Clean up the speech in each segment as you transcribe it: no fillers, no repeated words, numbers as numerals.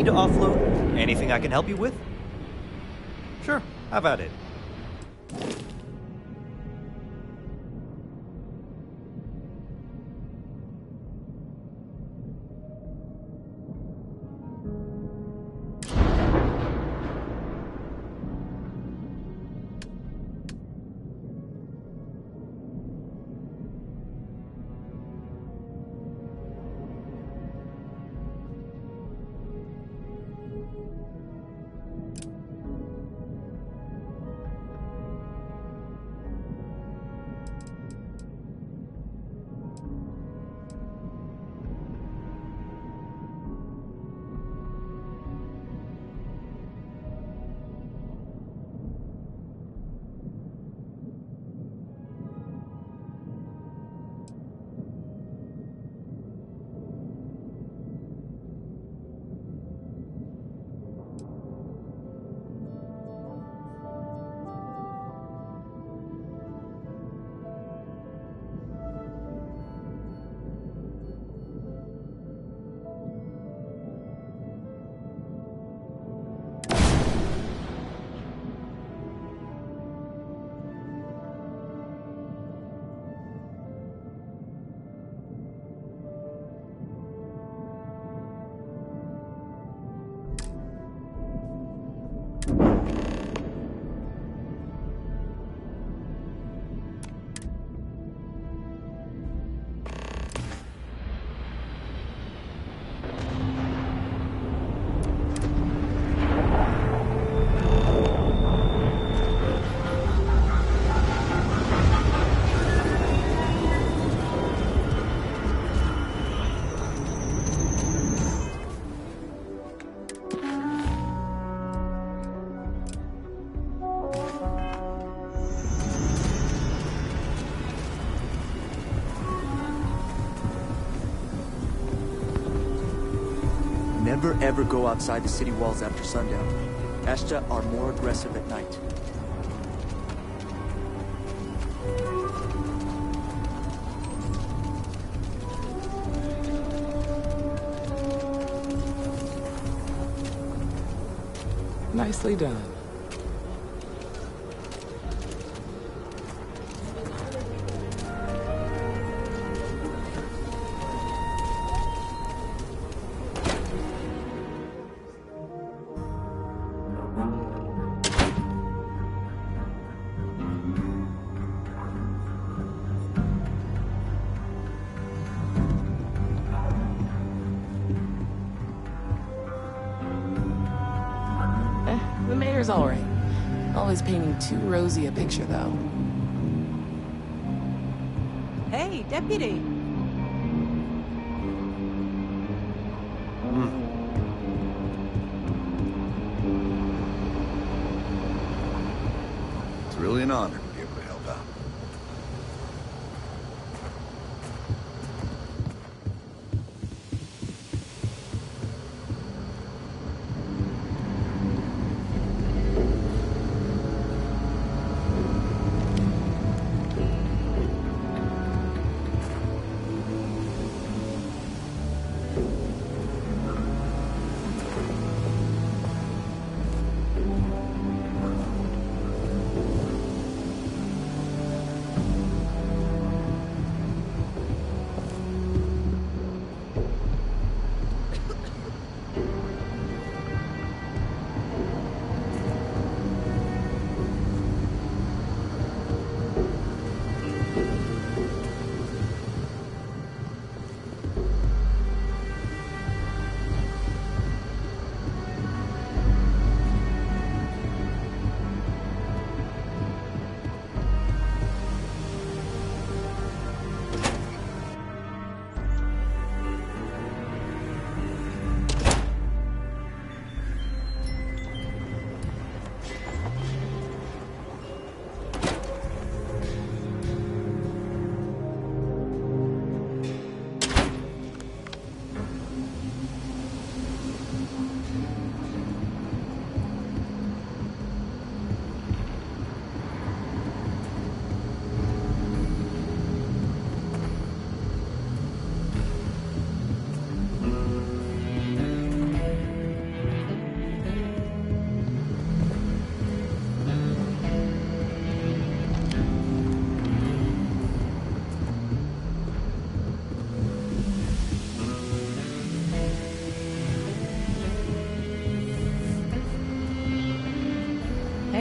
need to offload? Anything I can help you with? Sure, how about it? Never ever go outside the city walls after sundown. Ashta are more aggressive at night. Nicely done. The mayor's all right. Always painting too rosy a picture, though. Hey, deputy. It's really an honor to be able to help out.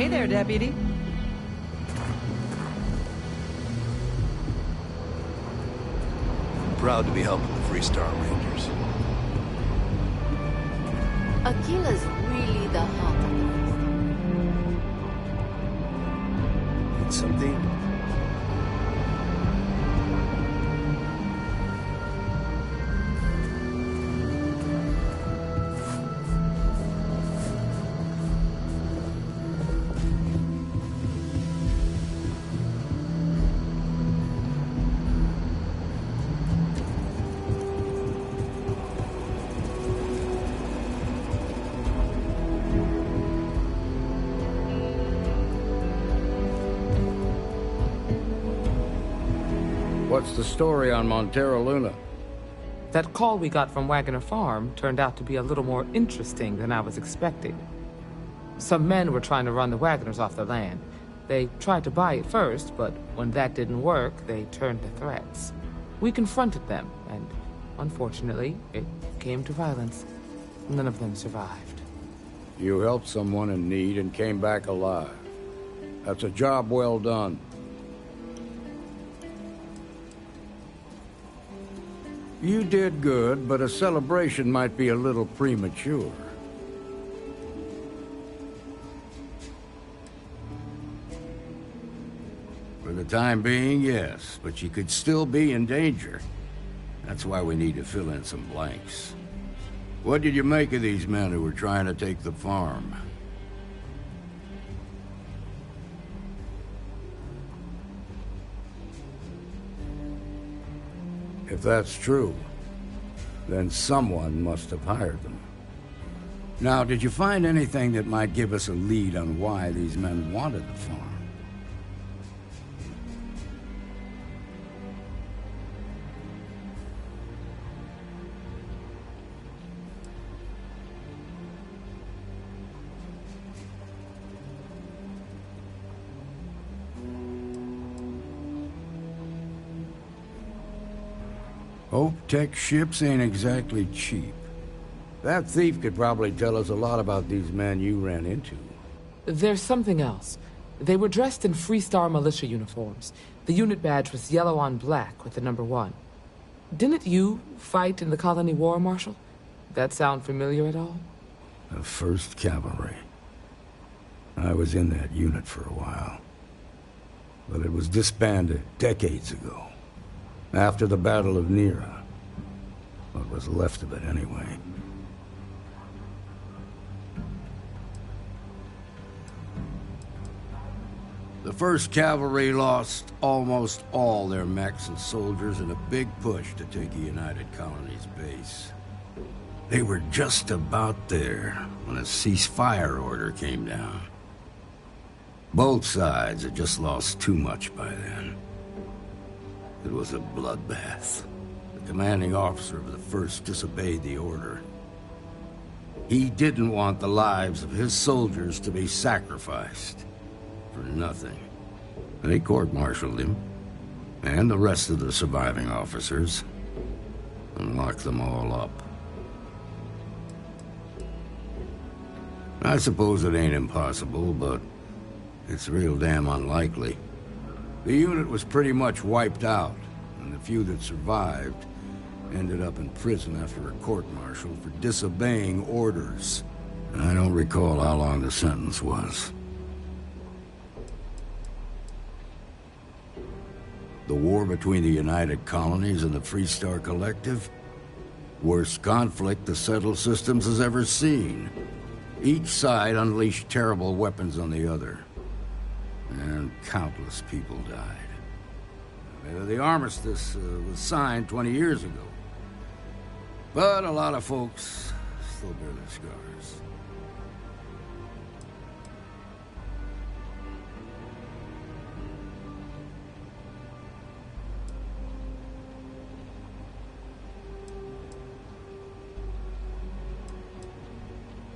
Hey there, Deputy. I'm proud to be helping the Freestar Rangers. Aquila's really the heart of the Need something? What's the story on Montero Luna? That call we got from Wagoner Farm turned out to be a little more interesting than I was expecting. Some men were trying to run the Wagoners off the land. They tried to buy it first, but when that didn't work, they turned to threats. We confronted them, and unfortunately, it came to violence. None of them survived. You helped someone in need and came back alive. That's a job well done. You did good, but a celebration might be a little premature. For the time being, yes, but you could still be in danger. That's why we need to fill in some blanks. What did you make of these men who were trying to take the farm? If that's true, then someone must have hired them. Now, did you find anything that might give us a lead on why these men wanted the farm? Hope Tech ships ain't exactly cheap. That thief could probably tell us a lot about these men you ran into. There's something else. They were dressed in Freestar militia uniforms. The unit badge was yellow on black with the number 1. Didn't you fight in the Colony War, Marshal? That sound familiar at all? The 1st Cavalry. I was in that unit for a while. But it was disbanded decades ago. After the Battle of Nera. What was left of it, anyway. The 1st Cavalry lost almost all their mechs and soldiers in a big push to take a United Colonies base. They were just about there when a ceasefire order came down. Both sides had just lost too much by then. It was a bloodbath. The commanding officer of the 1st disobeyed the order. He didn't want the lives of his soldiers to be sacrificed for nothing. They court-martialed him, and the rest of the surviving officers, and locked them all up. I suppose it ain't impossible, but it's real damn unlikely. The unit was pretty much wiped out, and the few that survived ended up in prison after a court-martial for disobeying orders. I don't recall how long the sentence was. The war between the United Colonies and the Freestar Collective? Worst conflict the settled systems has ever seen. Each side unleashed terrible weapons on the other. And countless people died. The armistice was signed 20 years ago. But a lot of folks still bear their scars.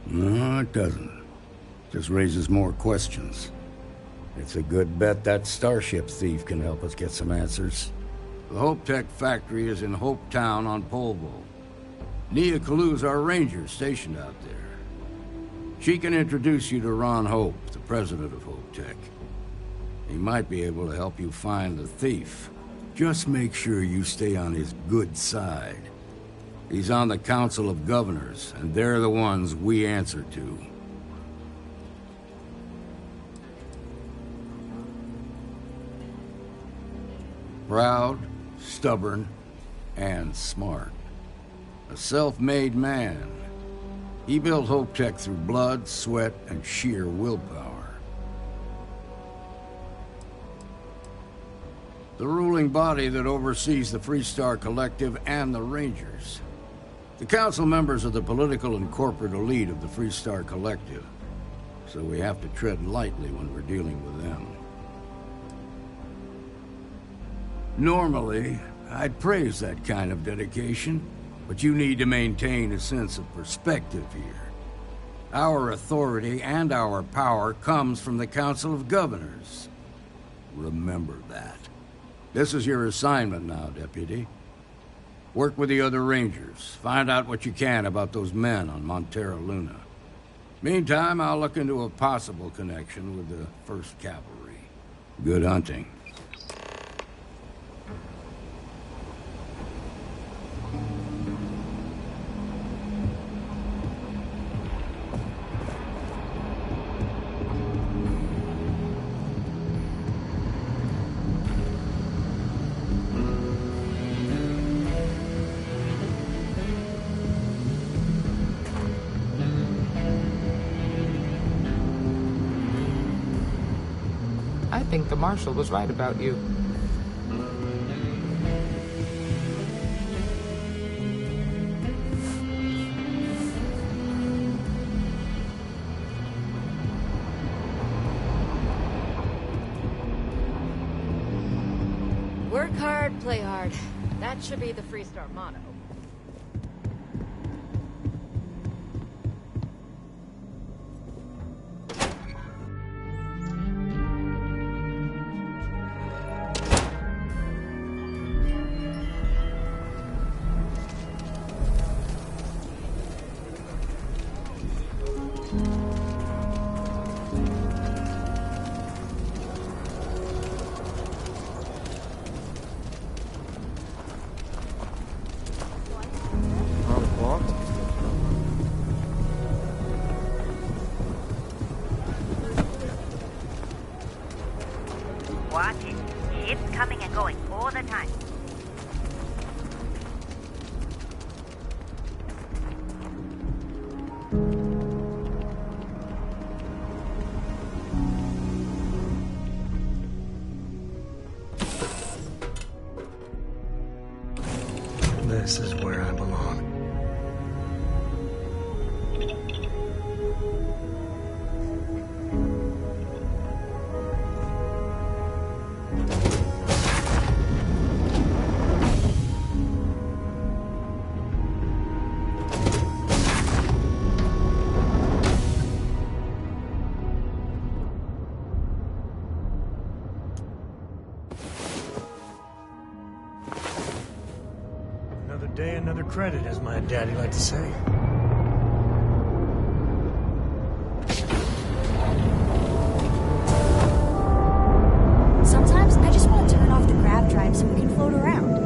No, it doesn't. Just raises more questions. It's a good bet that starship thief can help us get some answers. The Hope Tech factory is in Hope Town on Polvo. Nia Kalu's our ranger stationed out there. She can introduce you to Ron Hope, the president of Hope Tech. He might be able to help you find the thief. Just make sure you stay on his good side. He's on the Council of Governors, and they're the ones we answer to. Proud, stubborn, and smart. A self-made man. He built Hope Tech through blood, sweat, and sheer willpower. The ruling body that oversees the Freestar Collective and the Rangers. The council members are the political and corporate elite of the Freestar Collective, so we have to tread lightly when we're dealing with them. Normally, I'd praise that kind of dedication, but you need to maintain a sense of perspective here. Our authority and our power comes from the Council of Governors. Remember that. This is your assignment now, Deputy. Work with the other Rangers. Find out what you can about those men on Montera Luna. Meantime, I'll look into a possible connection with the 1st Cavalry. Good hunting. I think the Marshal was right about you. Work hard, play hard. That should be the Freestar motto. Watch it. Ships coming and going all the time. This is where I belong. Another day, another credit, as my daddy liked to say. Sometimes I just want to turn off the grav drive so we can float around.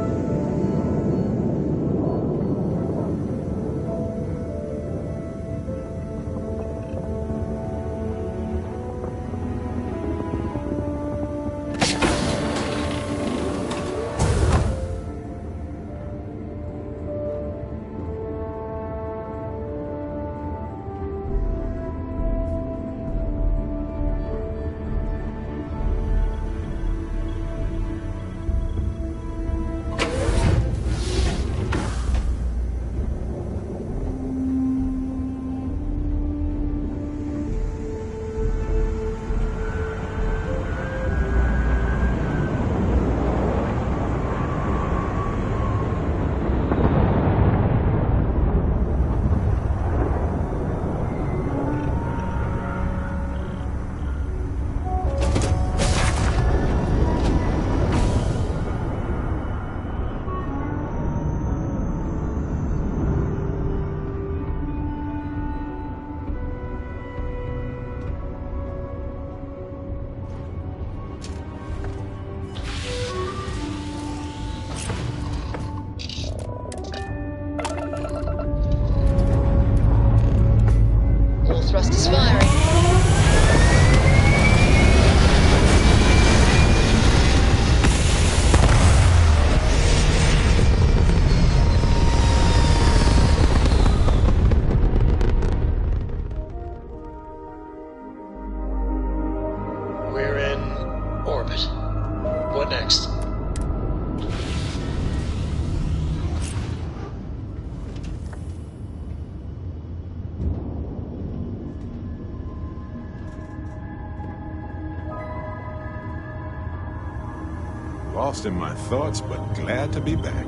lost in my thoughts, but glad to be back.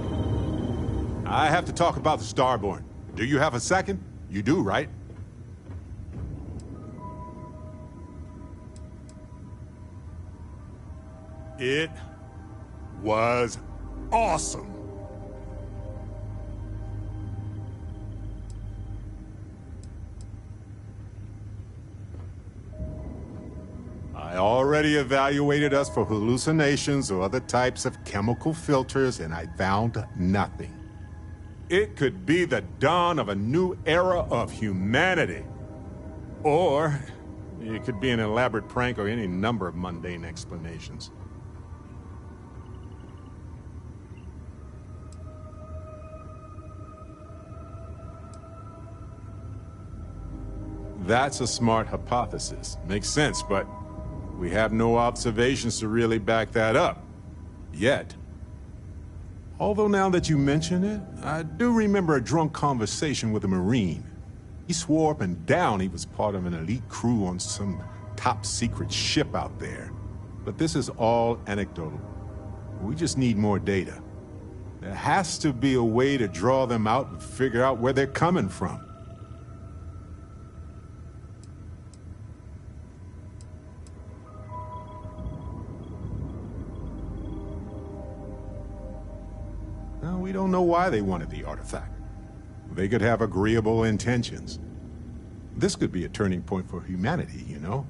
I have to talk about the Starborn. Do you have a second? You do, right? It was awesome. I already evaluated us for hallucinations or other types of chemical filters, and I found nothing. It could be the dawn of a new era of humanity. Or it could be an elaborate prank or any number of mundane explanations. That's a smart hypothesis. Makes sense, but we have no observations to really back that up. Yet. Although now that you mention it, I do remember a drunk conversation with a Marine. He swore up and down he was part of an elite crew on some top-secret ship out there. But this is all anecdotal. We just need more data. There has to be a way to draw them out and figure out where they're coming from. Now, we don't know why they wanted the artifact. They could have agreeable intentions. This could be a turning point for humanity, you know?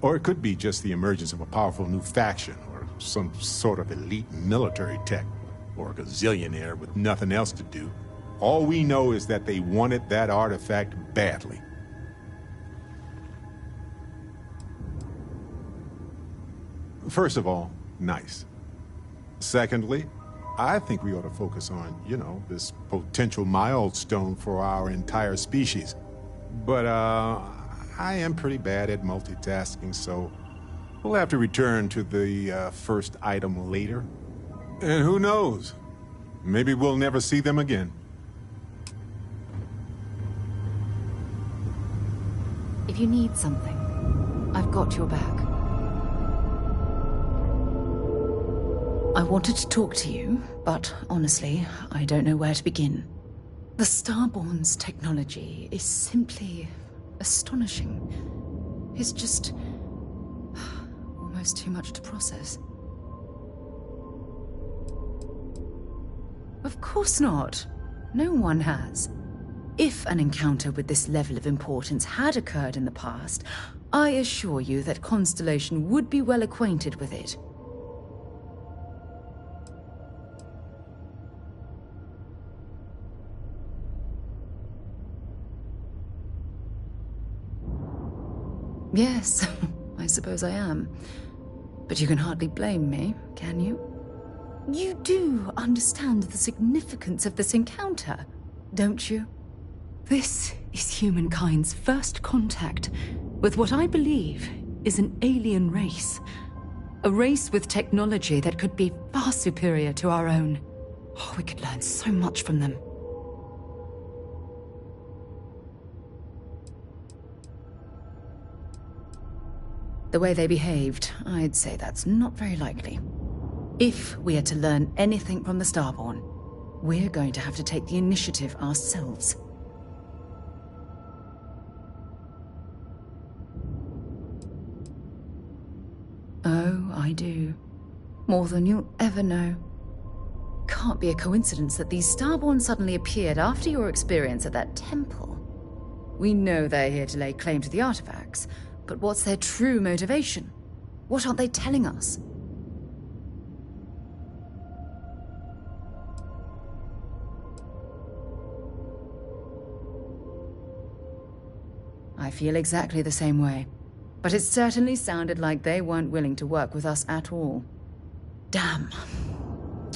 Or it could be just the emergence of a powerful new faction, or some sort of elite military tech, or a gazillionaire with nothing else to do. All we know is that they wanted that artifact badly. First of all, nice. Secondly, I think we ought to focus on, you know, this potential milestone for our entire species. But, I am pretty bad at multitasking, so we'll have to return to the first item later. And who knows? Maybe we'll never see them again. If you need something, I've got your back. I wanted to talk to you, but honestly, I don't know where to begin. The Starborn's technology is simply astonishing. It's just almost too much to process. Of course not. No one has. If an encounter with this level of importance had occurred in the past, I assure you that Constellation would be well acquainted with it. Yes, I suppose I am. But you can hardly blame me, can you? You do understand the significance of this encounter, don't you? This is humankind's first contact with what I believe is an alien race. A race with technology that could be far superior to our own. Oh, we could learn so much from them. The way they behaved, I'd say that's not very likely. If we are to learn anything from the Starborn, we're going to have to take the initiative ourselves. Oh, I do. More than you'll ever know. Can't be a coincidence that these Starborn suddenly appeared after your experience at that temple. We know they're here to lay claim to the artifacts, but what's their true motivation? What aren't they telling us? I feel exactly the same way. But it certainly sounded like they weren't willing to work with us at all. Damn.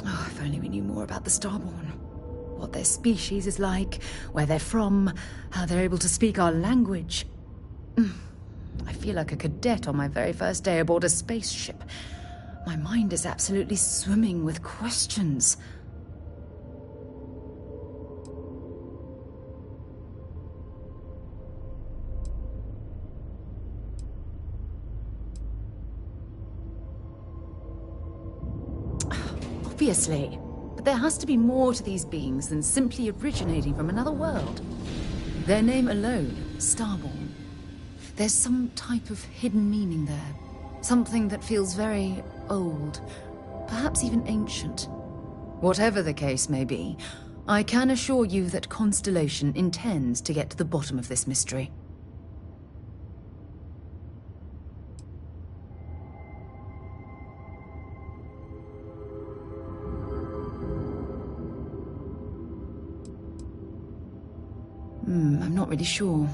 Oh, if only we knew more about the Starborn. What their species is like, where they're from, how they're able to speak our language. I feel like a cadet on my very first day aboard a spaceship. My mind is absolutely swimming with questions. Obviously. But there has to be more to these beings than simply originating from another world. Their name alone, Starborn. There's some type of hidden meaning there. Something that feels very old, perhaps even ancient. Whatever the case may be, I can assure you that Constellation intends to get to the bottom of this mystery. I'm not really sure.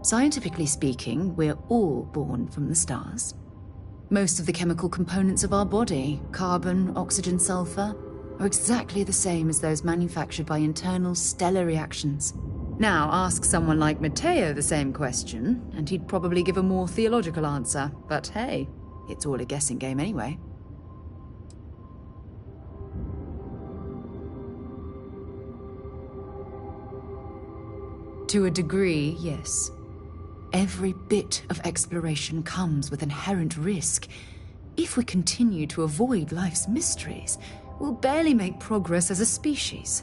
Scientifically speaking, we're all born from the stars. Most of the chemical components of our body, carbon, oxygen, sulfur, are exactly the same as those manufactured by internal stellar reactions. Now, ask someone like Matteo the same question, and he'd probably give a more theological answer. But hey, it's all a guessing game anyway. To a degree, yes. Every bit of exploration comes with inherent risk. If we continue to avoid life's mysteries, we'll barely make progress as a species.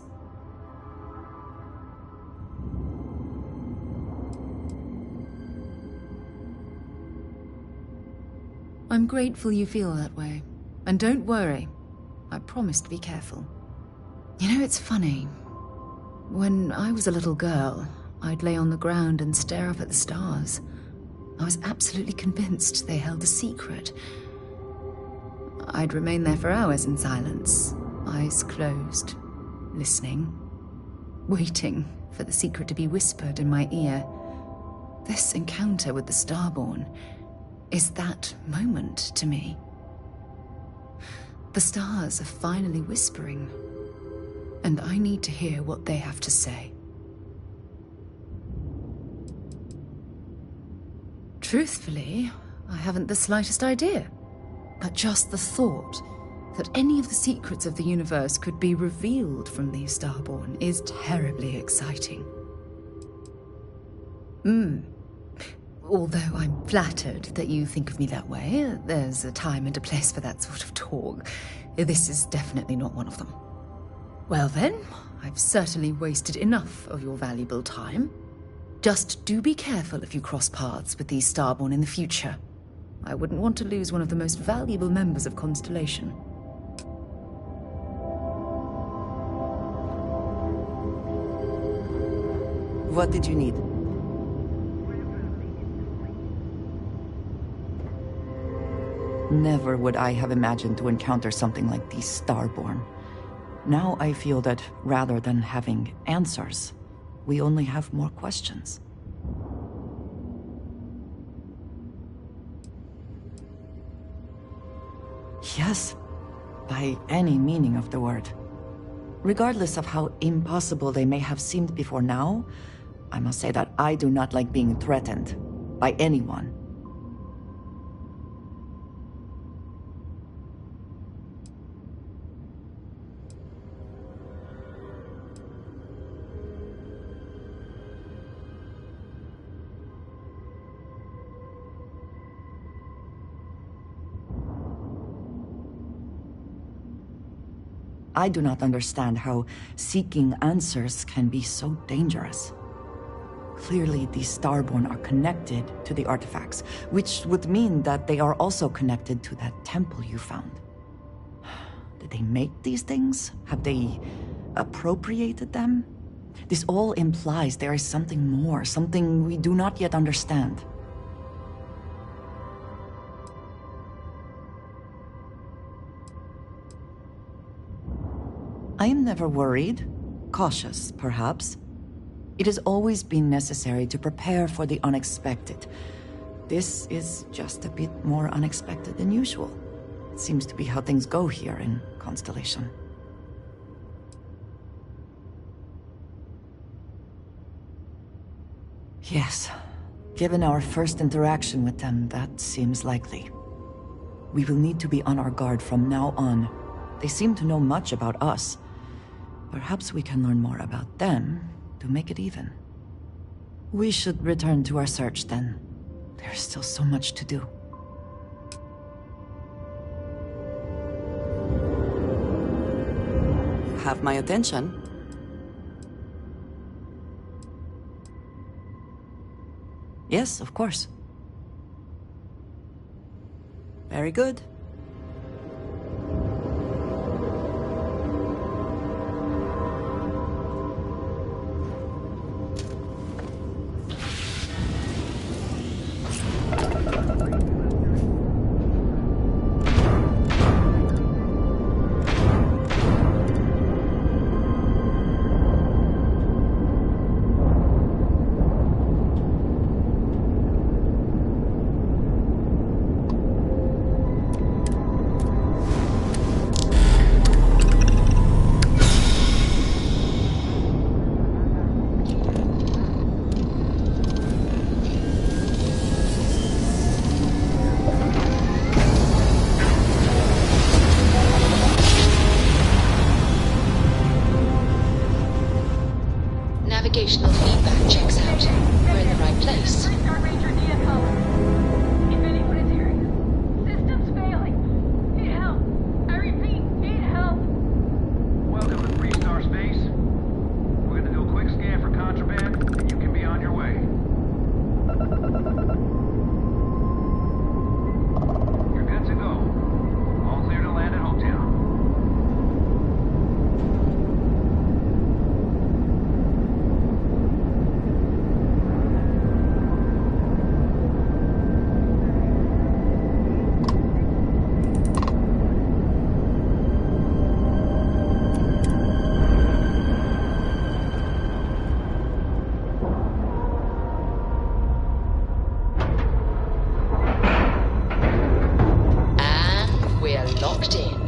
I'm grateful you feel that way. And don't worry, I promise to be careful. You know, it's funny. When I was a little girl, I'd lay on the ground and stare up at the stars. I was absolutely convinced they held a secret. I'd remain there for hours in silence, eyes closed, listening, waiting for the secret to be whispered in my ear. This encounter with the Starborn is that moment to me. The stars are finally whispering, and I need to hear what they have to say. Truthfully, I haven't the slightest idea. But just the thought that any of the secrets of the universe could be revealed from these Starborn is terribly exciting. Although I'm flattered that you think of me that way, there's a time and a place for that sort of talk. This is definitely not one of them. Well then, I've certainly wasted enough of your valuable time. Just do be careful if you cross paths with these Starborn in the future. I wouldn't want to lose one of the most valuable members of Constellation. What did you need? Never would I have imagined to encounter something like these Starborn. Now I feel that rather than having answers, we only have more questions. Yes, by any meaning of the word. Regardless of how impossible they may have seemed before now, I must say that I do not like being threatened by anyone. I do not understand how seeking answers can be so dangerous. Clearly, these Starborn are connected to the artifacts, which would mean that they are also connected to that temple you found. Did they make these things? Have they appropriated them? This all implies there is something more, something we do not yet understand. I am never worried. Cautious, perhaps. It has always been necessary to prepare for the unexpected. This is just a bit more unexpected than usual. It seems to be how things go here in Constellation. Yes. Given our first interaction with them, that seems likely. We will need to be on our guard from now on. They seem to know much about us. Perhaps we can learn more about them to make it even. We should return to our search then. There's still so much to do. have my attention. Yes, of course. Very good. Navigational feedback checks out. We're in the right place. Welcome to 3-star space. We're gonna do a quick scan for contraband, and you can be on your way. You're good to go. All clear to land at Hopetown. And we're locked in.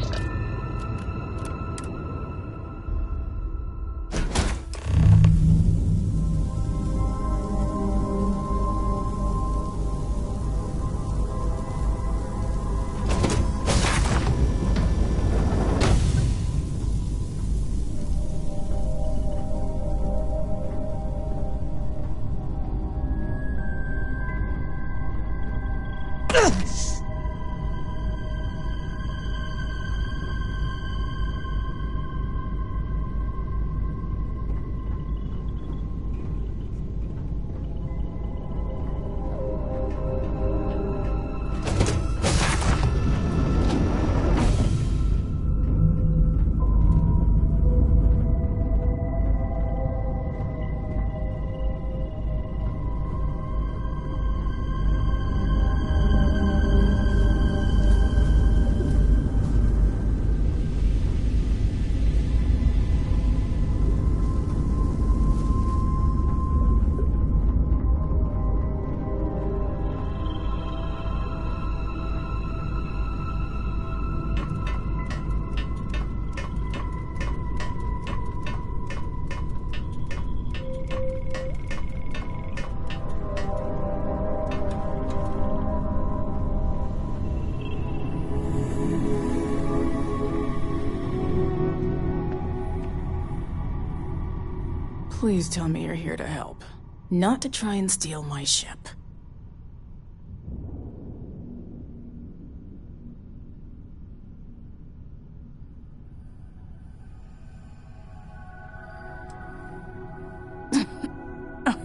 Please tell me you're here to help, not to try and steal my ship.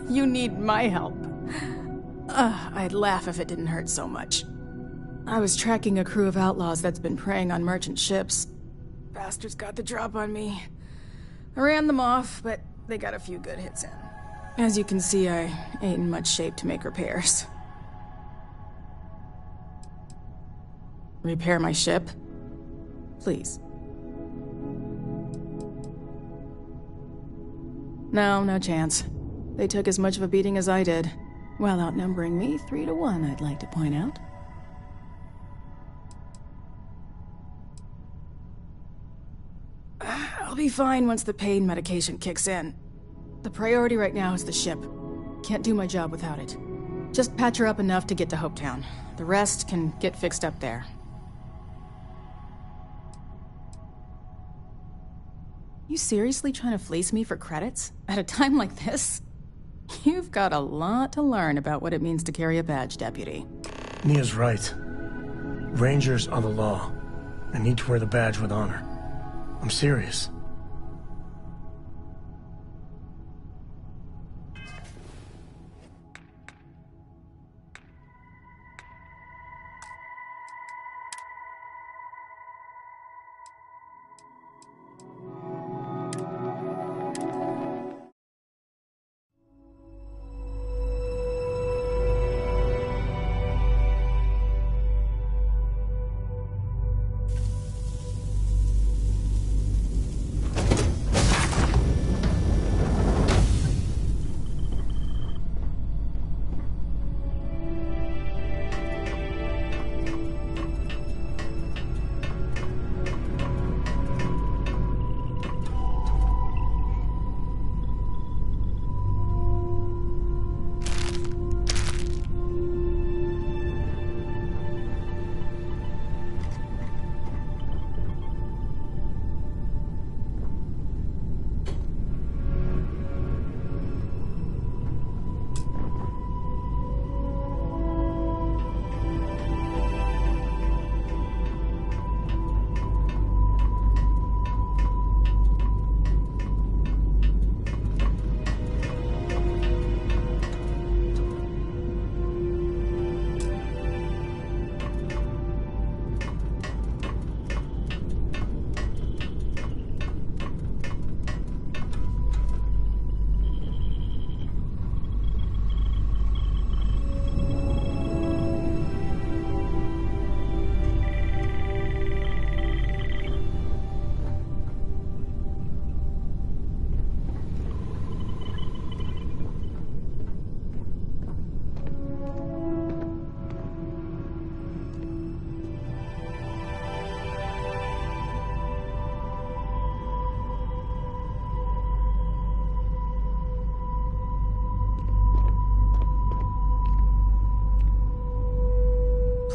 You need my help. I'd laugh if it didn't hurt so much. I was tracking a crew of outlaws that's been preying on merchant ships. Bastards got the drop on me. I ran them off, but they got a few good hits in. As you can see, I ain't in much shape to make repairs. Repair my ship? Please. No, no chance. They took as much of a beating as I did, while outnumbering me 3-1, I'd like to point out. I'll be fine once the pain medication kicks in. The priority right now is the ship. Can't do my job without it. Just patch her up enough to get to Hopetown. The rest can get fixed up there. You seriously trying to fleece me for credits? At a time like this? You've got a lot to learn about what it means to carry a badge, Deputy. Nia's right. Rangers are the law. I need to wear the badge with honor. I'm serious.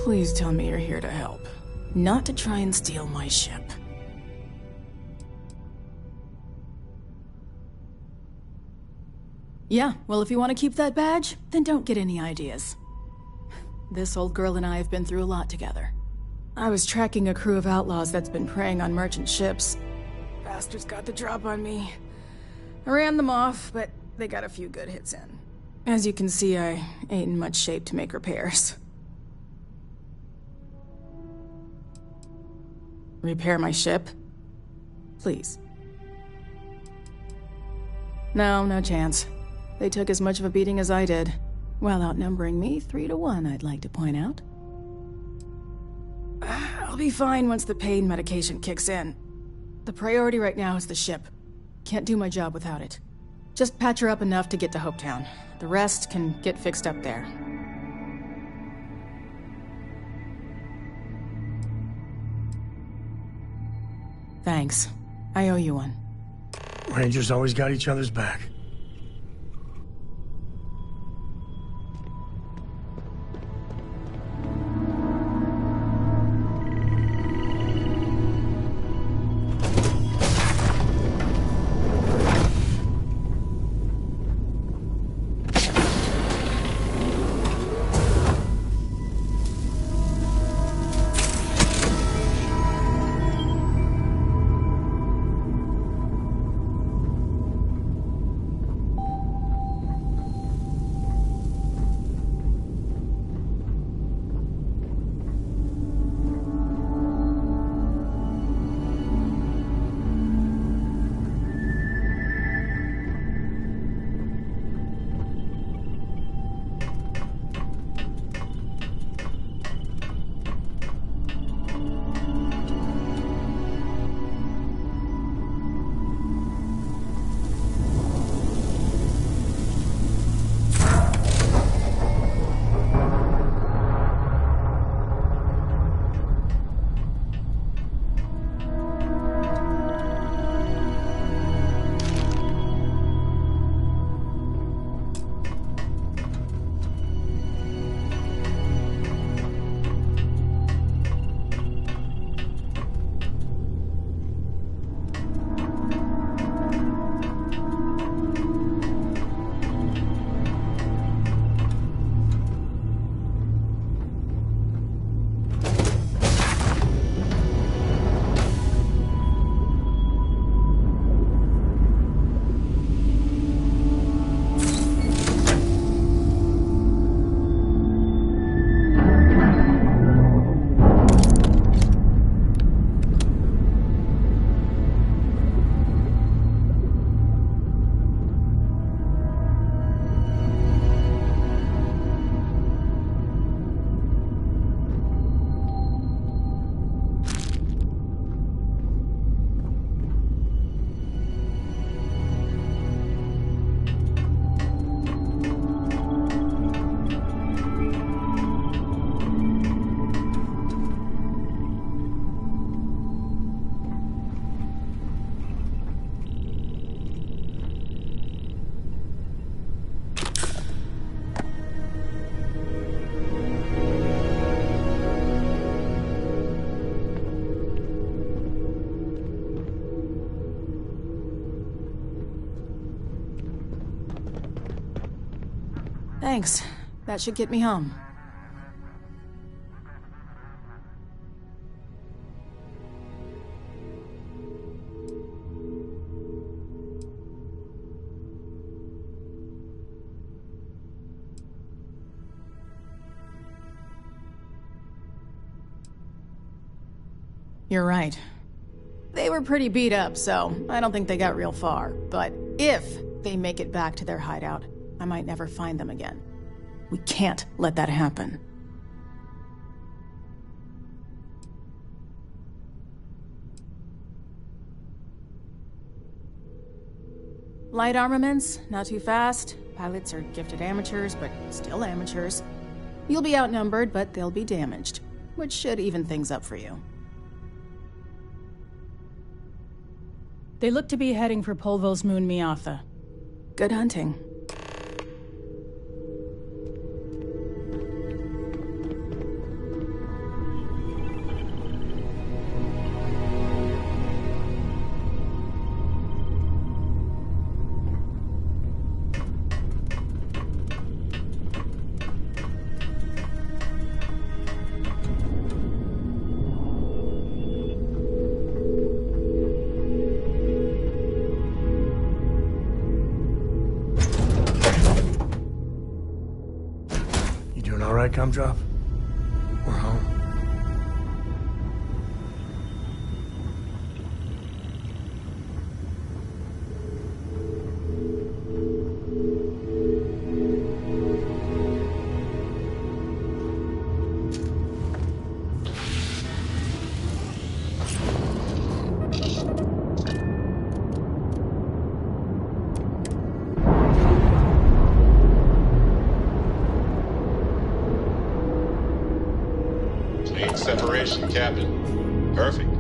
Please tell me you're here to help, not to try and steal my ship. Yeah, well, if you want to keep that badge, then don't get any ideas. This old girl and I have been through a lot together. I was tracking a crew of outlaws that's been preying on merchant ships. Bastards got the drop on me. I ran them off, but they got a few good hits in. As you can see, I ain't in much shape to make repairs. Repair my ship? Please. No, no chance. They took as much of a beating as I did, while outnumbering me 3-1, I'd like to point out. I'll be fine once the pain medication kicks in. The priority right now is the ship. Can't do my job without it. Just patch her up enough to get to Hopetown. The rest can get fixed up there. Thanks. I owe you one. Rangers always got each other's back. Thanks. That should get me home. You're right. They were pretty beat up, so I don't think they got real far. But if they make it back to their hideout, I might never find them again. We can't let that happen. Light armaments, not too fast. Pilots are gifted amateurs, but still amateurs. You'll be outnumbered, but they'll be damaged, which should even things up for you. They look to be heading for Polvo's moon Miatha. Good hunting. right, Gumdrop? We're home. Clean separation, Captain. Perfect.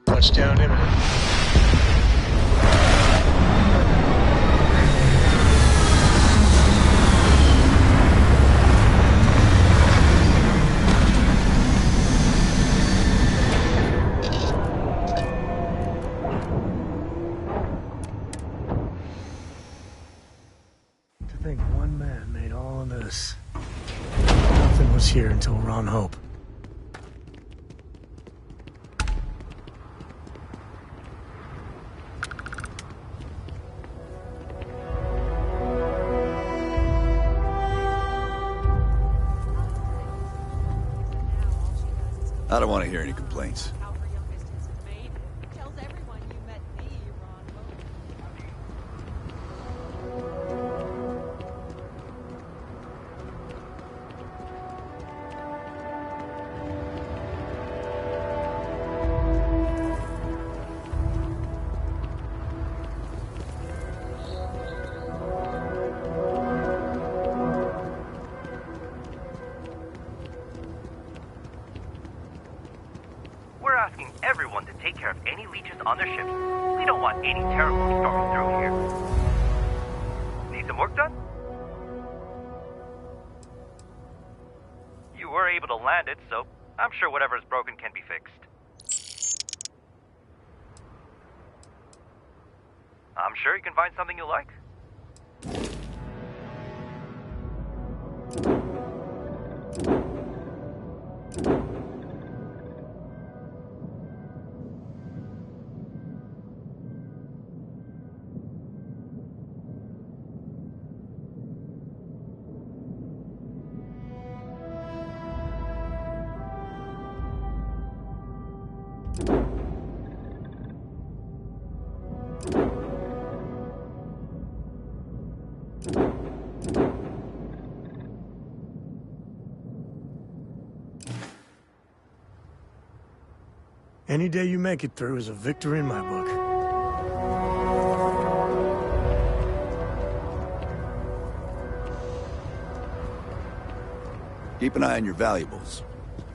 Touchdown imminent. To think one man made all of this. Nothing was here until we're on Hope. I don't want to hear any complaints. take care of any leeches on their ships. We don't want any terraform storming through here. Need some work done? You were able to land it, so I'm sure whatever's broken can be fixed. I'm sure you can find something you like. Any day you make it through is a victory in my book. Keep an eye on your valuables.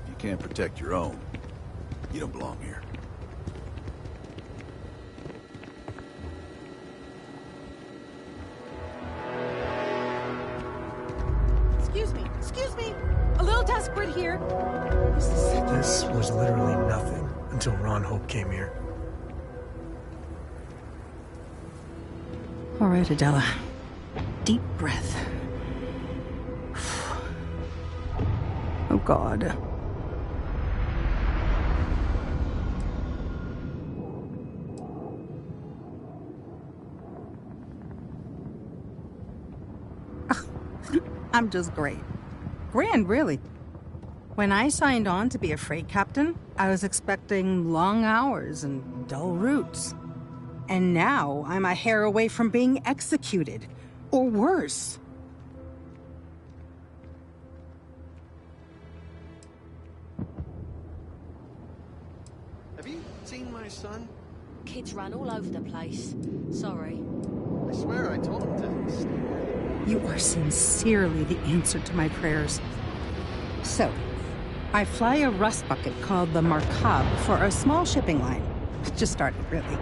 If you can't protect your own, you don't belong here. Excuse me. A little desperate here. This was literally nothing until Ron Hope came here. All right, Adela. Deep breath. Oh, God. I'm just great. Grand, really. When I signed on to be a freight captain, I was expecting long hours and dull routes. And now I'm a hair away from being executed. Or worse. Have you seen my son? Kids run all over the place. Sorry. I swear I told him to stay away. You are sincerely the answer to my prayers. So, I fly a rust bucket called the Markab for a small shipping line. Just started, really.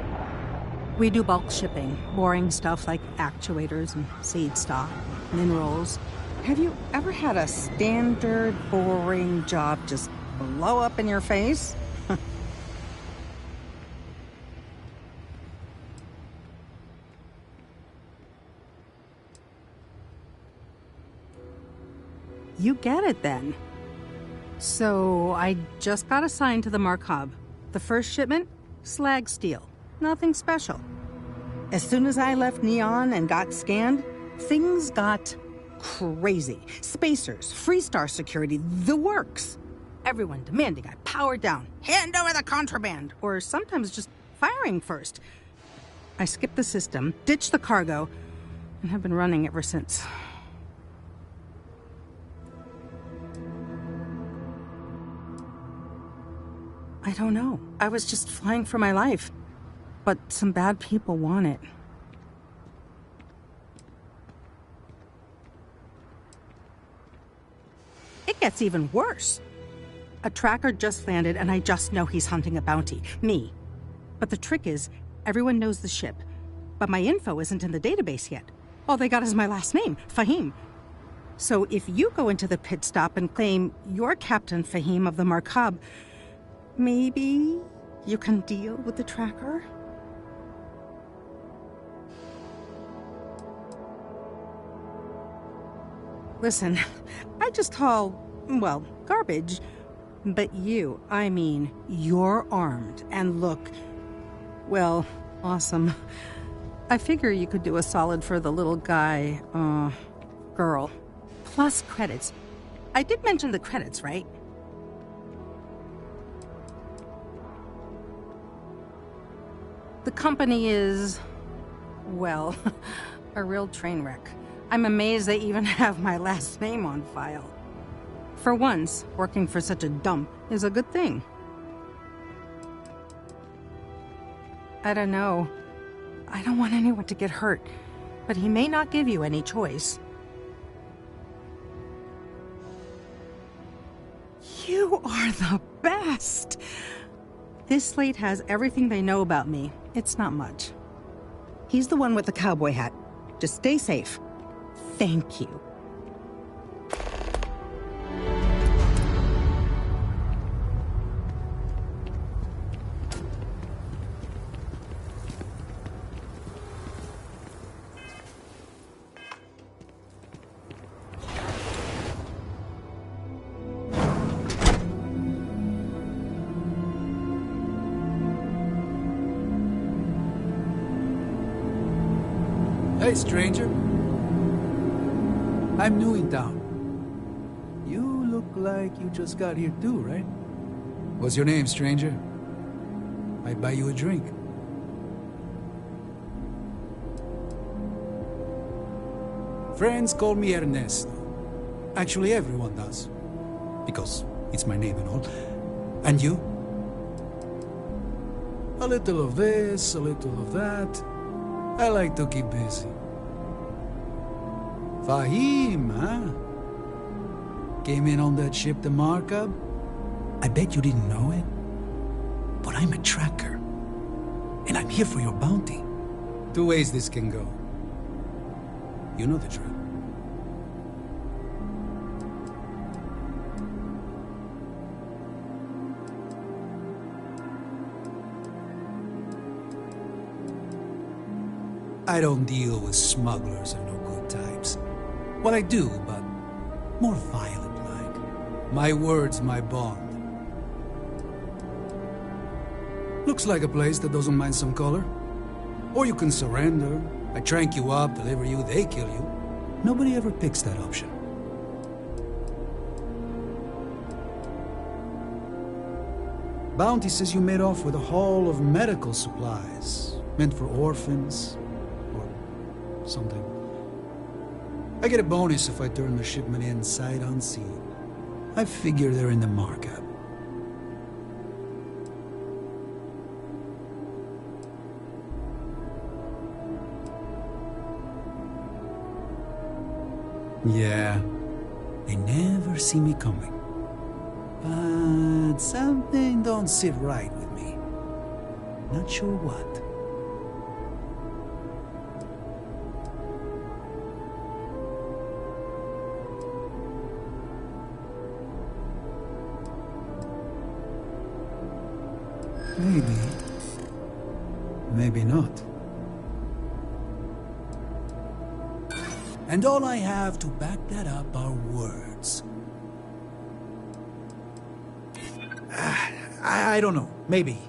We do bulk shipping, boring stuff like actuators and seed stock, minerals. Have you ever had a standard, boring job just blow up in your face? You get it, then. So, I just got assigned to the Markab. The first shipment? Slag steel. Nothing special. As soon as I left Neon and got scanned, things got crazy. Spacers, Freestar security, the works. Everyone demanding I power down, hand over the contraband, or sometimes just firing first. I skipped the system, ditched the cargo, and have been running ever since. I don't know. I was just flying for my life. But some bad people want it. It gets even worse. A tracker just landed and I just know he's hunting a bounty. Me. But the trick is, everyone knows the ship. But my info isn't in the database yet. All they got is my last name, Fahim. So if you go into the pit stop and claim you're Captain Fahim of the Markab, maybe you can deal with the tracker? Listen, I just haul, well, garbage. But you, I mean, you're armed and look, well, awesome. I figure you could do a solid for the little guy, girl. Plus credits. I did mention the credits, right? The company is, well, a real train wreck. I'm amazed they even have my last name on file. For once, working for such a dump is a good thing. I don't know. I don't want anyone to get hurt, but he may not give you any choice. You are the best! This slate has everything they know about me. It's not much. He's the one with the cowboy hat. Just stay safe. Thank you. Hey, stranger. I'm new in town. You look like you just got here too, right? What's your name, stranger? Might buy you a drink. Friends call me Ernesto. Actually, everyone does. Because it's my name and all. And you? A little of this, a little of that. I like to keep busy. Fahim, huh? Came in on that ship, the Markup? I bet you didn't know it. But I'm a tracker. And I'm here for your bounty. Two ways this can go. You know the drill. I don't deal with smugglers or no good types. Well, I do, but more violent-like. My word's my bond. Looks like a place that doesn't mind some color. Or you can surrender. I trank you up, deliver you, they kill you. Nobody ever picks that option. Bounty says you made off with a haul of medical supplies, meant for orphans, or something. I get a bonus if I turn the shipment in sight unseen. I figure they're in the markup. Yeah, they never see me coming. But something don't sit right with me. Not sure what. Maybe. Maybe not. And all I have to back that up are words. I don't know. Maybe.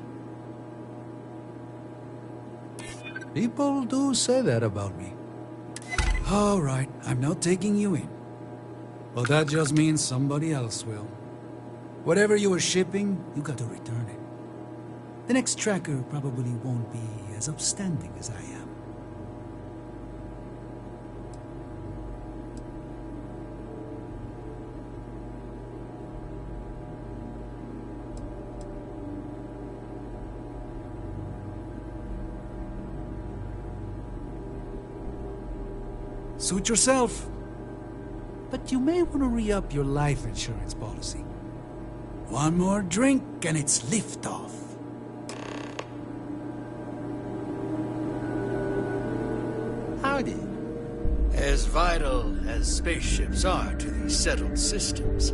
People do say that about me. All right, I'm not taking you in. But that just means somebody else will. Whatever you were shipping, you got to return it. The next tracker probably won't be as upstanding as I am. Suit yourself. But you may want to re-up your life insurance policy. One more drink and it's liftoff. Howdy. As vital as spaceships are to these settled systems,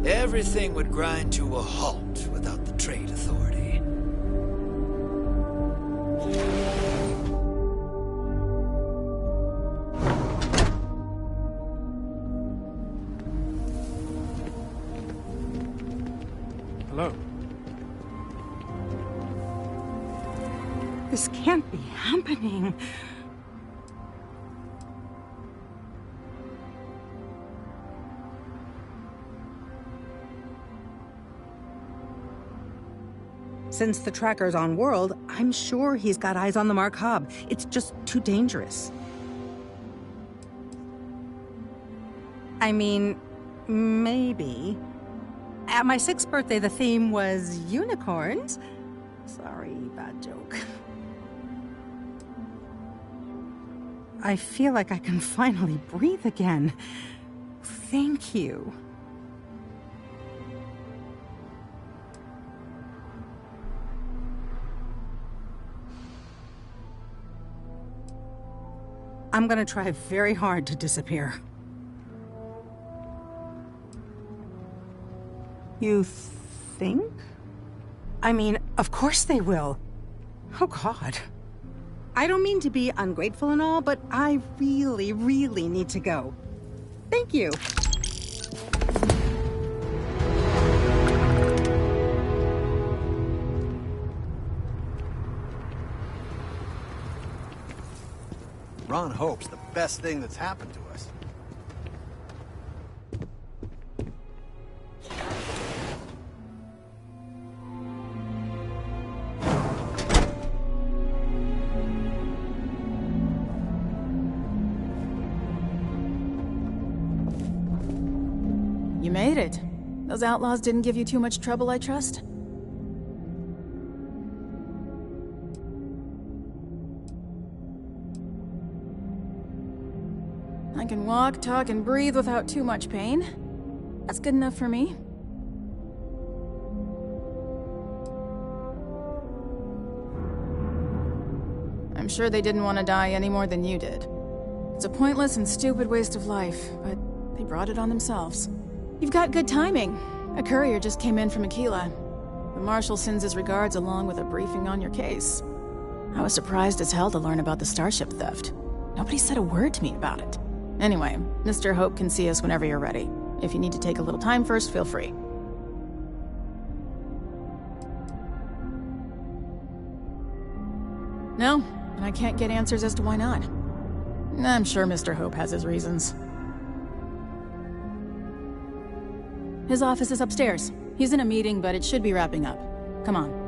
everything would grind to a halt without the trade authority. Hello. This can't be happening. Since the tracker's on world, I'm sure he's got eyes on the Markup. It's just too dangerous. I mean, maybe. At my 6th birthday, the theme was unicorns. Sorry, bad joke. I feel like I can finally breathe again. Thank you. I'm gonna try very hard to disappear. You think? I mean, of course they will. Oh, God. I don't mean to be ungrateful and all, but I really, really need to go. Thank you. Ron Hope's the best thing that's happened to us. You made it. Those outlaws didn't give you too much trouble, I trust? I can walk, talk, and breathe without too much pain. That's good enough for me. I'm sure they didn't want to die any more than you did. It's a pointless and stupid waste of life, but they brought it on themselves. You've got good timing. A courier just came in from Aquila. The Marshal sends his regards along with a briefing on your case. I was surprised as hell to learn about the starship theft. Nobody said a word to me about it. Anyway, Mr. Hope can see us whenever you're ready. If you need to take a little time first, feel free. No, and I can't get answers as to why not. I'm sure Mr. Hope has his reasons. His office is upstairs. He's in a meeting, but it should be wrapping up. Come on.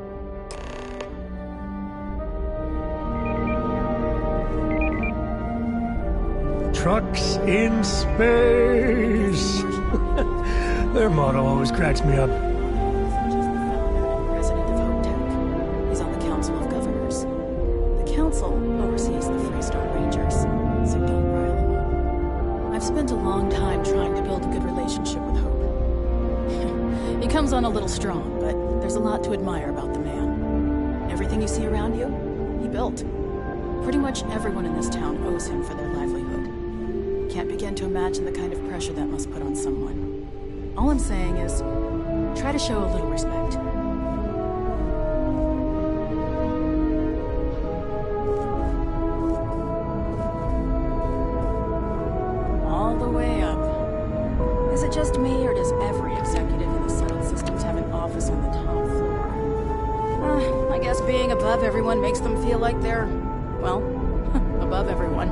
Trucks in space. Their motto always cracks me up. President of Hope Tech. He's on the Council of Governors. The Council oversees the Freestar Rangers, so don't rile him up. I've spent a long time trying to build a good relationship with Hope. He comes on a little strong, but there's a lot to admire about the man. Everything you see around you, he built. Pretty much everyone in this town owes him for their livelihood. Can't begin to imagine the kind of pressure that must put on someone. All I'm saying is, try to show a little respect. All the way up. Is it just me, or does every executive in the settled systems have an office on the top floor? I guess being above everyone makes them feel like they're, well, above everyone.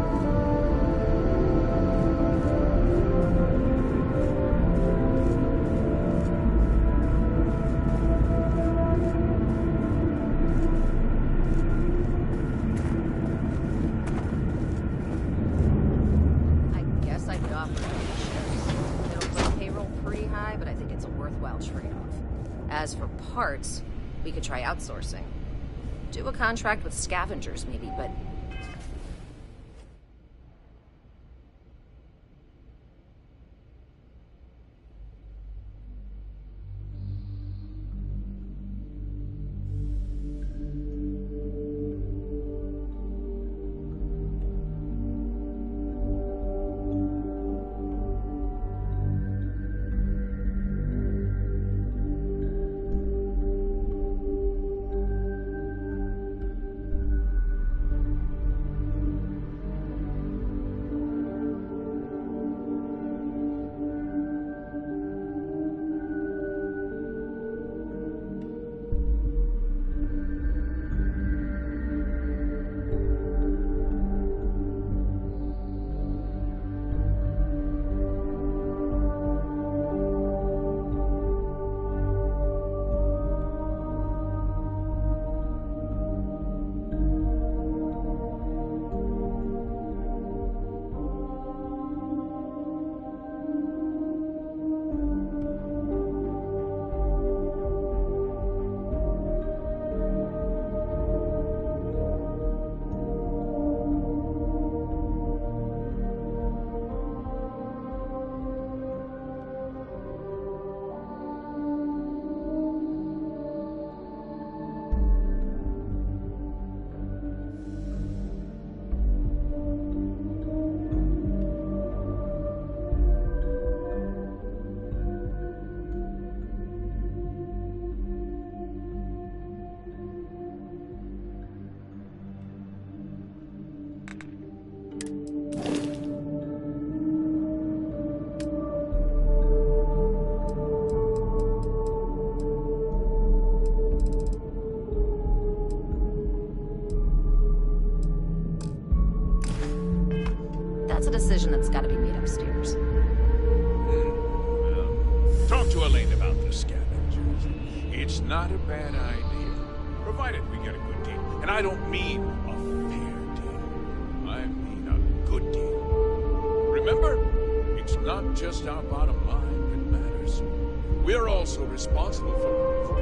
As for parts, we could try outsourcing. Do a contract with scavengers, maybe, but... to Elaine about the scavengers. It's not a bad idea, provided we get a good deal. And I don't mean a fair deal. I mean a good deal. Remember, it's not just our bottom line that matters. We're also responsible for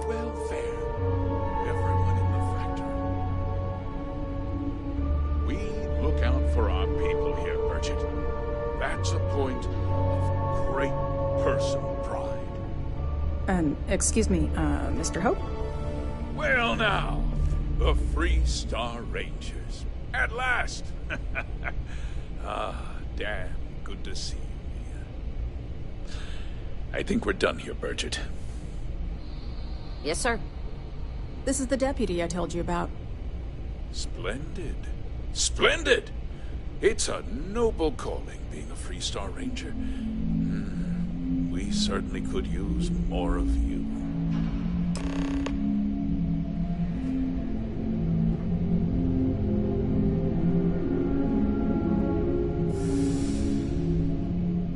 welfare. Everyone in the factory. We look out for our people here, Bridget. That's a point of great personal pride. Excuse me, Mr. Hope? Well now, the Free Star Rangers. At last! Damn good to see you here. I think we're done here, Bridget. Yes, sir. This is the deputy I told you about. Splendid. Splendid! It's a noble calling, being a Free Star Ranger. We certainly could use more of you.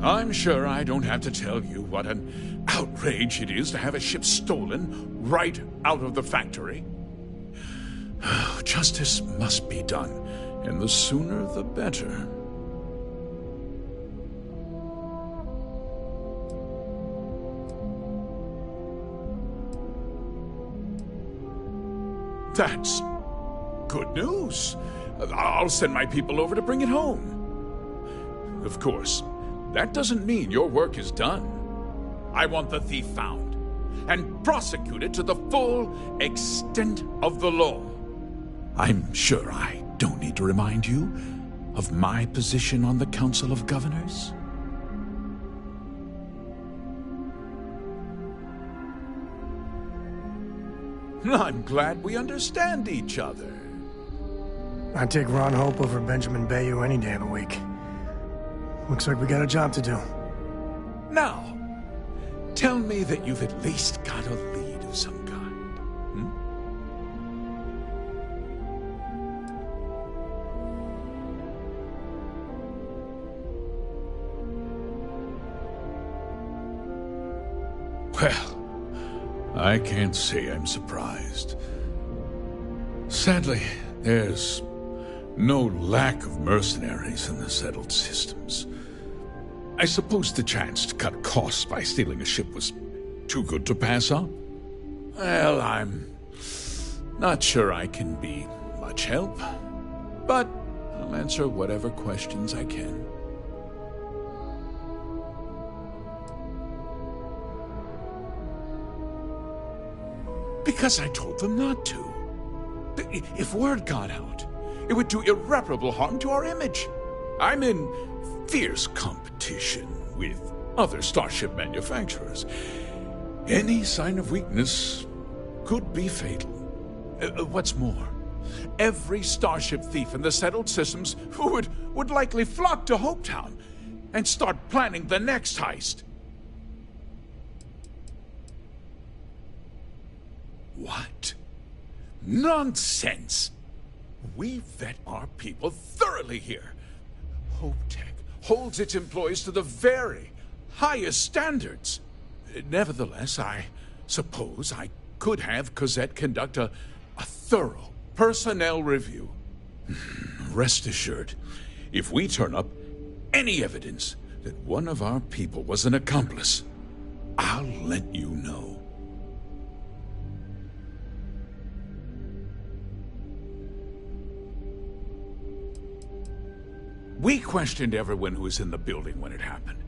I'm sure I don't have to tell you what an outrage it is to have a ship stolen right out of the factory. Justice must be done, and the sooner the better. That's good news. I'll send my people over to bring it home. Of course, that doesn't mean your work is done. I want the thief found and prosecuted to the full extent of the law. I'm sure I don't need to remind you of my position on the Council of Governors. I'm glad we understand each other. I'd take Ron Hope over Benjamin Bayou any day of the week. Looks like we got a job to do. Now, tell me that you've at least got a lead of some kind. Well, I can't say I'm surprised. Sadly, there's no lack of mercenaries in the settled systems. I suppose the chance to cut costs by stealing a ship was too good to pass up? Well, I'm not sure I can be much help, but I'll answer whatever questions I can. Because I told them not to. If word got out, it would do irreparable harm to our image. I'm in fierce competition with other starship manufacturers. Any sign of weakness could be fatal. What's more, every starship thief in the settled systems would likely flock to Hopetown and start planning the next heist. What? Nonsense! We vet our people thoroughly here. HopeTech holds its employees to the very highest standards. Nevertheless, I suppose I could have Cosette conduct a thorough personnel review. Rest assured, if we turn up any evidence that one of our people was an accomplice, I'll let you know. We questioned everyone who was in the building when it happened,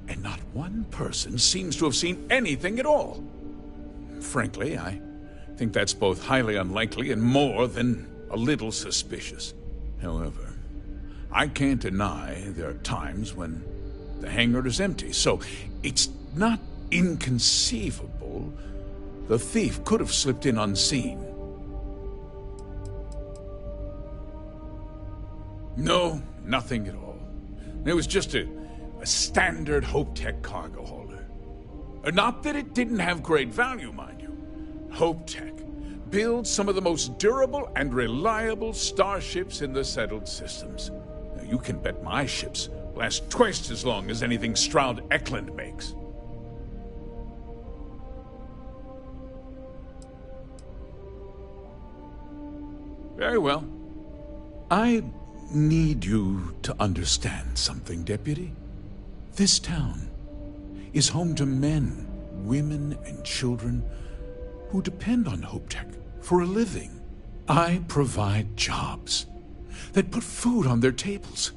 and not one person seems to have seen anything at all. Frankly, I think that's both highly unlikely and more than a little suspicious. However, I can't deny there are times when the hangar is empty, so it's not inconceivable the thief could have slipped in unseen. No, nothing at all. It was just a standard HopeTech cargo holder. Not that it didn't have great value, mind you. HopeTech builds some of the most durable and reliable starships in the settled systems. Now, you can bet my ships Lasts twice as long as anything Stroud Eklund makes. Very well. I need you to understand something, Deputy. This town is home to men, women, and children who depend on HopeTech for a living. I provide jobs that put food on their tables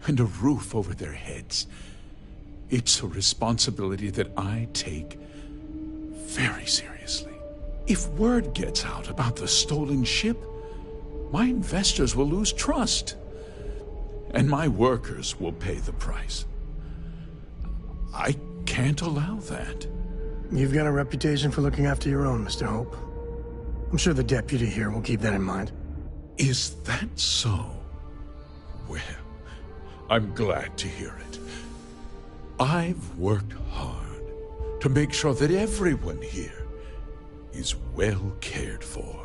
and a roof over their heads. It's a responsibility that I take very seriously. If word gets out about the stolen ship, my investors will lose trust, and my workers will pay the price. I can't allow that. You've got a reputation for looking after your own, Mr. Hope. I'm sure the deputy here will keep that in mind. Is that so? Well, I'm glad to hear it. I've worked hard to make sure that everyone here is well cared for.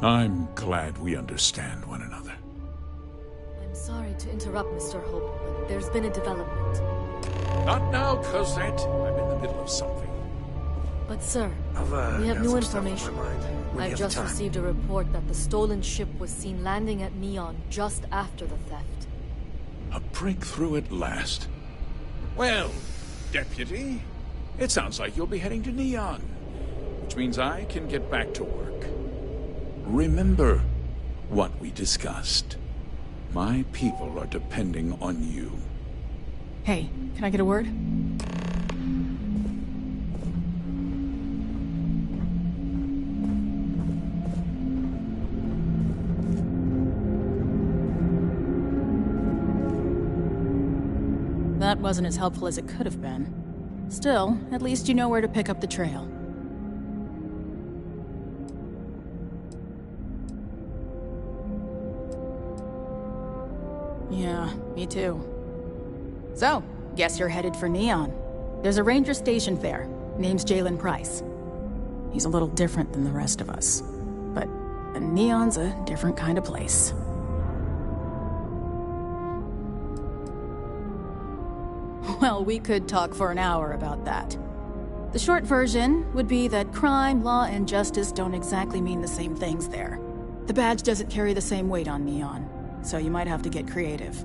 I'm glad we understand one another. I'm sorry to interrupt, Mr. Hope, but there's been a development. Not now, Cosette. I'm in the middle of something. But sir, we have new information. I've just received a report that the stolen ship was seen landing at Neon just after the theft. A breakthrough at last. Well, Deputy, it sounds like you'll be heading to Neon, which means I can get back to work. Remember what we discussed. My people are depending on you. Hey, can I get a word? That wasn't as helpful as it could have been. Still, at least you know where to pick up the trail. Yeah, me too. So, guess you're headed for Neon. There's a ranger stationed there. Name's Jalen Price. He's a little different than the rest of us. But Neon's a different kind of place. Well, we could talk for an hour about that. The short version would be that crime, law, and justice don't exactly mean the same things there. The badge doesn't carry the same weight on Neon, so you might have to get creative.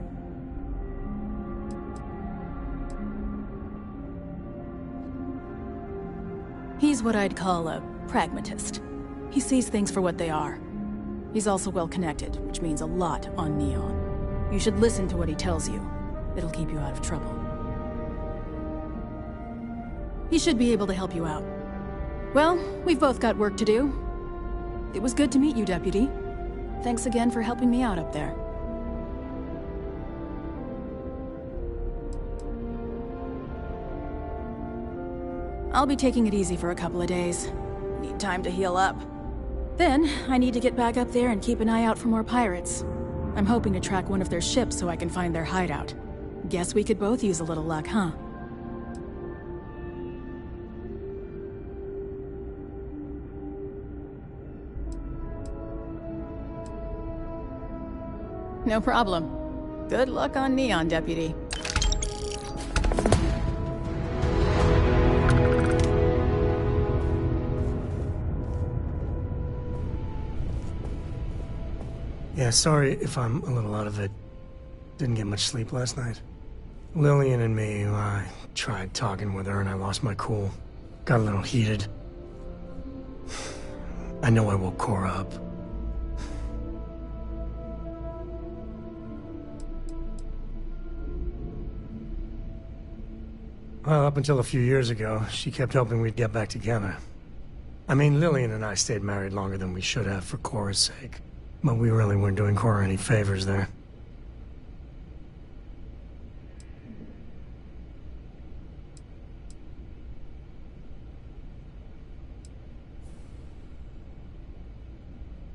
He's what I'd call a pragmatist. He sees things for what they are. He's also well-connected, which means a lot on Neon. You should listen to what he tells you. It'll keep you out of trouble. He should be able to help you out. Well, we've both got work to do. It was good to meet you, Deputy. Thanks again for helping me out up there. I'll be taking it easy for a couple of days. Need time to heal up. Then, I need to get back up there and keep an eye out for more pirates. I'm hoping to track one of their ships so I can find their hideout. Guess we could both use a little luck, huh? No problem. Good luck on Neon, Deputy. Yeah, sorry if I'm a little out of it. Didn't get much sleep last night. Lillian and me, I tried talking with her and I lost my cool. Got a little heated. I know I woke Cora up. Well, up until a few years ago, she kept hoping we'd get back together. I mean, Lillian and I stayed married longer than we should have for Cora's sake. But we really weren't doing Cora any favors there.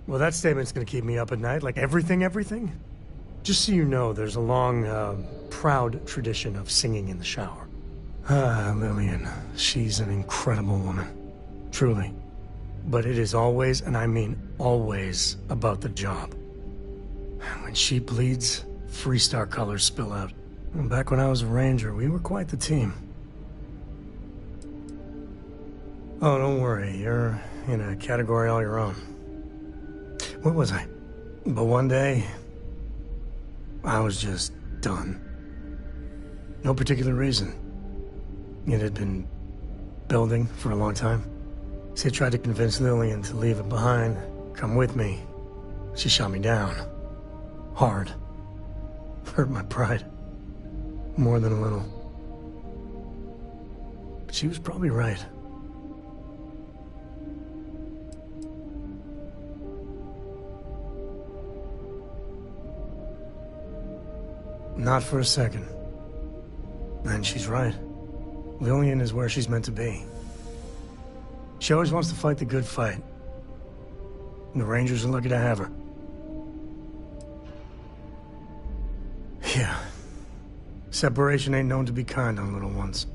Well, that statement's gonna keep me up at night, like everything? Just so you know, there's a long, proud tradition of singing in the shower. Ah, Lillian. She's an incredible woman. Truly. But it is always, and I mean always, about the job. When she bleeds, Freestar colors spill out. And back when I was a ranger, we were quite the team. Oh, don't worry, you're in a category all your own. What was I? But one day, I was just done. No particular reason. It had been building for a long time. See, I tried to convince Lillian to leave it behind, come with me. She shot me down. Hard. Hurt my pride. More than a little. But she was probably right. Not for a second. And she's right. Lillian is where she's meant to be. She always wants to fight the good fight. And the Rangers are lucky to have her. Yeah. Separation ain't known to be kind on little ones.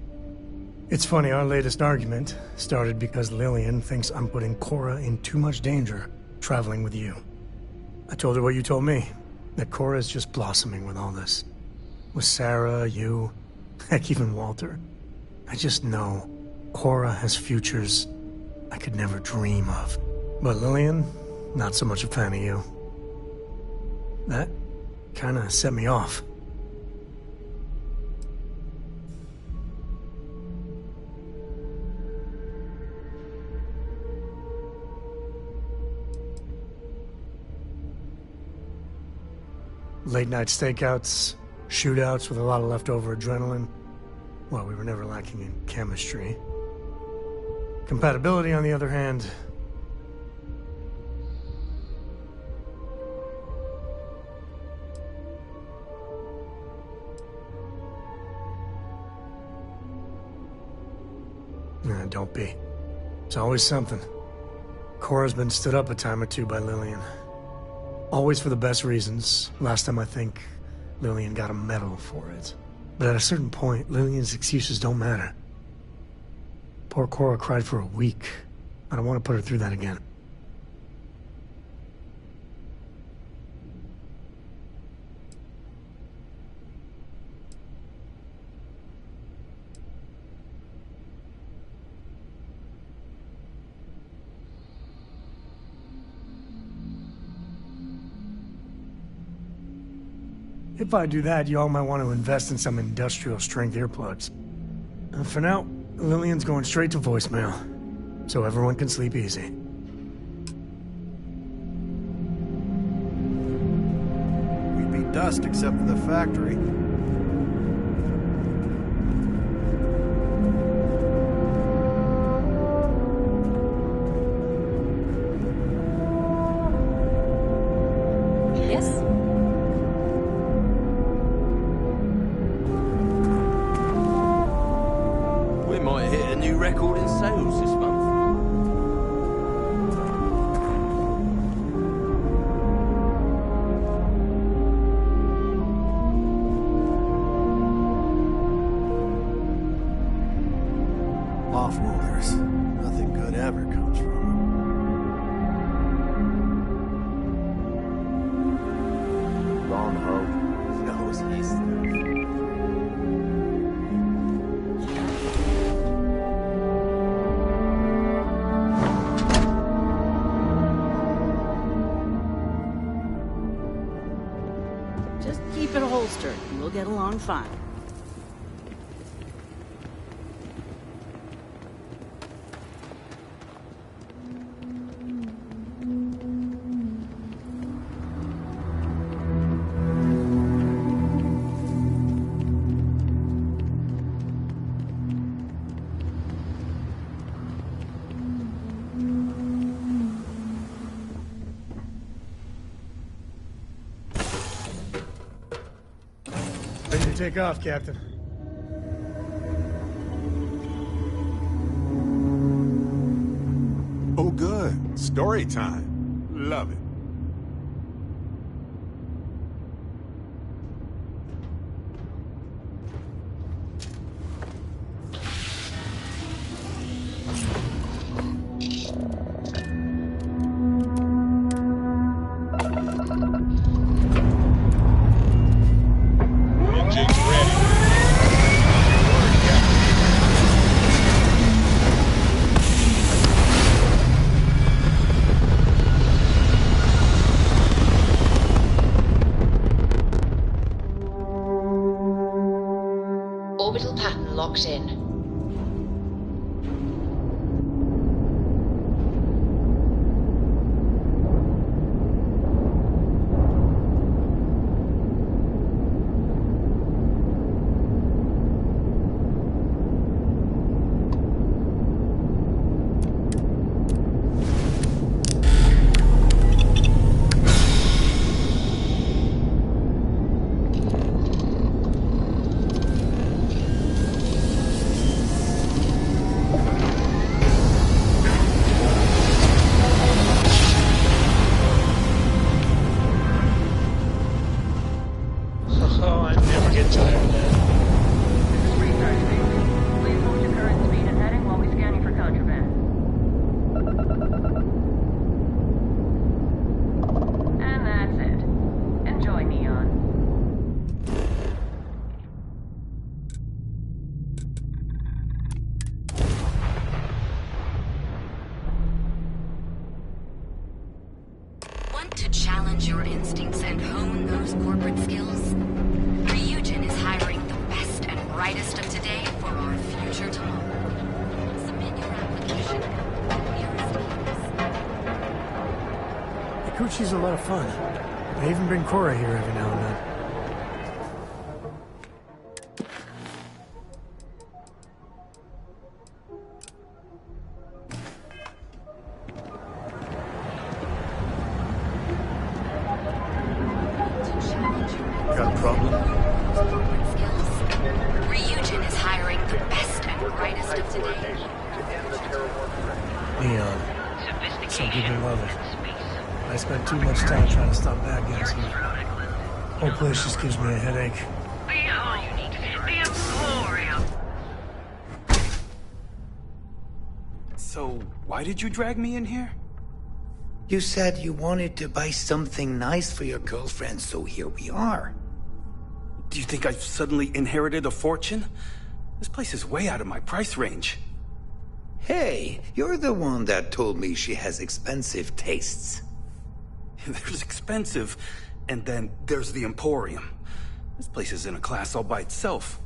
It's funny, our latest argument started because Lillian thinks I'm putting Cora in too much danger traveling with you. I told her what you told me, that Cora's just blossoming with all this. With Sarah, you, heck, even Walter. I just know Cora has futures I could never dream of. But Lillian, not so much a fan of you. That kinda set me off. Late night stakeouts, shootouts with a lot of leftover adrenaline. Well, we were never lacking in chemistry. Compatibility, on the other hand... Nah, don't be. It's always something. Cora's been stood up a time or two by Lillian. Always for the best reasons. Last time I think Lillian got a medal for it. But at a certain point, Lillian's excuses don't matter. Poor Cora cried for a week. I don't want to put her through that again. If I do that, y'all might want to invest in some industrial-strength earplugs. For now, Lillian's going straight to voicemail, so everyone can sleep easy. We'd be dust except for the factory. Off-worlders. Nothing good ever comes from them. Long Ho knows his stuff. Just keep it holstered, and we'll get along fine. Ready to take off, Captain. Oh, good. Story time. Love it. locked in. To challenge your instincts and hone those corporate skills? Ryujin is hiring the best and brightest of today for our future tomorrow. Submit your application. The Coochie's a lot of fun. I even bring Cora here every now and then. Got a problem? Ryujin is hiring the best and brightest of today. Neon. Some people love it. I spend too much time trying to stop bad guys here. Whole place just gives me a headache. So, why did you drag me in here? You said you wanted to buy something nice for your girlfriend, so here we are. Do you think I've suddenly inherited a fortune? This place is way out of my price range. Hey, you're the one that told me she has expensive tastes. There's expensive, and then there's the Emporium. This place is in a class all by itself.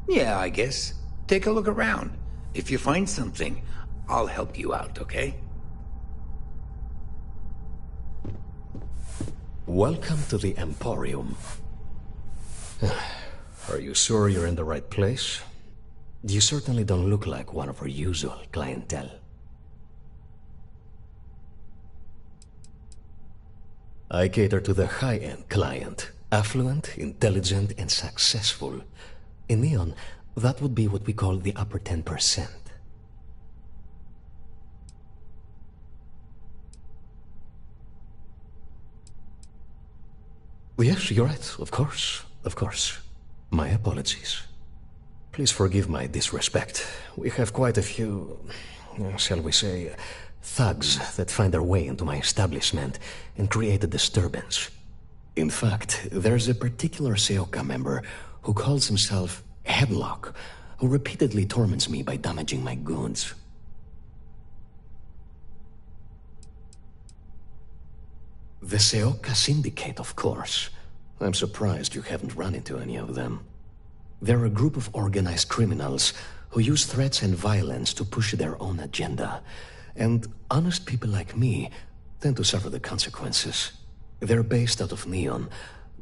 Yeah, I guess. Take a look around. If you find something, I'll help you out, okay? Welcome to the Emporium. Are you sure you're in the right place? You certainly don't look like one of our usual clientele. I cater to the high-end client. Affluent, intelligent, and successful. In Neon, that would be what we call the upper 10%. Yes, you're right. Of course. Of course. My apologies. Please forgive my disrespect. We have quite a few, shall we say, thugs that find their way into my establishment and create a disturbance. In fact, there's a particular Seoka member who calls himself Headlock, who repeatedly torments me by damaging my goods. The Seoka Syndicate, of course. I'm surprised you haven't run into any of them. They're a group of organized criminals who use threats and violence to push their own agenda. And honest people like me tend to suffer the consequences. They're based out of Neon,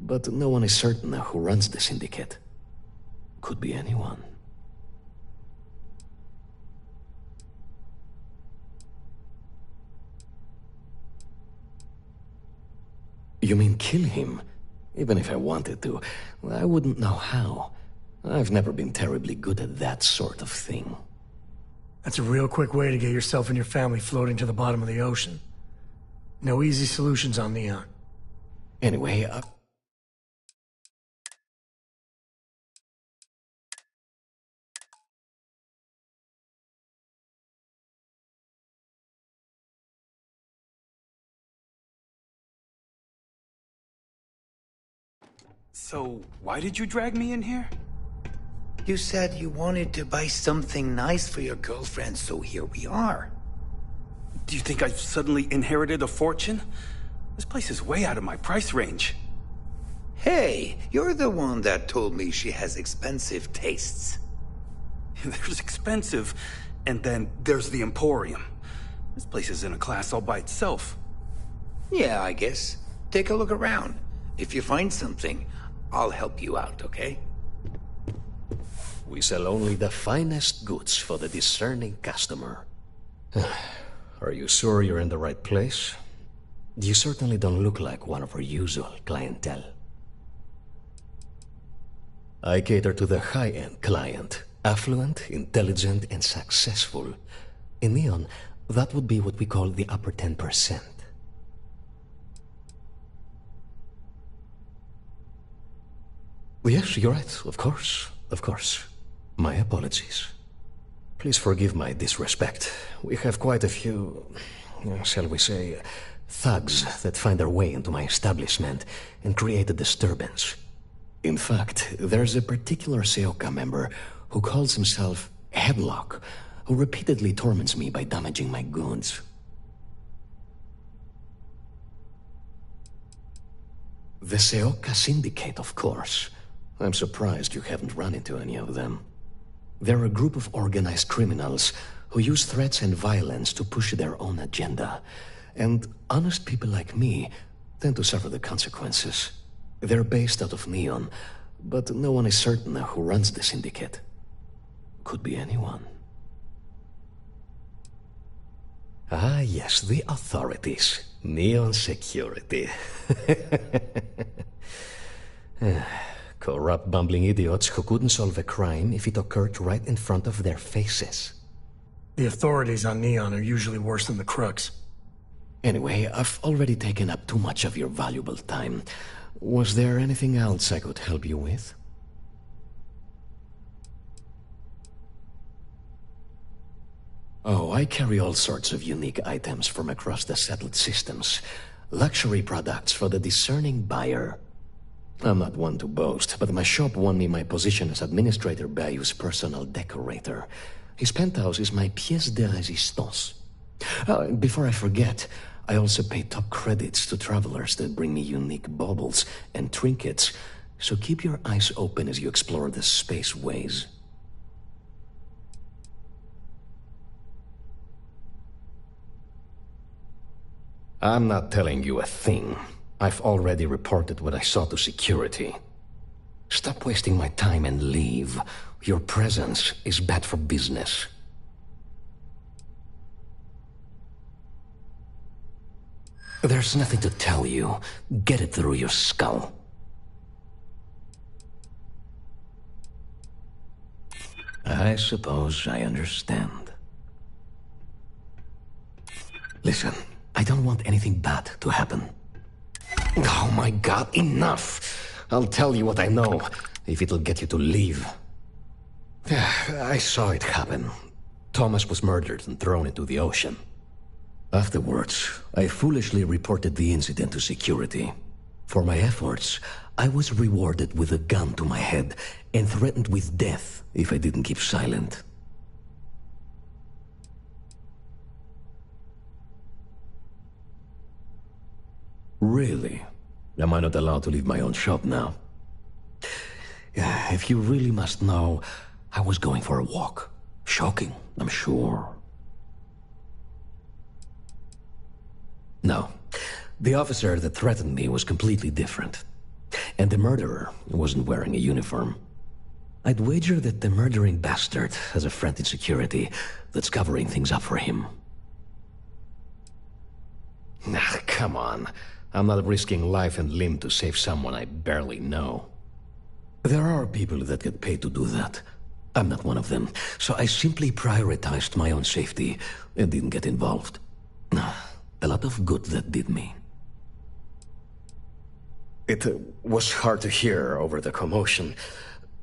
but no one is certain who runs the syndicate. Could be anyone. You mean kill him? Even if I wanted to, I wouldn't know how. I've never been terribly good at that sort of thing. That's a real quick way to get yourself and your family floating to the bottom of the ocean. No easy solutions on Neon. Anyway, So, why did you drag me in here? You said you wanted to buy something nice for your girlfriend, so here we are. Do you think I've suddenly inherited a fortune? This place is way out of my price range. Hey, you're the one that told me she has expensive tastes. There's expensive, and then there's the Emporium. This place is in a class all by itself. Yeah, I guess. Take a look around. If you find something, I'll help you out, okay? We sell only the finest goods for the discerning customer. Are you sure you're in the right place? You certainly don't look like one of our usual clientele. I cater to the high-end client. Affluent, intelligent, and successful. In Neon, that would be what we call the upper 10%. Yes, you're right. Of course. Of course. My apologies. Please forgive my disrespect. We have quite a few, shall we say, thugs that find their way into my establishment and create a disturbance. In fact, there's a particular Seoka member who calls himself Headlock, who repeatedly torments me by damaging my goods. The Seoka Syndicate, of course. I'm surprised you haven't run into any of them. They're a group of organized criminals who use threats and violence to push their own agenda. And honest people like me tend to suffer the consequences. They're based out of Neon, but no one is certain who runs the syndicate. Could be anyone. Ah, yes, the authorities. Neon security. Corrupt, bumbling idiots who couldn't solve a crime if it occurred right in front of their faces. The authorities on Neon are usually worse than the crooks. Anyway, I've already taken up too much of your valuable time. Was there anything else I could help you with? Oh, I carry all sorts of unique items from across the settled systems. Luxury products for the discerning buyer. I'm not one to boast, but my shop won me my position as Administrator Bayou's personal decorator. His penthouse is my pièce de résistance. Before I forget, I also pay top credits to travelers that bring me unique baubles and trinkets, so keep your eyes open as you explore the spaceways. I'm not telling you a thing. I've already reported what I saw to security. Stop wasting my time and leave. Your presence is bad for business. There's nothing to tell you. Get it through your skull. I suppose I understand. Listen, I don't want anything bad to happen. Oh my god, enough! I'll tell you what I know, if it'll get you to leave. I saw it happen. Thomas was murdered and thrown into the ocean. Afterwards, I foolishly reported the incident to security. For my efforts, I was rewarded with a gun to my head and threatened with death if I didn't keep silent. Really? Am I not allowed to leave my own shop now? If you really must know, I was going for a walk. Shocking, I'm sure. No. The officer that threatened me was completely different. And the murderer wasn't wearing a uniform. I'd wager that the murdering bastard has a friend in security that's covering things up for him. Nah, come on. I'm not risking life and limb to save someone I barely know. There are people that get paid to do that. I'm not one of them, so I simply prioritized my own safety and didn't get involved. A lot of good that did me. It was hard to hear over the commotion,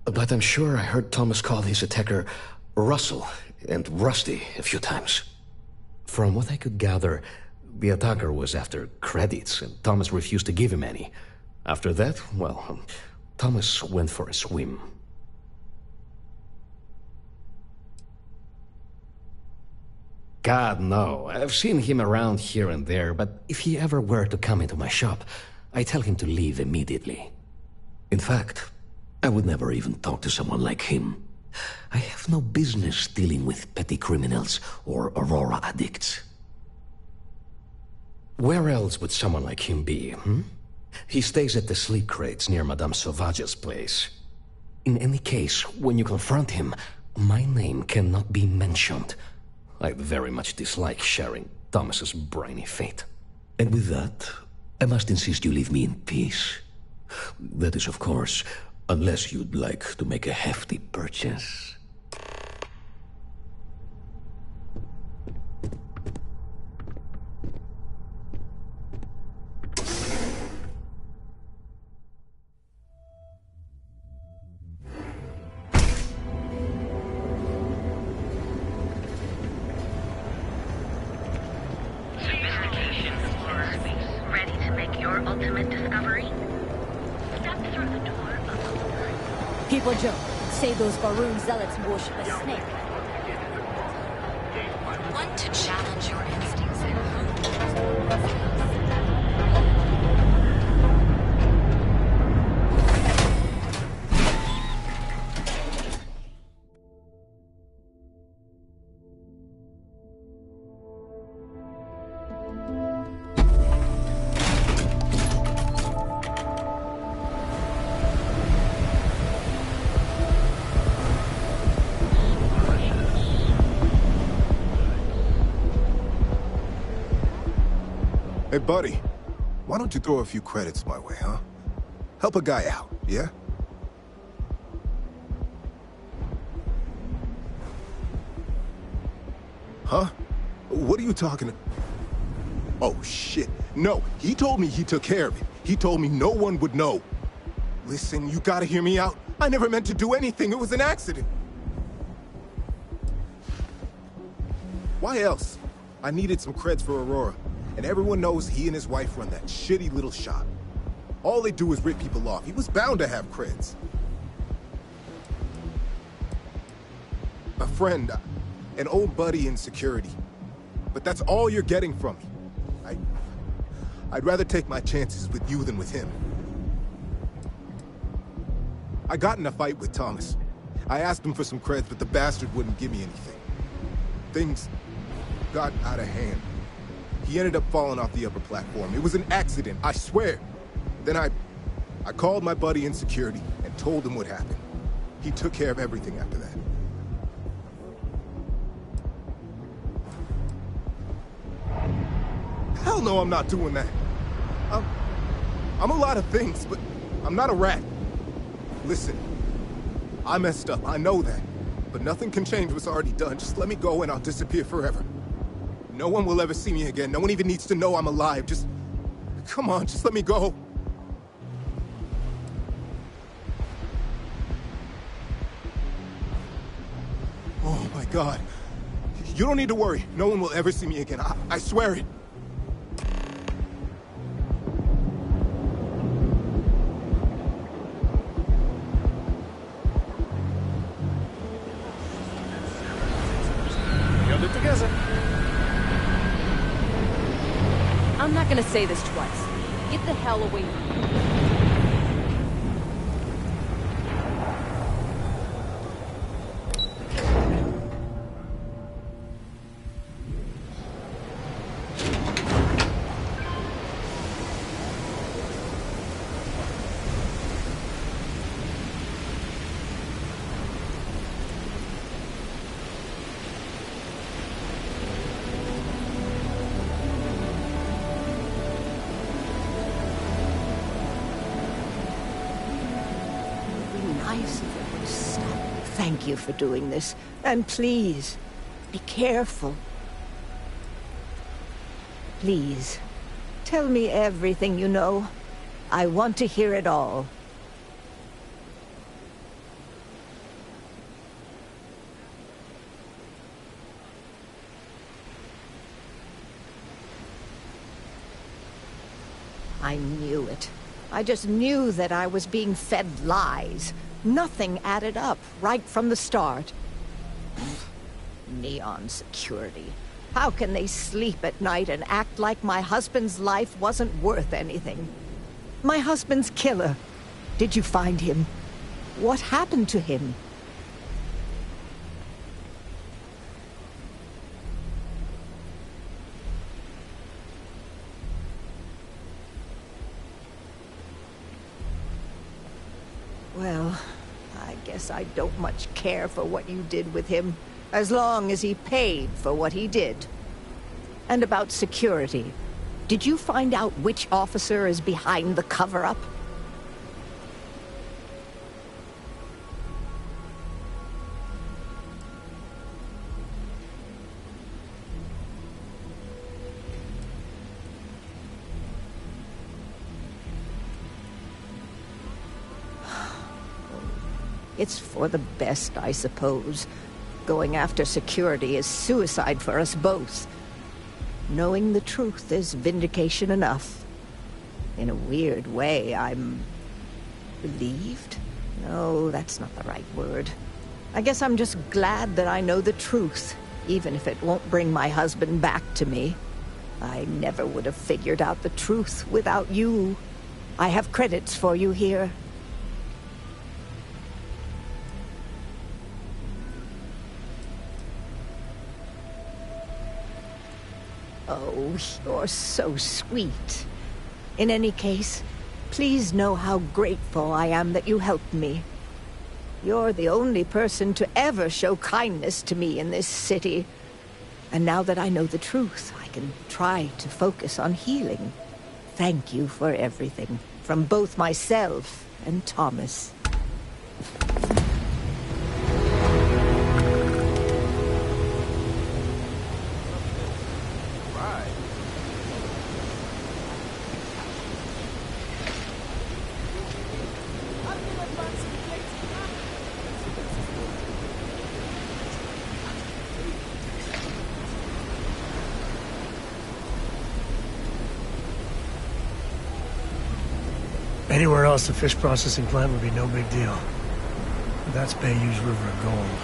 but I'm sure I heard Thomas call his attacker Russell and Rusty a few times. From what I could gather, the attacker was after credits, and Thomas refused to give him any. After that, well, Thomas went for a swim. God, no. I've seen him around here and there, but if he ever were to come into my shop, I tell him to leave immediately. In fact, I would never even talk to someone like him. I have no business dealing with petty criminals or Aurora addicts. Where else would someone like him be, hmm? He stays at the sleep crates near Madame Sauvage's place. In any case, when you confront him, my name cannot be mentioned. I very much dislike sharing Thomas's briny fate. And with that, I must insist you leave me in peace. That is, of course, unless you'd like to make a hefty purchase. People joke. Say those Baroon zealots worship a snake. Want to challenge your instincts and Hey, buddy, why don't you throw a few credits my way, huh? Help a guy out, yeah? Huh? What are you talking about? Oh, shit. No, he told me he took care of it. He told me no one would know. Listen, you gotta hear me out. I never meant to do anything. It was an accident. Why else? I needed some creds for Aurora. And everyone knows he and his wife run that shitty little shop. All they do is rip people off. He was bound to have creds. A friend, an old buddy in security. But that's all you're getting from me. I'd rather take my chances with you than with him. I got in a fight with Thomas. I asked him for some creds, but the bastard wouldn't give me anything. Things got out of hand. He ended up falling off the upper platform. It was an accident, I swear. Then I called my buddy in security and told him what happened. He took care of everything after that. Hell no, I'm not doing that. I'm a lot of things, but I'm not a rat. Listen, I messed up, I know that. But nothing can change what's already done. Just let me go and I'll disappear forever. No one will ever see me again. No one even needs to know I'm alive. Just... come on, just let me go. Oh my God. You don't need to worry. No one will ever see me again. I swear it. Got it together. I'm not gonna say this twice. Get the hell away from me. Thank you for doing this. And please, be careful. Please, tell me everything you know. I want to hear it all. I knew it. I just knew that I was being fed lies. Nothing added up right from the start. Neon security. How can they sleep at night and act like my husband's life wasn't worth anything? My husband's killer. Did you find him? What happened to him? Well, I guess I don't much care for what you did with him, as long as he paid for what he did. And about security, did you find out which officer is behind the cover-up? It's for the best, I suppose. Going after security is suicide for us both. Knowing the truth is vindication enough. In a weird way, I'm... relieved? No, that's not the right word. I guess I'm just glad that I know the truth, even if it won't bring my husband back to me. I never would have figured out the truth without you. I have credits for you here. Oh, you're so sweet. In any case, please know how grateful I am that you helped me. You're the only person to ever show kindness to me in this city. And now that I know the truth, I can try to focus on healing. Thank you for everything, from both myself and Thomas. Anywhere else, the fish processing plant would be no big deal. But that's Bayou's River of Gold.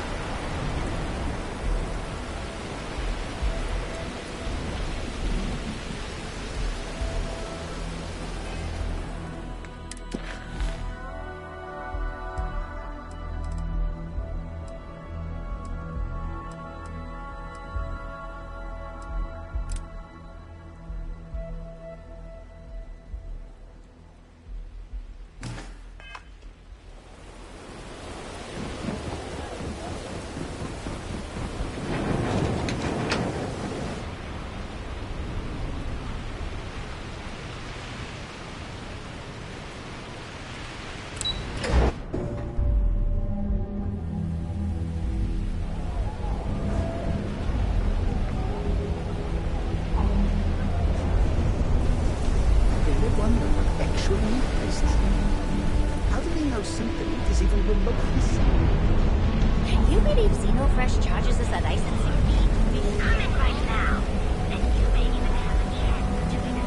Can you believe Xeno Fresh charges us a license fee? We can comment right now, and you may even have a chance to win a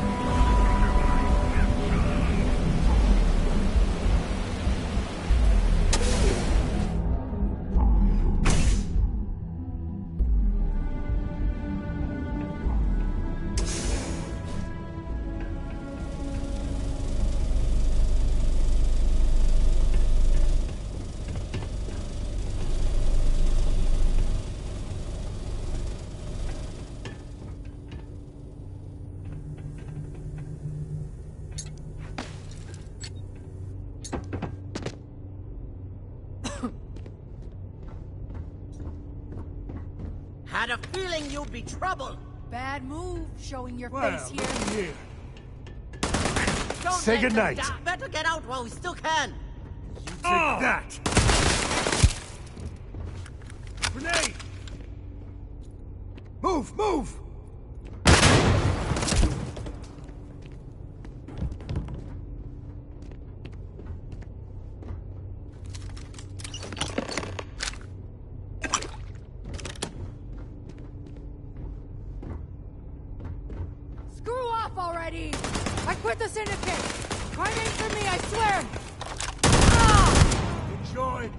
Had a feeling you'd be trouble. Bad move, showing your Well, face here. looky here. Don't Say let them goodnight. die. Better get out while we still can. Take that! Grenade! Move, move! Screw off already! I quit the syndicate! Try and aim for me, I swear! Enjoy!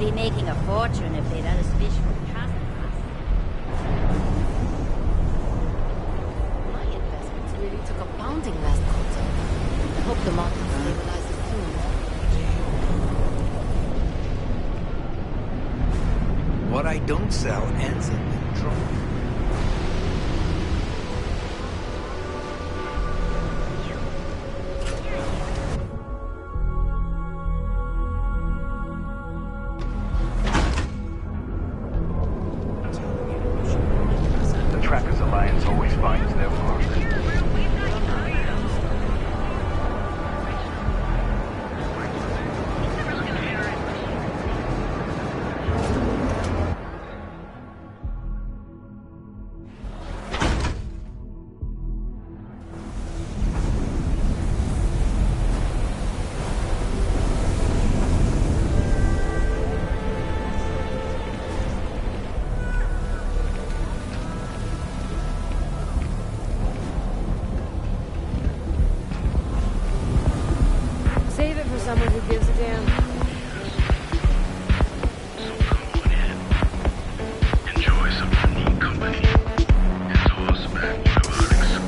be making a fortune if they'd let us fish for trust. My investments really took a pounding last quarter. I hope the market stabilizes soon. What I don't sell ends up in trouble. The Trackers Alliance always finds their mark. Save it for someone who gives a damn. Enjoy some unique company. Endorse back to our exclusive.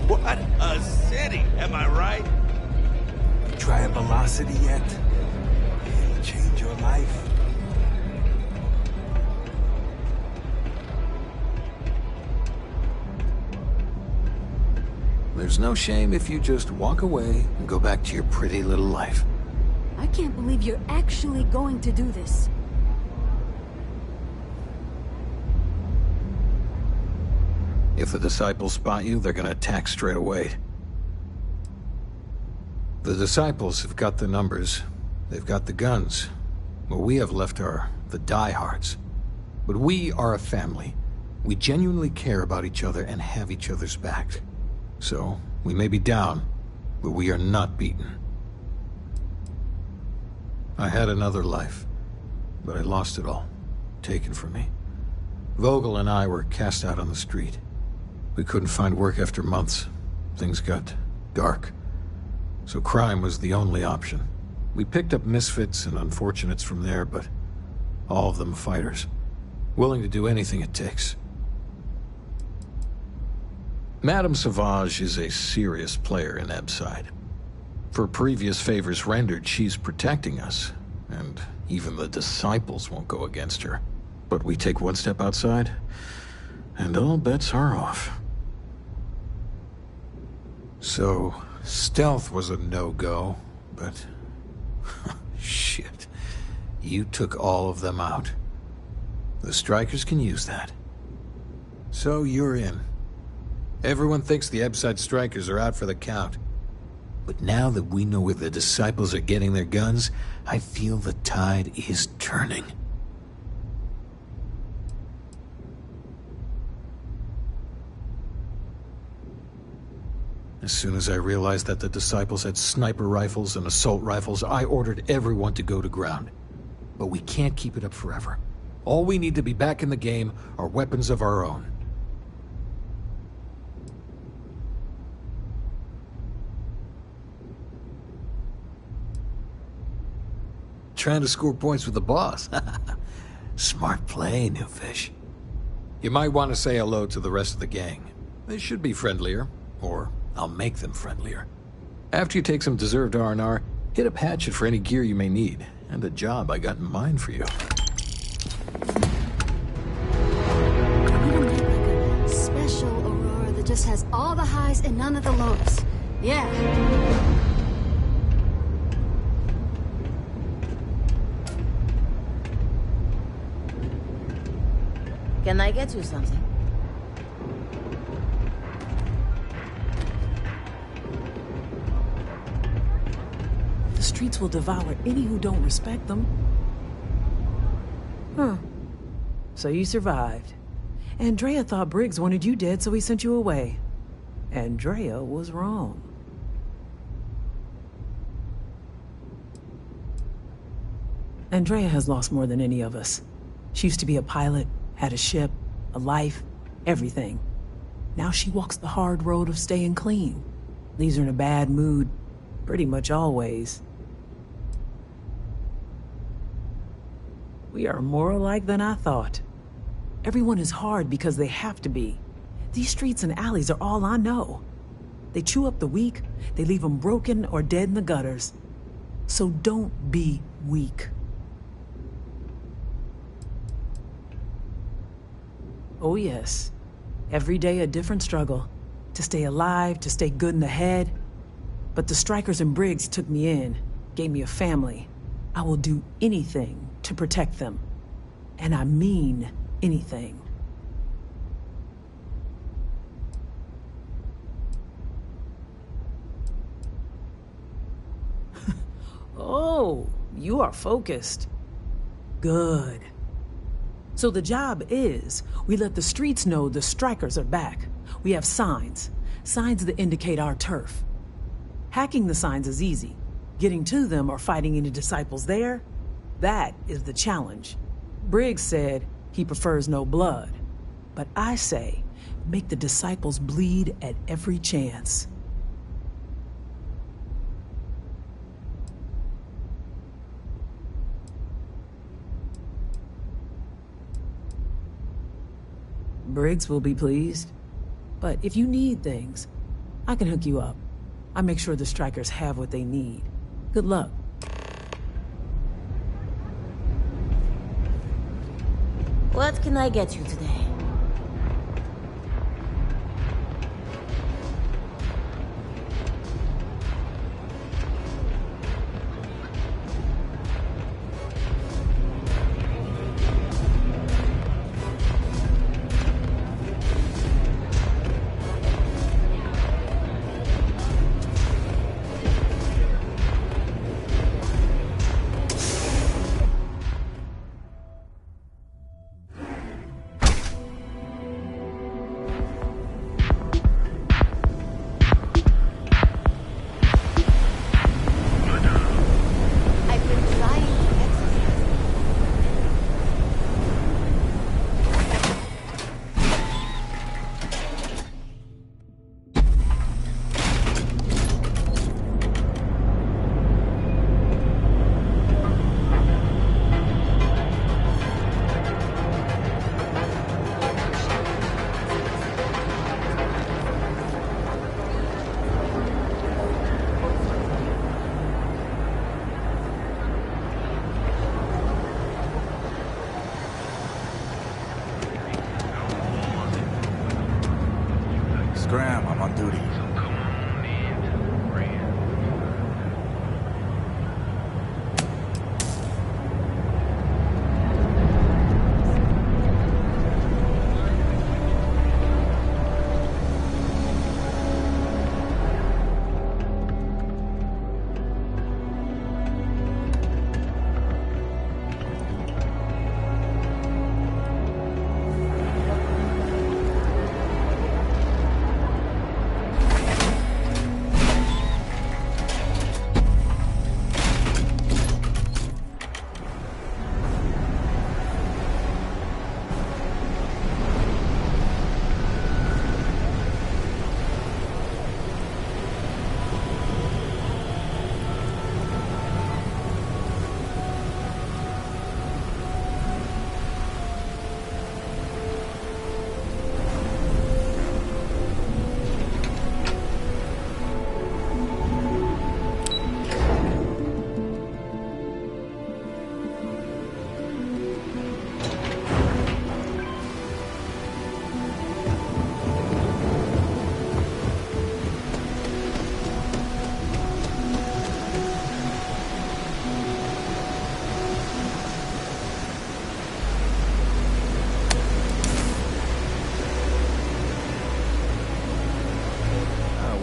What a city, am I right? Try a velocity yet? It'll change your life. There's no shame if you just walk away and go back to your pretty little life. I can't believe you're actually going to do this. If the Disciples spot you, they're gonna attack straight away. The Disciples have got the numbers. They've got the guns. What we have left are the diehards. But we are a family. We genuinely care about each other and have each other's back. So, we may be down, but we are not beaten. I had another life, but I lost it all. Taken from me. Vogel and I were cast out on the street. We couldn't find work after months. Things got dark. So crime was the only option. We picked up misfits and unfortunates from there, but all of them fighters. Willing to do anything it takes. Madame Sauvage is a serious player in Ebside. For previous favors rendered, she's protecting us, and even the Disciples won't go against her. But we take one step outside, and all bets are off. So, stealth was a no-go, but... shit. You took all of them out. The Strikers can use that. So you're in. Everyone thinks the Ebside Strikers are out for the count. But now that we know where the Disciples are getting their guns, I feel the tide is turning. As soon as I realized that the Disciples had sniper rifles and assault rifles, I ordered everyone to go to ground. But we can't keep it up forever. All we need to be back in the game are weapons of our own. Trying to score points with the boss. Smart play, new fish. You might want to say hello to the rest of the gang. They should be friendlier, or I'll make them friendlier. After you take some deserved R&R, hit up Hatchet for any gear you may need, and a job I got in mind for you. I'm gonna make like a special Aurora that just has all the highs and none of the lows. Yeah. Can I get you something? The streets will devour any who don't respect them. Huh. So you survived. Andrea thought Briggs wanted you dead, so he sent you away. Andrea was wrong. Andrea has lost more than any of us. She used to be a pilot, had a ship, a life, everything. Now she walks the hard road of staying clean. Leaves her in a bad mood pretty much always. We are more alike than I thought. Everyone is hard because they have to be. These streets and alleys are all I know. They chew up the weak, they leave them broken or dead in the gutters. So don't be weak. Oh yes, every day a different struggle. To stay alive, to stay good in the head. But the strikers and Briggs took me in, gave me a family. I will do anything to protect them. And I mean anything. Oh, you are focused. Good. So the job is, we let the streets know the strikers are back. We have signs that indicate our turf. Hacking the signs is easy. Getting to them or fighting any disciples there, that is the challenge. Briggs said he prefers no blood. But I say, make the disciples bleed at every chance. Briggs will be pleased. But if you need things, I can hook you up. I make sure the strikers have what they need. Good luck. What can I get you today? Scram, I'm on duty.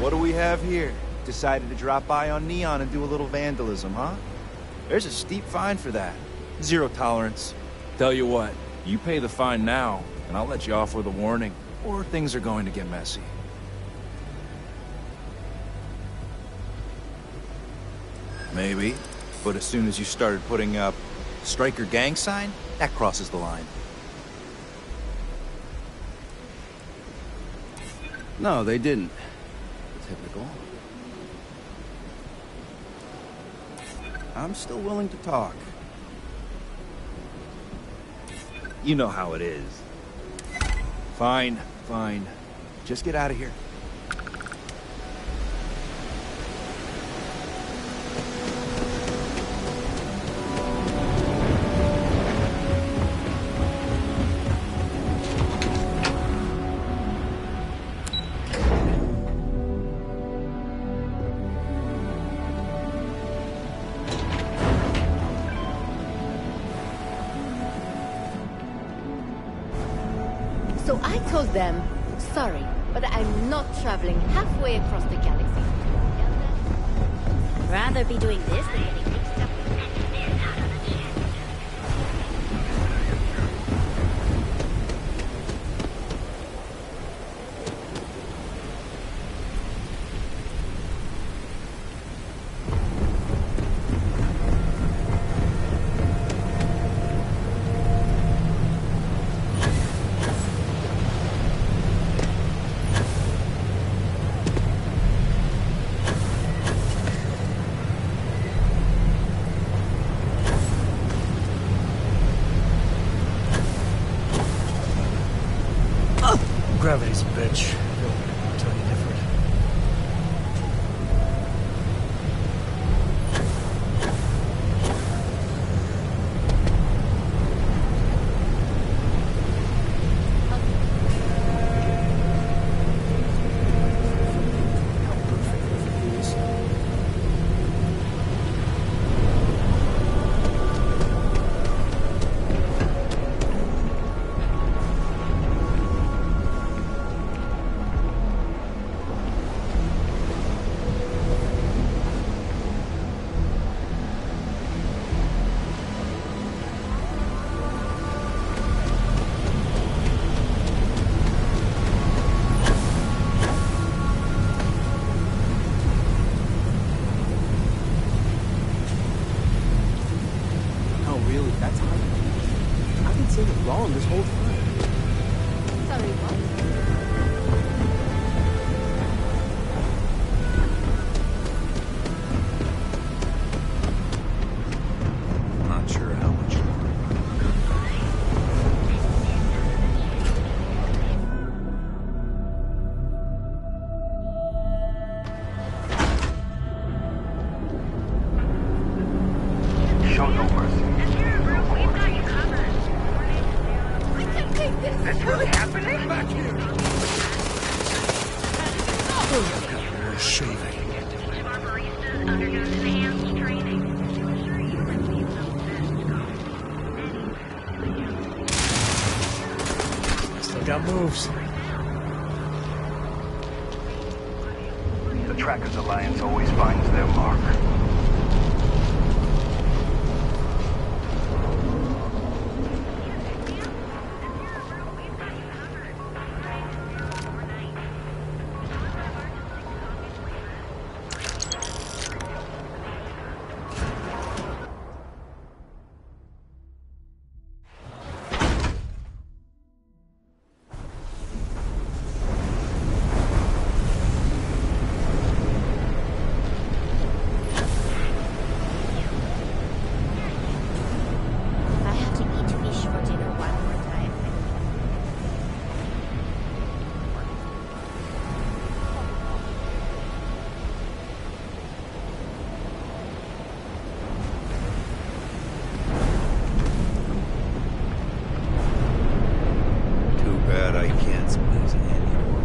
What do we have here? Decided to drop by on Neon and do a little vandalism, huh? There's a steep fine for that. Zero tolerance. Tell you what, you pay the fine now, and I'll let you off with a warning, or things are going to get messy. Maybe, but as soon as you started putting up Striker gang sign, that crosses the line. No, they didn't. Typical. I'm still willing to talk. You know how it is. Fine, fine. Just get out of here. So I told them, sorry, but I'm not traveling halfway across the galaxy. Rather be doing this than getting mixed up with men out of the chest. Gravity's a bitch. I'll tell you different. Wrong this whole time. Sorry, what? Not sure how much longer. Show no mercy. That's really happening back here. More shaving. Still got moves. The Trackers Alliance always finds their mark. I can't squeeze anymore.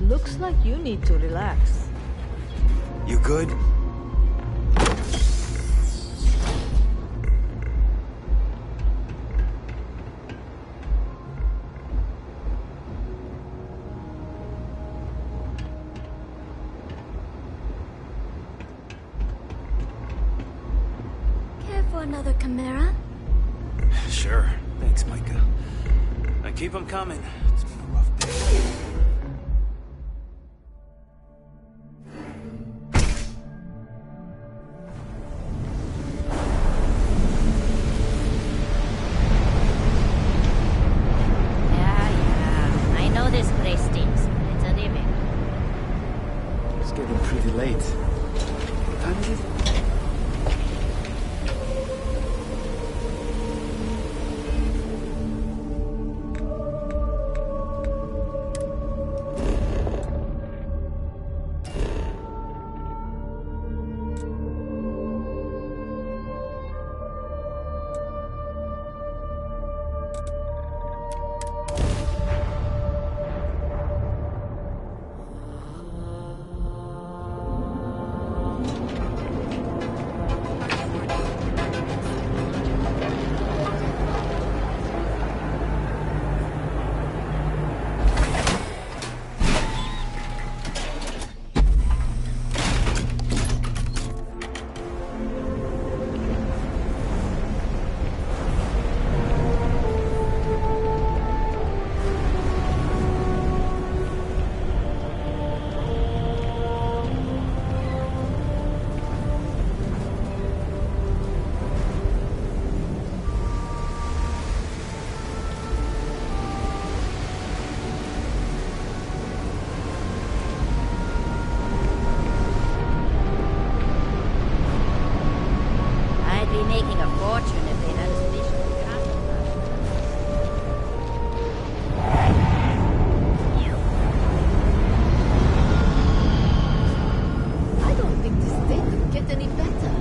Looks like you need to relax. You good? Another chimera? Sure. Thanks, Micah. Now keep them coming. It's been a rough day. late. What time is it? Making a fortune if they had a sufficient castle. I don't think this day could get any better.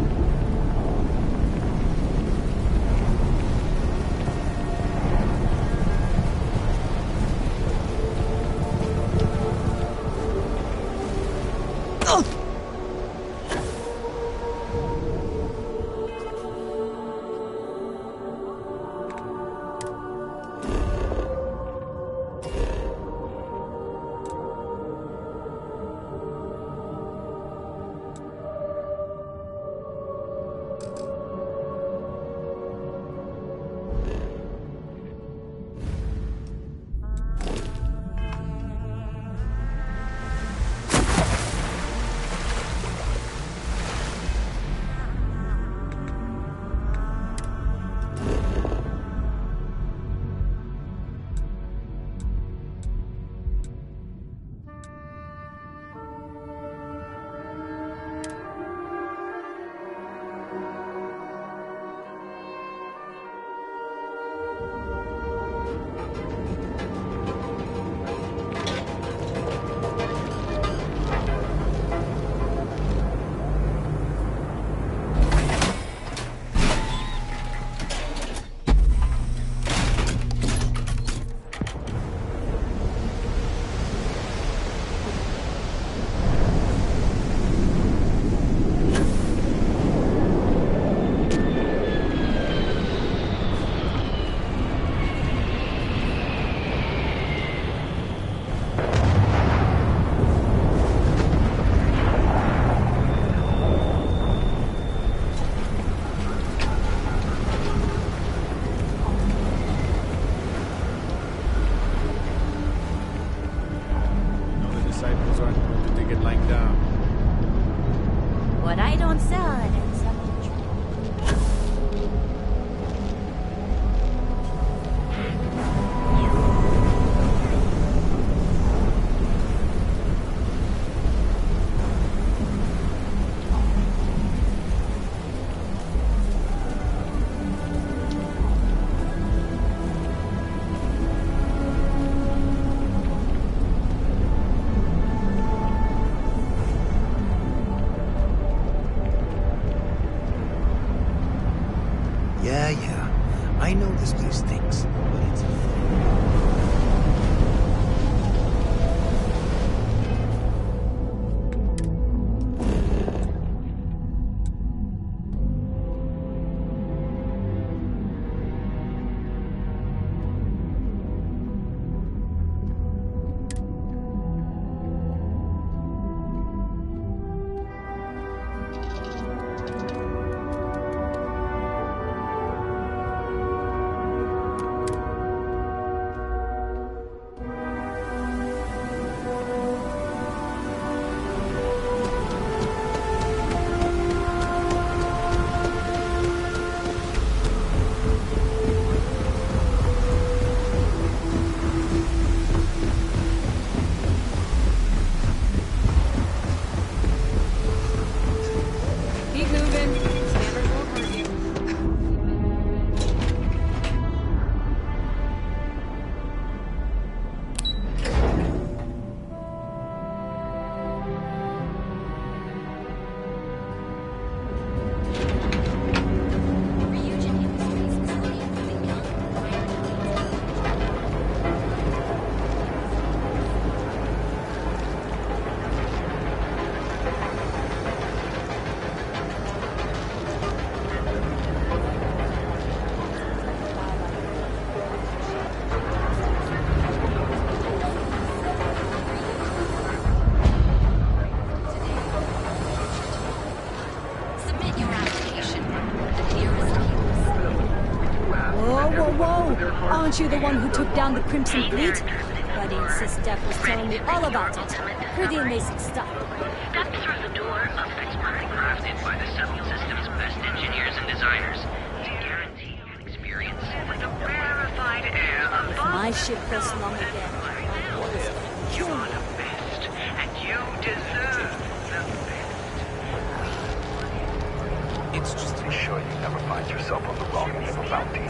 What I don't sell, I don't sell. Aren't you the one who took down the Crimson Fleet? Buddy insists Death was telling me all about it. Pretty amazing stuff. Step through the door of expertly crafted by the Civil System's best engineers and designers to guarantee you an experience with the rarefied air above. My ship goes long again. You are the best, and you deserve the best. It's just to ensure you never find yourself on the wrong end of a bounty.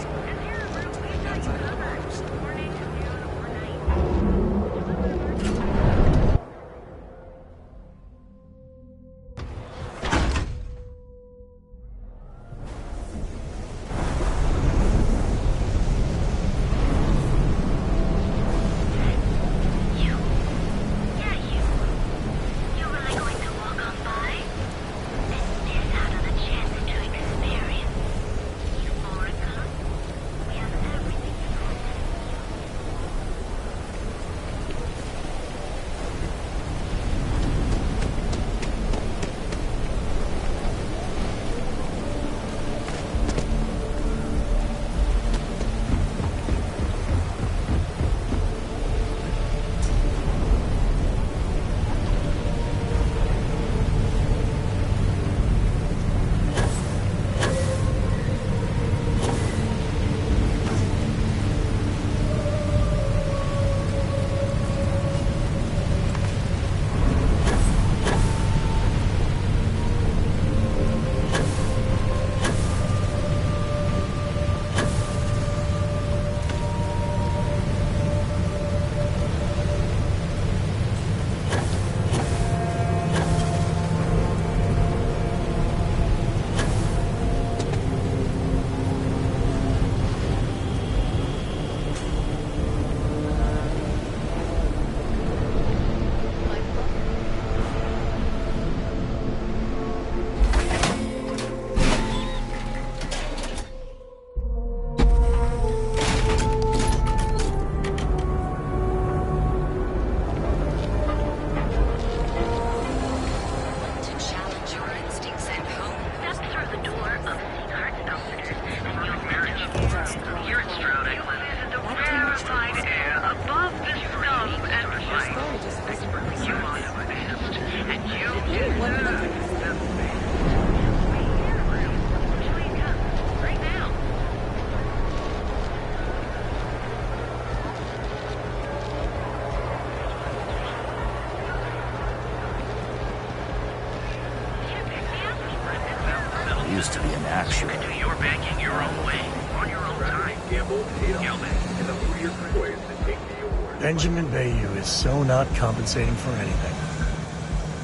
Used to be an actual. You can do your banking your own way, on your own time. Gamble, and the New Year's toys that take the award. Benjamin Bayou is so not compensating for anything.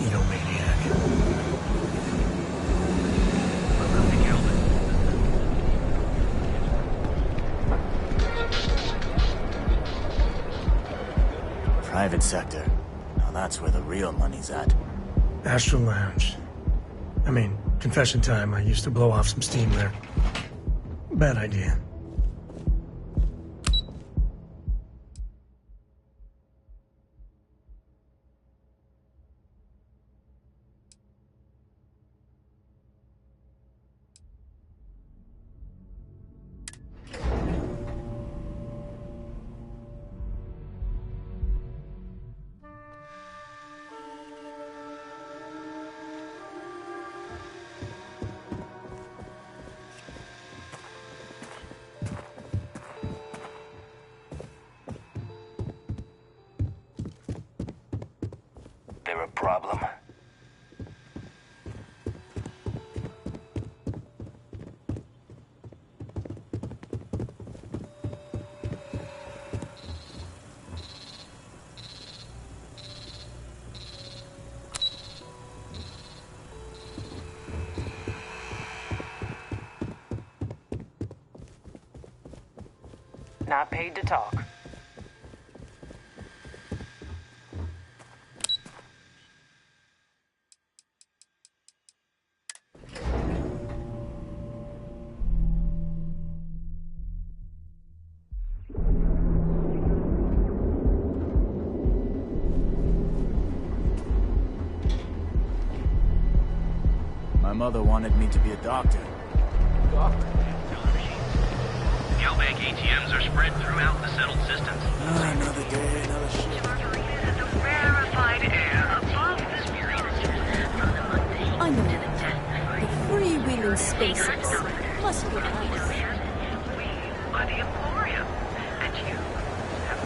Edomaniac. Private sector. Now that's where the real money's at. Astral Lounge. I mean, confession time, I used to blow off some steam there. Bad idea. There a problem? Not paid to talk. My mother wanted me to be a doctor. Kelvin, bank ATMs are spread throughout the settled systems. Another day, another ship. The rarefied air above the I know. The freewheeling spaces must be nice. by the Emporium. And you have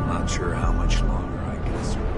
Not sure how much longer I can survive.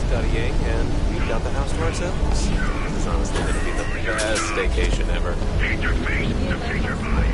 Studying, and we've got the house to ourselves. It's honestly going to be the best staycation ever. Face to face to figure by.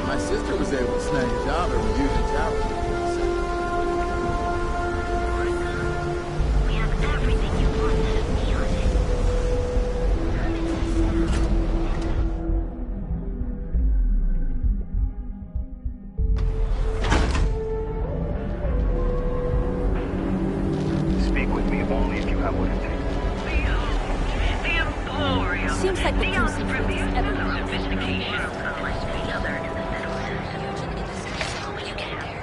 My sister was able to snag a job at Reunion Tower. We have everything you want out of Neon. Speak with me only if you have what it takes. The Emporium. Seems like the Neon's person for premier this level ever. of sophistication. Must be other in the settled system. You get there.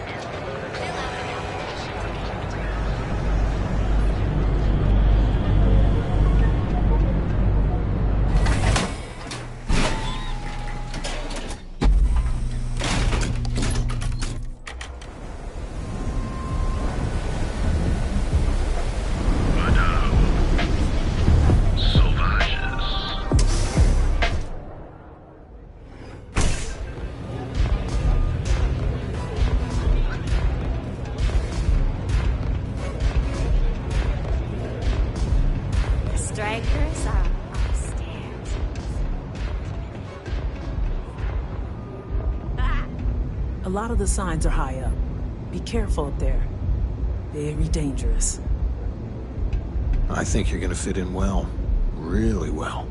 The strikers are upstairs. A lot of the signs are high up. Be careful up there. Very dangerous. I think you're gonna fit in well. Really well.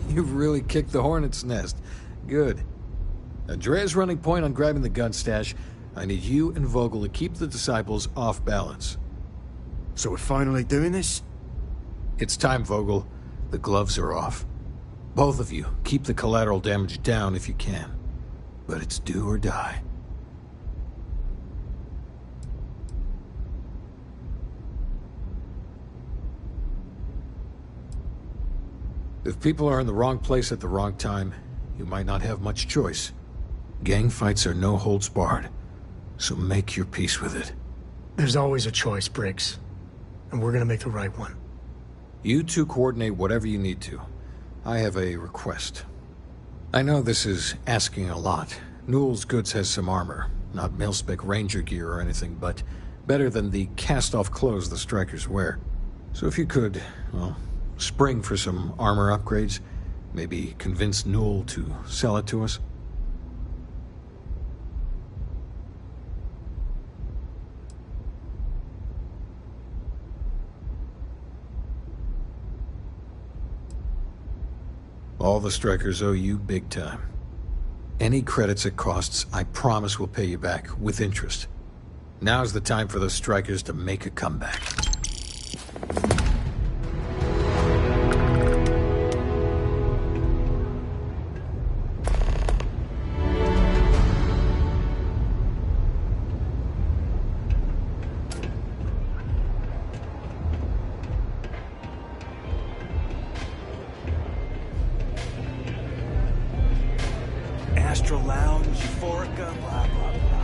You've really kicked the hornet's nest. Good. Dre's running point on grabbing the gun stash. I need you and Vogel to keep the Disciples off balance. So we're finally doing this? It's time, Vogel. The gloves are off. Both of you, keep the collateral damage down if you can. But it's do or die. If people are in the wrong place at the wrong time, you might not have much choice. Gang fights are no holds barred, so make your peace with it. There's always a choice, Briggs. And we're gonna make the right one. You two coordinate whatever you need to. I have a request. I know this is asking a lot. Newell's Goods has some armor. Not mil-spec Ranger gear or anything, but better than the cast-off clothes the Strikers wear. So if you could, well, spring for some armor upgrades, maybe convince Newell to sell it to us. All the Strikers owe you big time. Any credits it costs, I promise we'll pay you back, with interest. Now's the time for the Strikers to make a comeback. Astro Lounge, Euphorica, blah, blah, blah.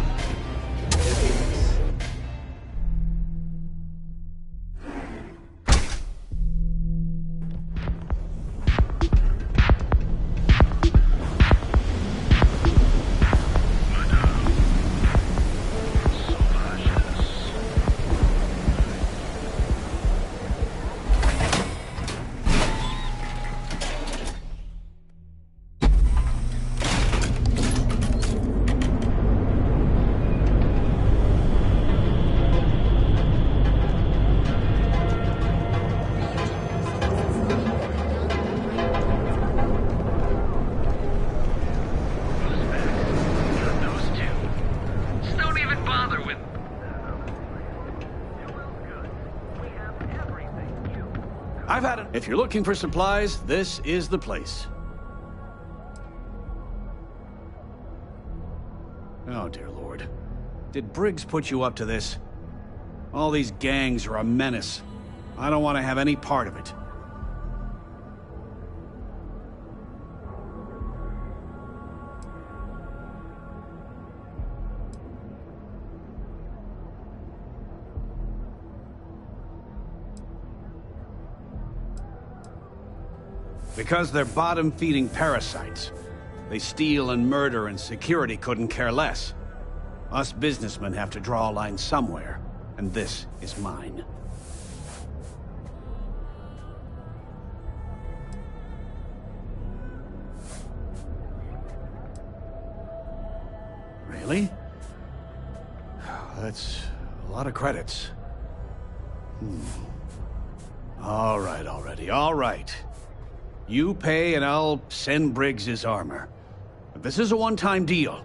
If you're looking for supplies, this is the place. Oh, dear Lord. Did Briggs put you up to this? All these gangs are a menace. I don't want to have any part of it. Because they're bottom-feeding parasites. They steal and murder, and security couldn't care less. Us businessmen have to draw a line somewhere, and this is mine. Really? That's a lot of credits. All right, already, all right. You pay and I'll send Briggs his armor. But this is a one-time deal.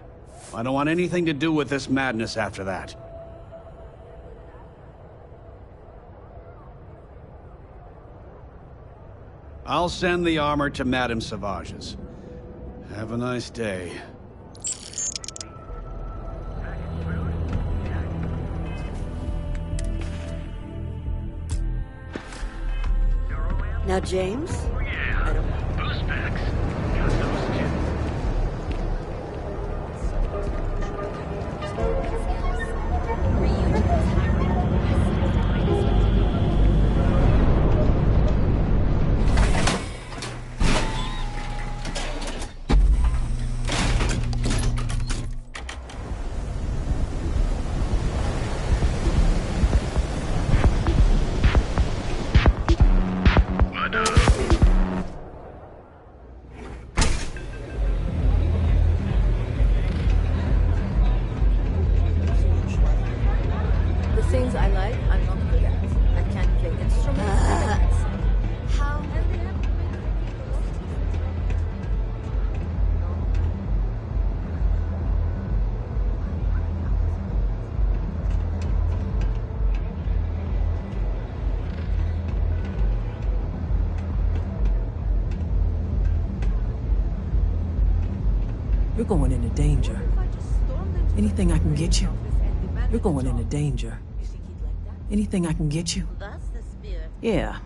I don't want anything to do with this madness after that. I'll send the armor to Madame Savage's. Have a nice day. Now, James? Yeah, boost packs. Got those too. You're going into danger. Anything I can get you? You're going into danger. Anything I can get you? That's the spirit. Yeah.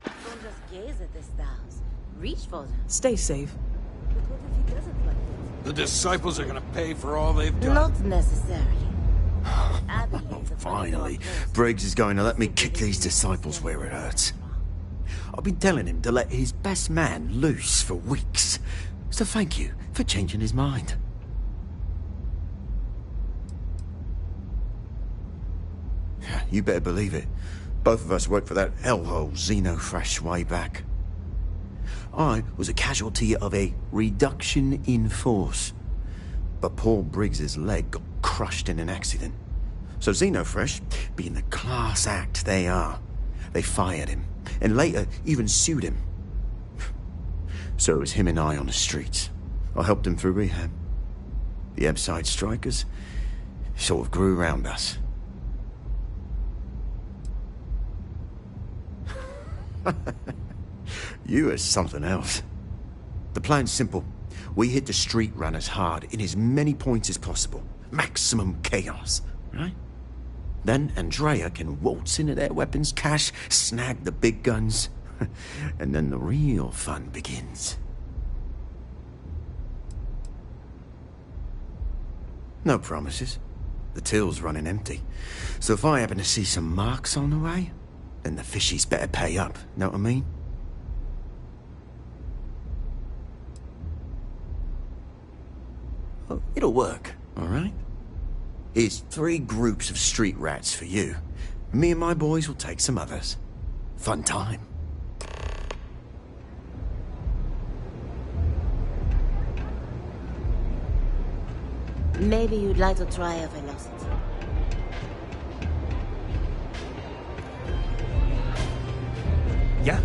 Don't just gaze at the stars. Reach for them. Stay safe. But what if he doesn't like it? The disciples are gonna pay for all they've done. Not necessarily. I believe the Finally, Briggs is going to let me kick these disciples where it hurts. I've been telling him to let his best man loose for weeks. So thank you for changing his mind. You better believe it. Both of us worked for that hellhole Xenofresh way back. I was a casualty of a reduction in force. But Paul Briggs's leg got crushed in an accident. So Xenofresh, being the class act they are, they fired him, and later even sued him. So it was him and I on the streets. I helped him through rehab. The Ebside strikers sort of grew around us. You are something else. The plan's simple. We hit the street runners hard in as many points as possible. Maximum chaos, right? Then Andrea can waltz into their weapons cache, snag the big guns, and then the real fun begins. No promises. The till's running empty. So if I happen to see some marks on the way, then the fishies better pay up, know what I mean? Oh, it'll work, all right? Here's 3 groups of street rats for you. Me and my boys will take some others. Fun time. Maybe you'd like to try a velocity. Yeah.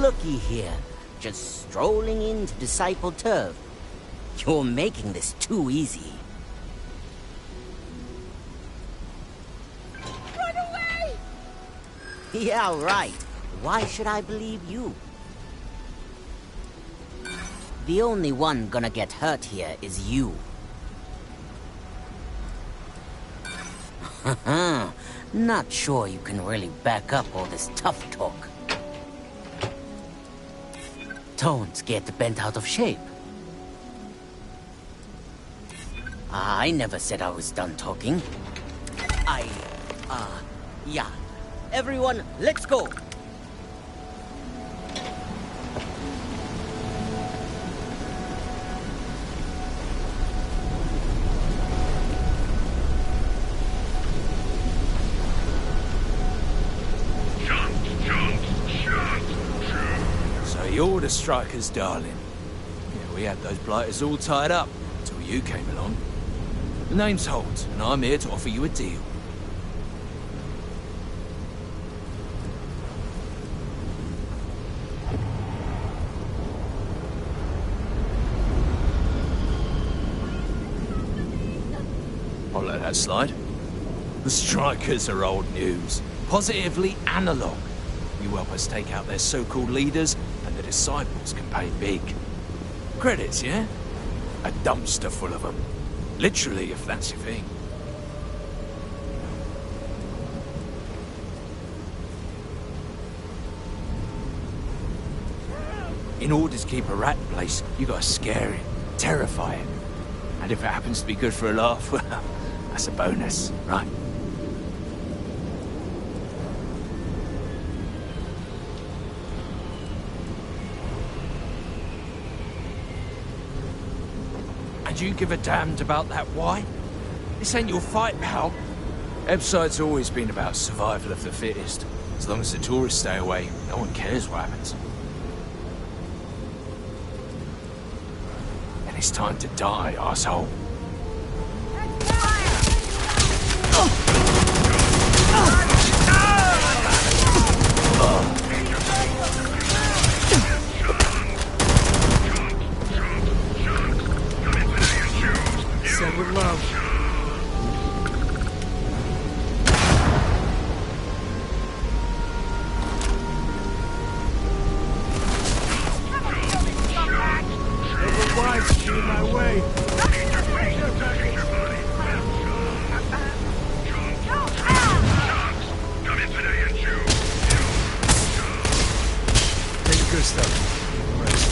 looky here. Just strolling in to disciple turf. You're making this too easy. Run away! Yeah, right. Why should I believe you? The only one gonna get hurt here is you. Not sure you can really back up all this tough talk. Don't get bent out of shape. I never said I was done talking. Yeah. Everyone, let's go! So you're the strikers, darling. Yeah, we had those blighters all tied up until you came along. The name's Holt, and I'm here to offer you a deal. I'll let that slide. The strikers are old news. Positively analog. You help us take out their so-called leaders, and the disciples can pay big. Credits, yeah? A dumpster full of them. Literally, if that's your thing. In order to keep a rat in place, you gotta scare it, terrify it. And if it happens to be good for a laugh, well, that's a bonus, right? And you give a damned about that why? This ain't your fight, pal. Ebside's always been about survival of the fittest. As long as the tourists stay away, no one cares what happens. And it's time to die, arsehole. Said with love. Otherwise, get in my way. Take good stuff. Rest.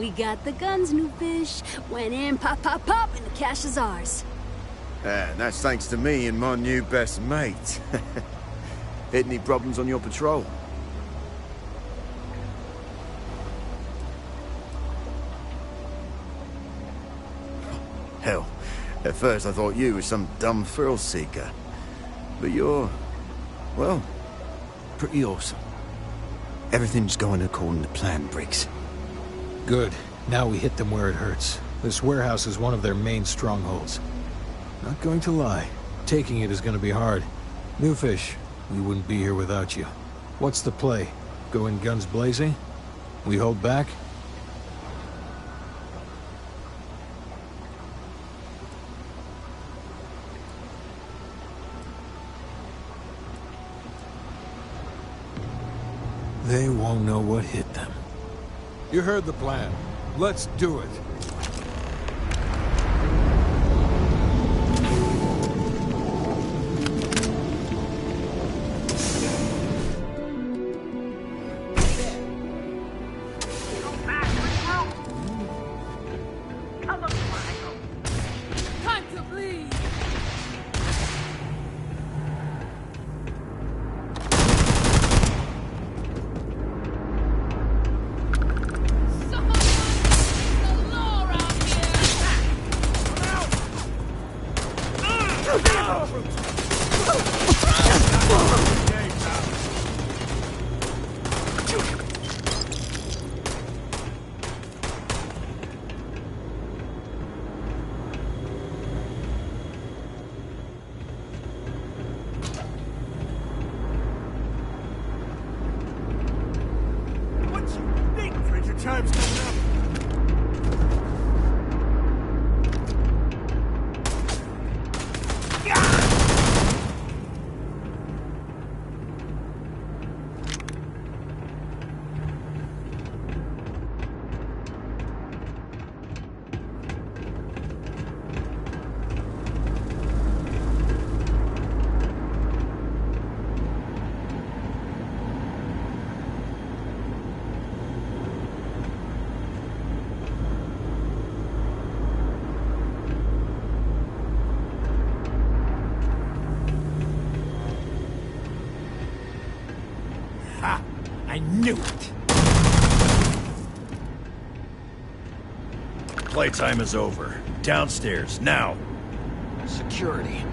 We got the guns, new fish. Went in, pop, pop, pop, and the cash is ours. And that's thanks to me and my new best mate. Hit any problems on your patrol? Hell, at first I thought you were some dumb thrill seeker. But you're, well, pretty awesome. Everything's going according to plan, Briggs. Good. Now we hit them where it hurts. This warehouse is one of their main strongholds. Not going to lie, taking it is going to be hard. New fish, we wouldn't be here without you. What's the play? Go in guns blazing? We hold back? They won't know what hit them. You heard the plan. Let's do it. Time to bleed! What you think, Fred? Your time's coming up. Ha! I knew it! Playtime is over. Downstairs, now! Security.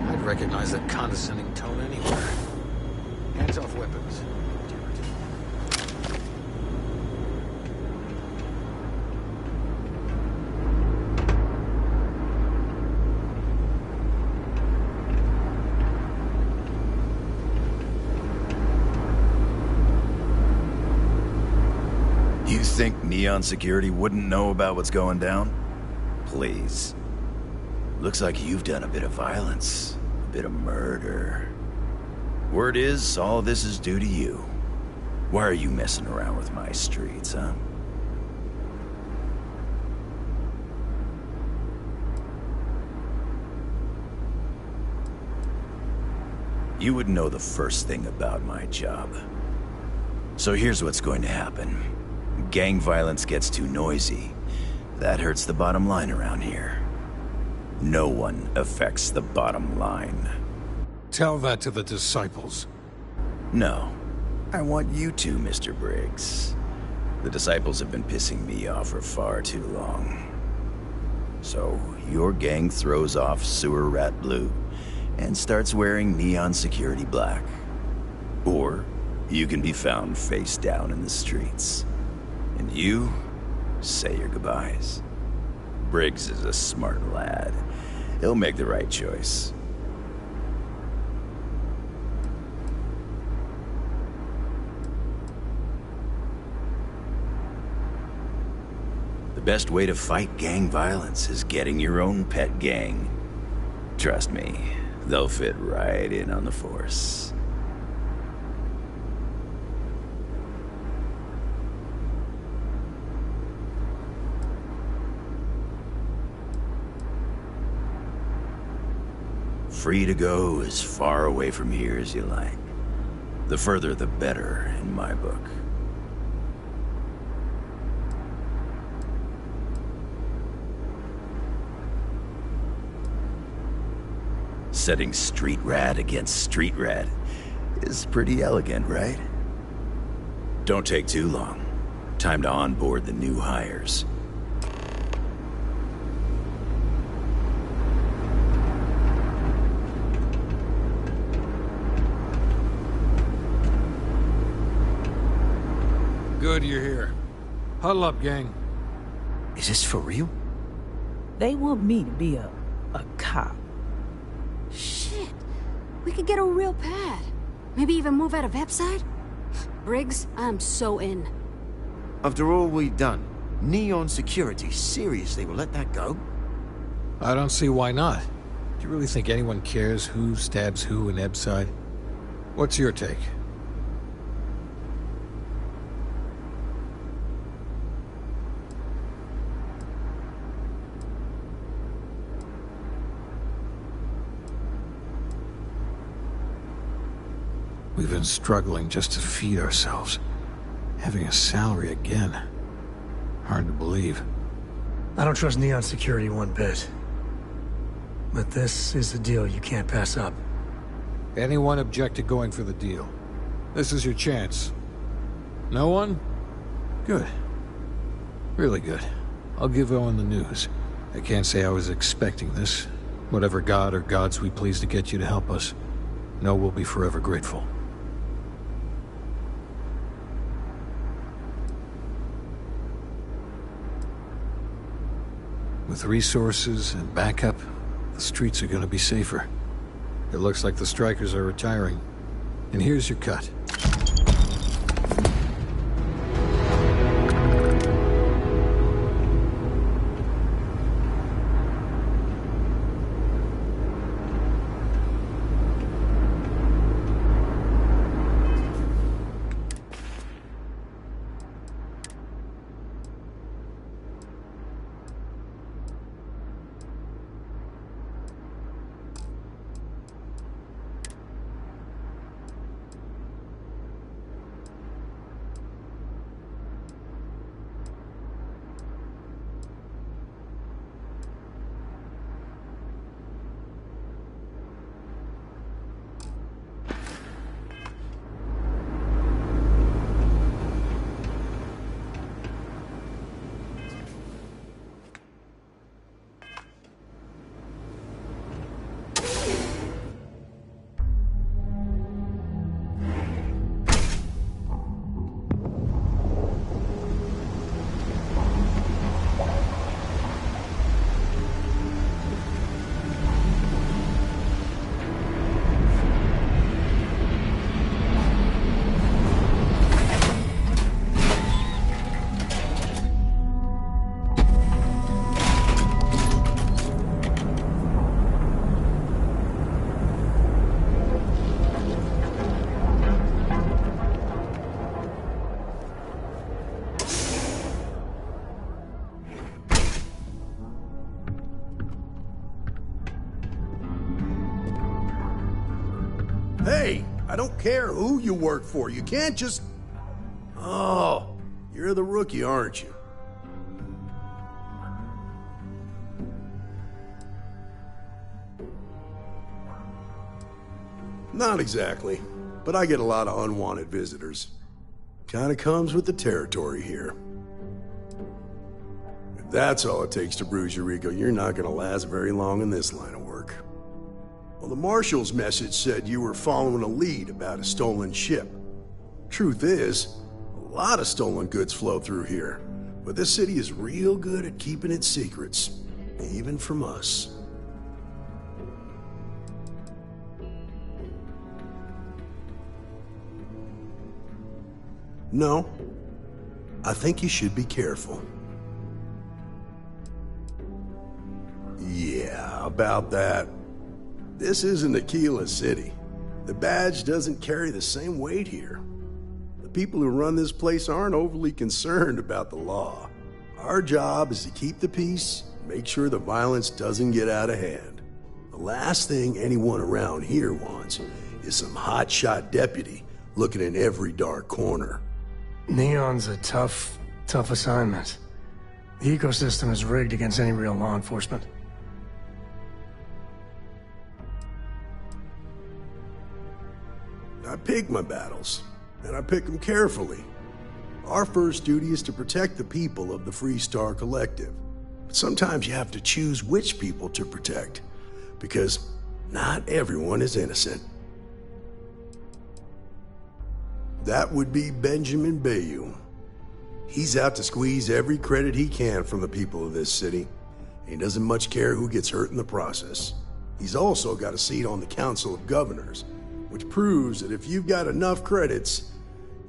I'd recognize that condescending tone anywhere. Hands off weapons. You think Neon Security wouldn't know about what's going down? Please. Looks like you've done a bit of violence, a bit of murder. Word is, all of this is due to you. Why are you messing around with my streets, huh? You would know the first thing about my job. So here's what's going to happen. Gang violence gets too noisy. That hurts the bottom line around here. No one affects the bottom line. Tell that to the disciples. No. I want you to, Mr. Briggs. The disciples have been pissing me off for far too long. So, your gang throws off Sewer Rat Blue and starts wearing Neon Security Black. Or, you can be found face down in the streets. And you say your goodbyes. Briggs is a smart lad. He'll make the right choice. The best way to fight gang violence is getting your own pet gang. Trust me, they'll fit right in on the force. Free to go as far away from here as you like. The further the better, in my book. Setting street rat against street rat is pretty elegant, right? Don't take too long. Time to onboard the new hires. Good you're here. Huddle up, gang. Is this for real? They want me to be a cop. Shit. We could get a real pad. Maybe even move out of Epside? Briggs, I'm so in. After all we've done, Neon Security seriously will let that go? I don't see why not. Do you really think anyone cares who stabs who in Epside? What's your take? We've been struggling just to feed ourselves. Having a salary again. Hard to believe. I don't trust Neon Security one bit. But this is a deal you can't pass up. Anyone object to going for the deal? This is your chance. No one? Good. Really good. I'll give Owen the news. I can't say I was expecting this. Whatever god or gods we please to get you to help us. No, we'll be forever grateful. With resources and backup, the streets are gonna be safer. It looks like the strikers are retiring. And here's your cut. Hey, I don't care who you work for. You can't just... Oh, you're the rookie, aren't you? Not exactly, but I get a lot of unwanted visitors. Kinda comes with the territory here. If that's all it takes to bruise your ego, you're not gonna last very long in this line of work. Well, the Marshal's message said you were following a lead about a stolen ship. Truth is, a lot of stolen goods flow through here, but this city is real good at keeping its secrets, even from us. No, I think you should be careful. Yeah, about that. This isn't Aquila City. The badge doesn't carry the same weight here. The people who run this place aren't overly concerned about the law. Our job is to keep the peace, make sure the violence doesn't get out of hand. The last thing anyone around here wants is some hotshot deputy looking in every dark corner. Neon's a tough assignment. The ecosystem is rigged against any real law enforcement. I pick my battles, and I pick them carefully. Our first duty is to protect the people of the Freestar Collective. But sometimes you have to choose which people to protect, because not everyone is innocent. That would be Benjamin Bayou. He's out to squeeze every credit he can from the people of this city. He doesn't much care who gets hurt in the process. He's also got a seat on the Council of Governors, which proves that if you've got enough credits,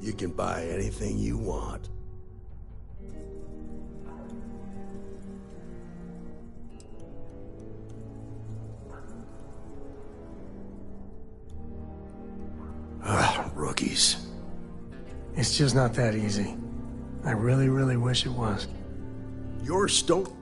you can buy anything you want. Rookies. It's just not that easy. I really, really wish it was. You're stoked.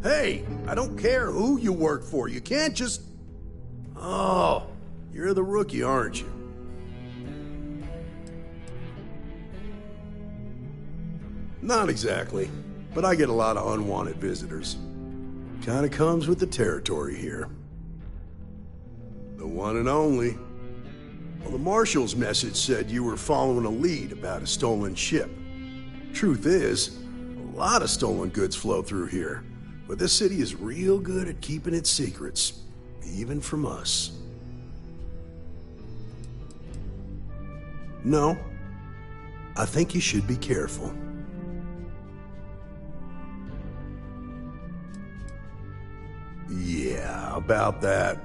Hey, I don't care who you work for. You can't just... Oh, you're the rookie, aren't you? Not exactly, but I get a lot of unwanted visitors. Kinda comes with the territory here. The one and only. Well, the Marshal's message said you were following a lead about a stolen ship. Truth is, a lot of stolen goods flow through here, but this city is real good at keeping its secrets, even from us. No, I think you should be careful. Yeah, about that.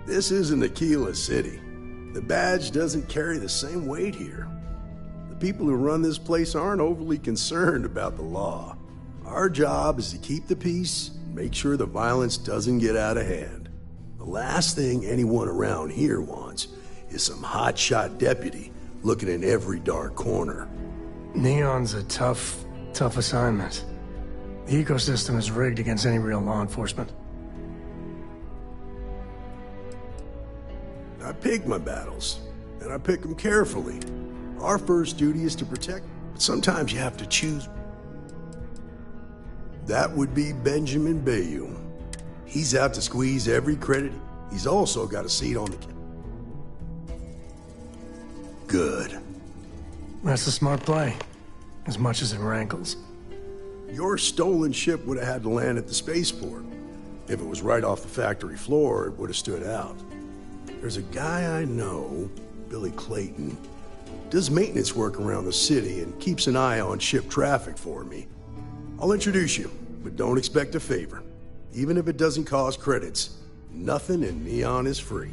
This isn't Aquila City. The badge doesn't carry the same weight here. The people who run this place aren't overly concerned about the law. Our job is to keep the peace and make sure the violence doesn't get out of hand. The last thing anyone around here wants is some hotshot deputy looking in every dark corner. Neon's a tough assignment. The ecosystem is rigged against any real law enforcement. I pick my battles, and I pick them carefully. Our first duty is to protect, but sometimes you have to choose. That would be Benjamin Bayou. He's out to squeeze every credit. He's also got a seat on the... Good. That's a smart play, as much as it rankles. Your stolen ship would have had to land at the spaceport. If it was right off the factory floor, it would have stood out. There's a guy I know, Billy Clayton, does maintenance work around the city and keeps an eye on ship traffic for me. I'll introduce you, but don't expect a favor. Even if it doesn't cost credits, nothing in Neon is free.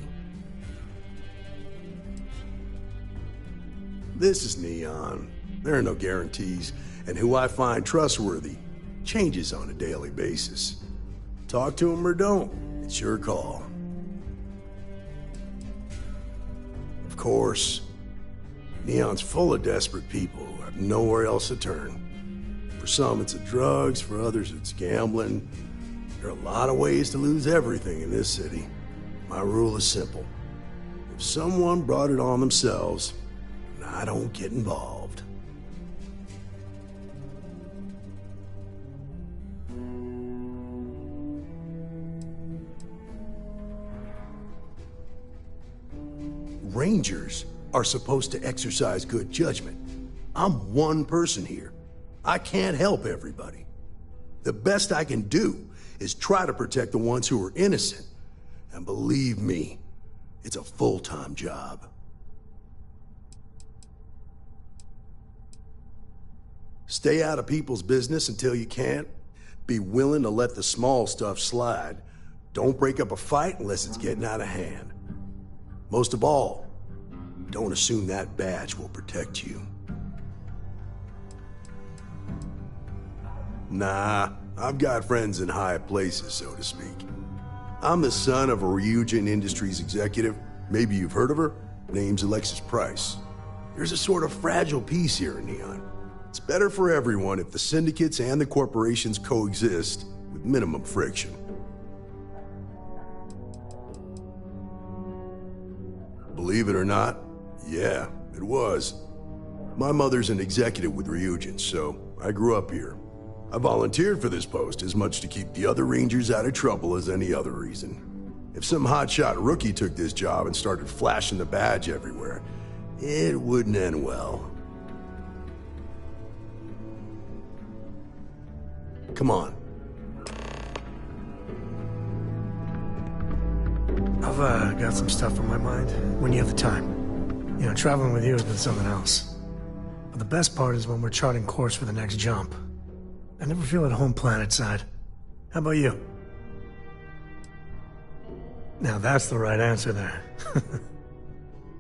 This is Neon. There are no guarantees, and who I find trustworthy changes on a daily basis. Talk to him or don't, it's your call. Of course, Neon's full of desperate people who have nowhere else to turn. For some, it's the drugs. For others, it's gambling. There are a lot of ways to lose everything in this city. My rule is simple. If someone brought it on themselves, I don't get involved. Rangers are supposed to exercise good judgment. I'm one person here. I can't help everybody. The best I can do is try to protect the ones who are innocent. And believe me, it's a full-time job. Stay out of people's business until you can't. Be willing to let the small stuff slide. Don't break up a fight unless it's getting out of hand. Most of all, don't assume that badge will protect you. Nah, I've got friends in high places, so to speak. I'm the son of a Ryujin Industries executive. Maybe you've heard of her. Name's Alexis Price. There's a sort of fragile peace here in Neon. It's better for everyone if the syndicates and the corporations coexist with minimum friction. Believe it or not, yeah, it was. My mother's an executive with Ryujin, so I grew up here. I volunteered for this post as much to keep the other Rangers out of trouble as any other reason. If some hotshot rookie took this job and started flashing the badge everywhere, it wouldn't end well. Come on. I've got some stuff on my mind. When you have the time. You know, traveling with you has been something else. But the best part is when we're charting course for the next jump. I never feel at home planetside. How about you? Now that's the right answer there.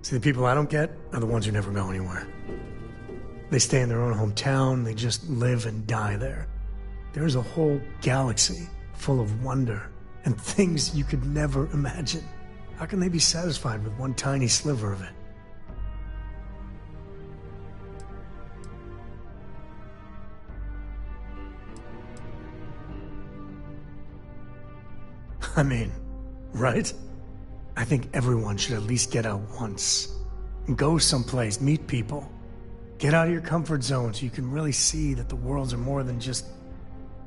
See, the people I don't get are the ones who never go anywhere. They stay in their own hometown, they just live and die there. There's a whole galaxy full of wonder and things you could never imagine. How can they be satisfied with one tiny sliver of it? I mean, right? I think everyone should at least get out once. And go someplace, meet people. Get out of your comfort zone so you can really see that the worlds are more than just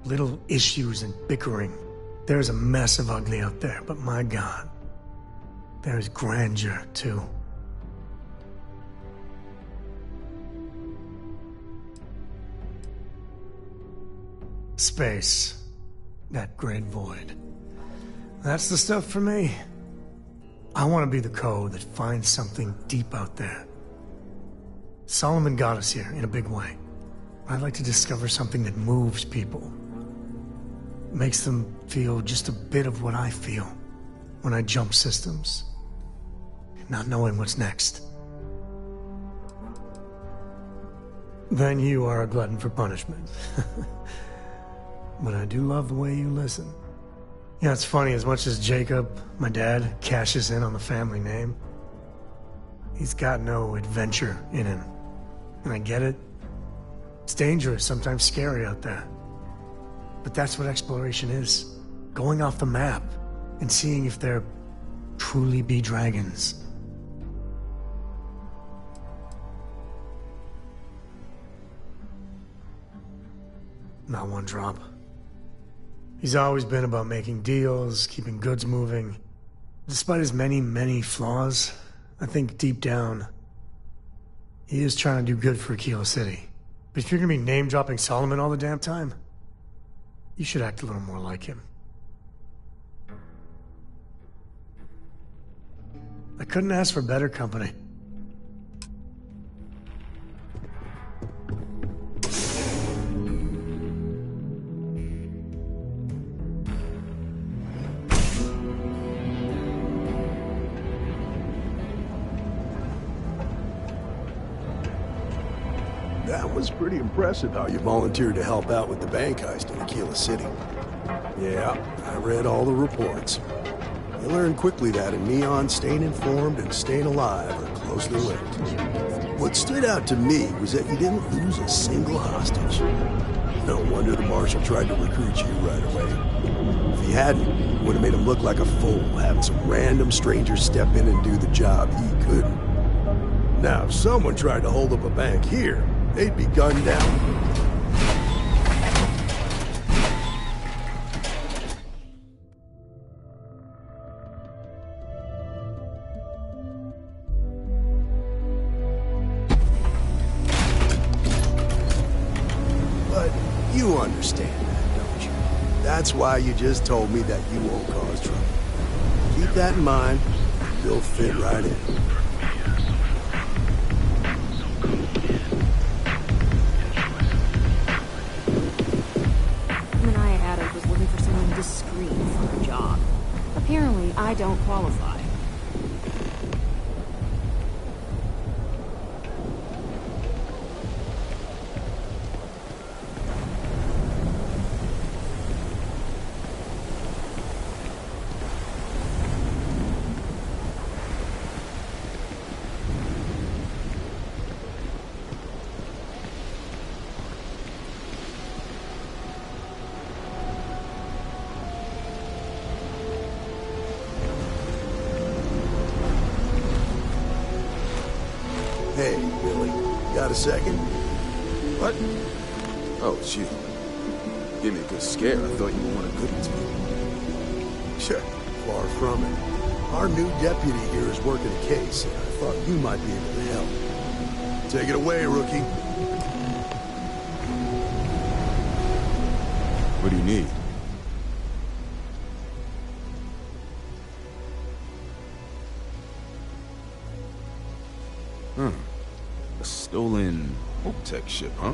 little issues and bickering. There's a mess of ugly out there, but my God, there's grandeur too. Space. That great void. That's the stuff for me. I want to be the code that finds something deep out there. Solomon got us here in a big way. I'd like to discover something that moves people. Makes them feel just a bit of what I feel when I jump systems. Not knowing what's next. Then you are a glutton for punishment. But I do love the way you listen. You know, it's funny, as much as Jacob, my dad, cashes in on the family name, he's got no adventure in him. And I get it. It's dangerous, sometimes scary out there. But that's what exploration is. Going off the map and seeing if there truly be dragons. Not one drop. He's always been about making deals, keeping goods moving. Despite his many, many flaws, I think deep down, he is trying to do good for Aquila City. But if you're gonna be name-dropping Solomon all the damn time, you should act a little more like him. I couldn't ask for better company. That was pretty impressive how you volunteered to help out with the bank heist in Aquila City. Yeah, I read all the reports. You learned quickly that in Neon, staying informed and staying alive are closely linked. What stood out to me was that you didn't lose a single hostage. No wonder the Marshal tried to recruit you right away. If he hadn't, it would have made him look like a fool, having some random stranger step in and do the job he couldn't. Now, if someone tried to hold up a bank here, they'd be gunned down. But you understand that, don't you? That's why you just told me that you won't cause trouble. Keep that in mind, you'll fit right in. Discreet for a job. Apparently, I don't qualify. Got a second? What? Oh, gee. Gave me a good scare. I thought you were one of Goodman's people. Sure, far from it. Our new deputy here is working a case, and I thought you might be able to help. Take it away, rookie. What do you need? A stolen Hope-Tech ship, huh?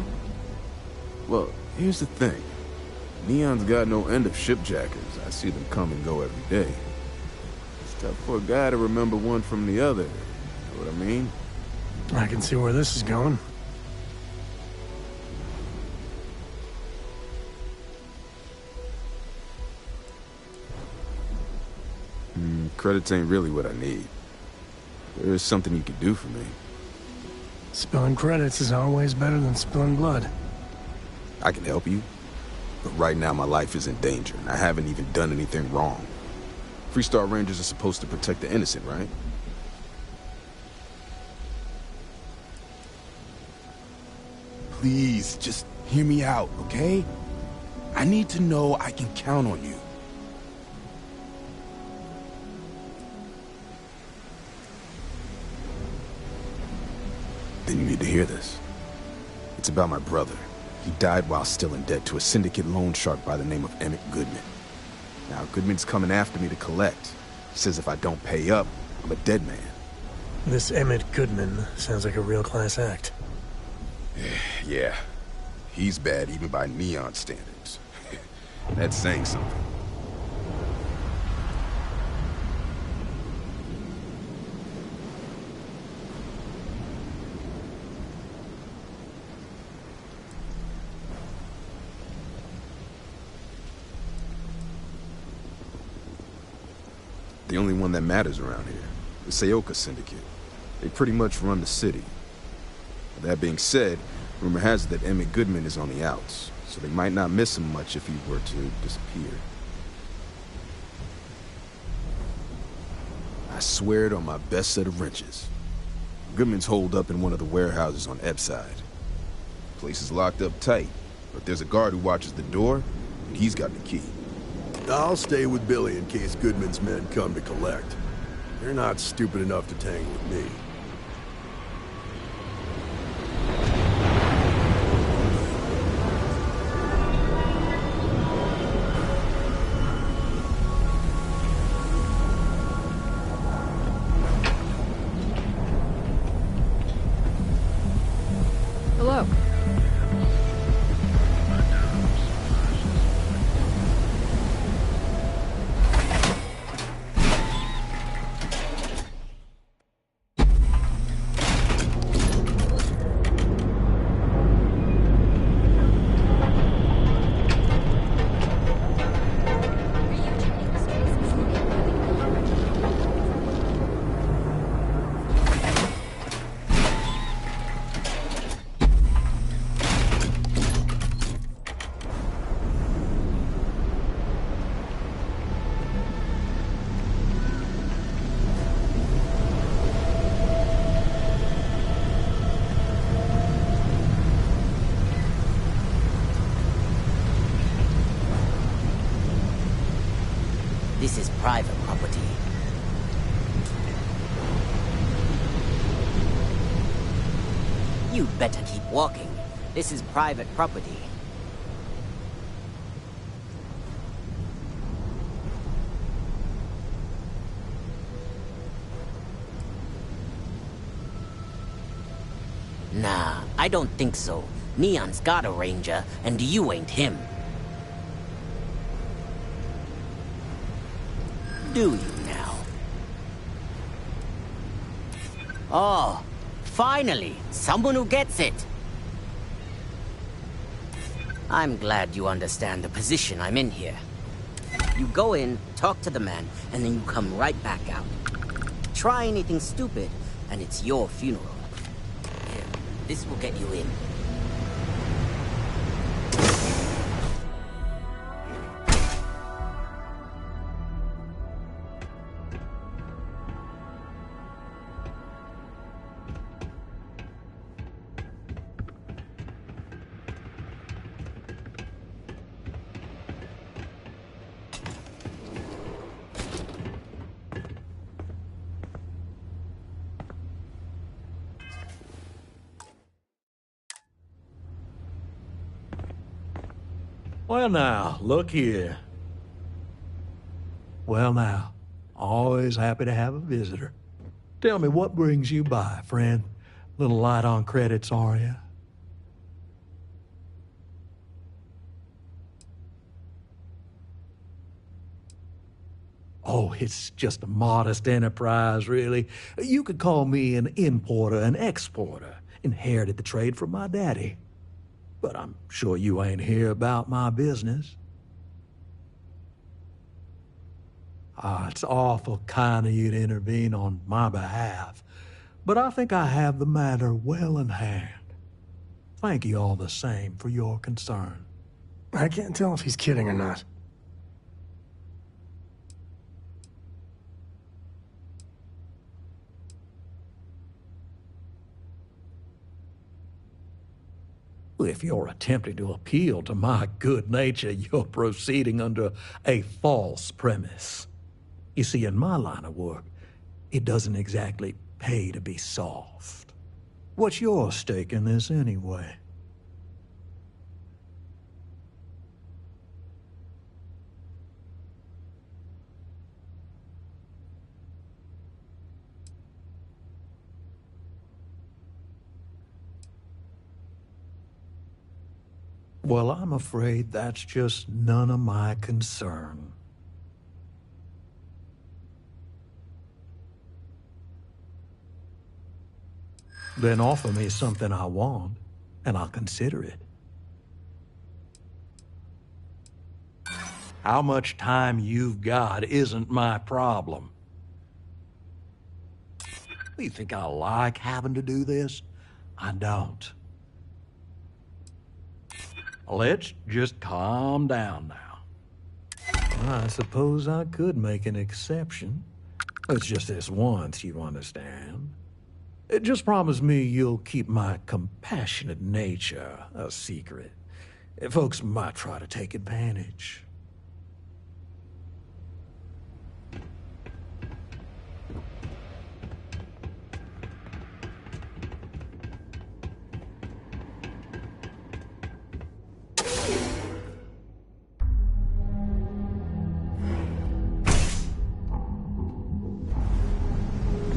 Well, here's the thing. Neon's got no end of shipjackers. I see them come and go every day. It's tough for a guy to remember one from the other. You know what I mean? I can see where this is going. Credits ain't really what I need. There is something you can do for me. Spilling credits is always better than spilling blood. I can help you, but right now my life is in danger, and I haven't even done anything wrong. Freestar Rangers are supposed to protect the innocent, right? Please, just hear me out, okay? I need to know I can count on you. Then you need to hear this. It's about my brother. He died while still in debt to a syndicate loan shark by the name of Emmett Goodman. Now, Goodman's coming after me to collect. He says if I don't pay up, I'm a dead man. This Emmett Goodman sounds like a real class act. Yeah. He's bad even by Neon standards. That's saying something. The only one that matters around here. The Seoka Syndicate. They pretty much run the city. That being said, rumor has it that Emmett Goodman is on the outs, so they might not miss him much if he were to disappear. I swear it on my best set of wrenches. Goodman's holed up in one of the warehouses on Epside. The place is locked up tight, but there's a guard who watches the door, and he's got the key. I'll stay with Billy in case Goodman's men come to collect. They're not stupid enough to tangle with me. Hello. This is private property. You'd better keep walking. This is private property. Nah, I don't think so. Neon's got a ranger, and you ain't him. Do you now? Oh, finally, someone who gets it. I'm glad you understand the position I'm in here. You go in, talk to the man, and then you come right back out. Try anything stupid, and it's your funeral. Here, this will get you in. Well now, look here. Well now, always happy to have a visitor. Tell me, what brings you by, friend? Little light on credits, are you? Oh, it's just a modest enterprise, really. You could call me an importer and exporter. Inherited the trade from my daddy. But I'm sure you ain't here about my business. It's awful kind of you to intervene on my behalf, but I think I have the matter well in hand. Thank you all the same for your concern. I can't tell if he's kidding or not. If you're attempting to appeal to my good nature, you're proceeding under a false premise. You see, in my line of work, it doesn't exactly pay to be soft. What's your stake in this anyway? Well, I'm afraid that's just none of my concern. Then offer me something I want, and I'll consider it. How much time you've got isn't my problem. You think I like having to do this? I don't. Let's just calm down now. I suppose I could make an exception. It's just this once, you understand. Just promise me you'll keep my compassionate nature a secret. Folks might try to take advantage.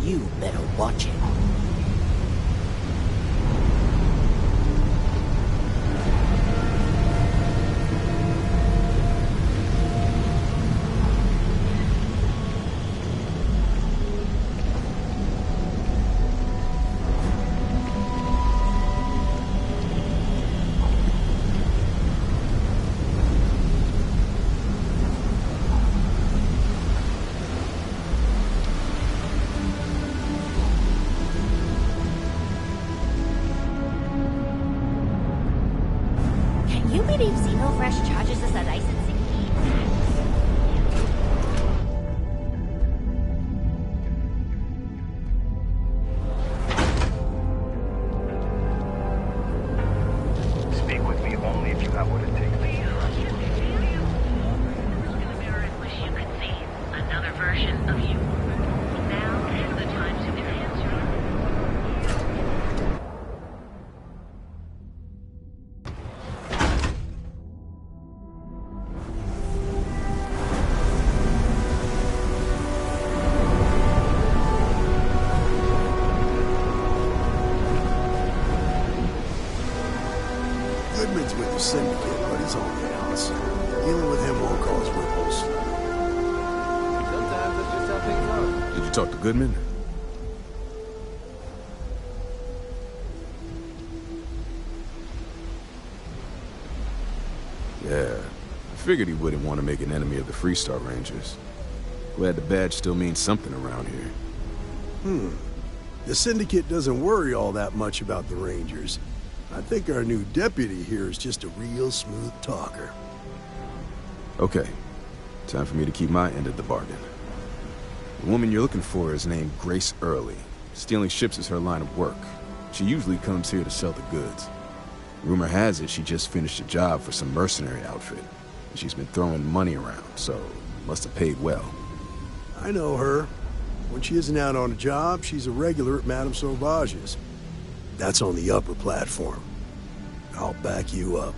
You better watch it. Can you believe Xeno Fresh charges us a licensing fee? Speak with me only if you have what it takes. Wish you could see another version of you. Now is the time to enhance your Goodman's with the Syndicate, but he's on the outs. Dealing with him won't cause ripples. Sometimes that's just how things are. Did you talk to Goodman? Yeah, I figured he wouldn't want to make an enemy of the Freestar Rangers. Glad the badge still means something around here. The Syndicate doesn't worry all that much about the Rangers. I think our new deputy here is just a real smooth talker. Okay, time for me to keep my end of the bargain. The woman you're looking for is named Grace Early. Stealing ships is her line of work. She usually comes here to sell the goods. Rumor has it she just finished a job for some mercenary outfit. She's been throwing money around, so must have paid well. I know her. When she isn't out on a job, she's a regular at Madame Sauvage's. That's on the upper platform. I'll back you up.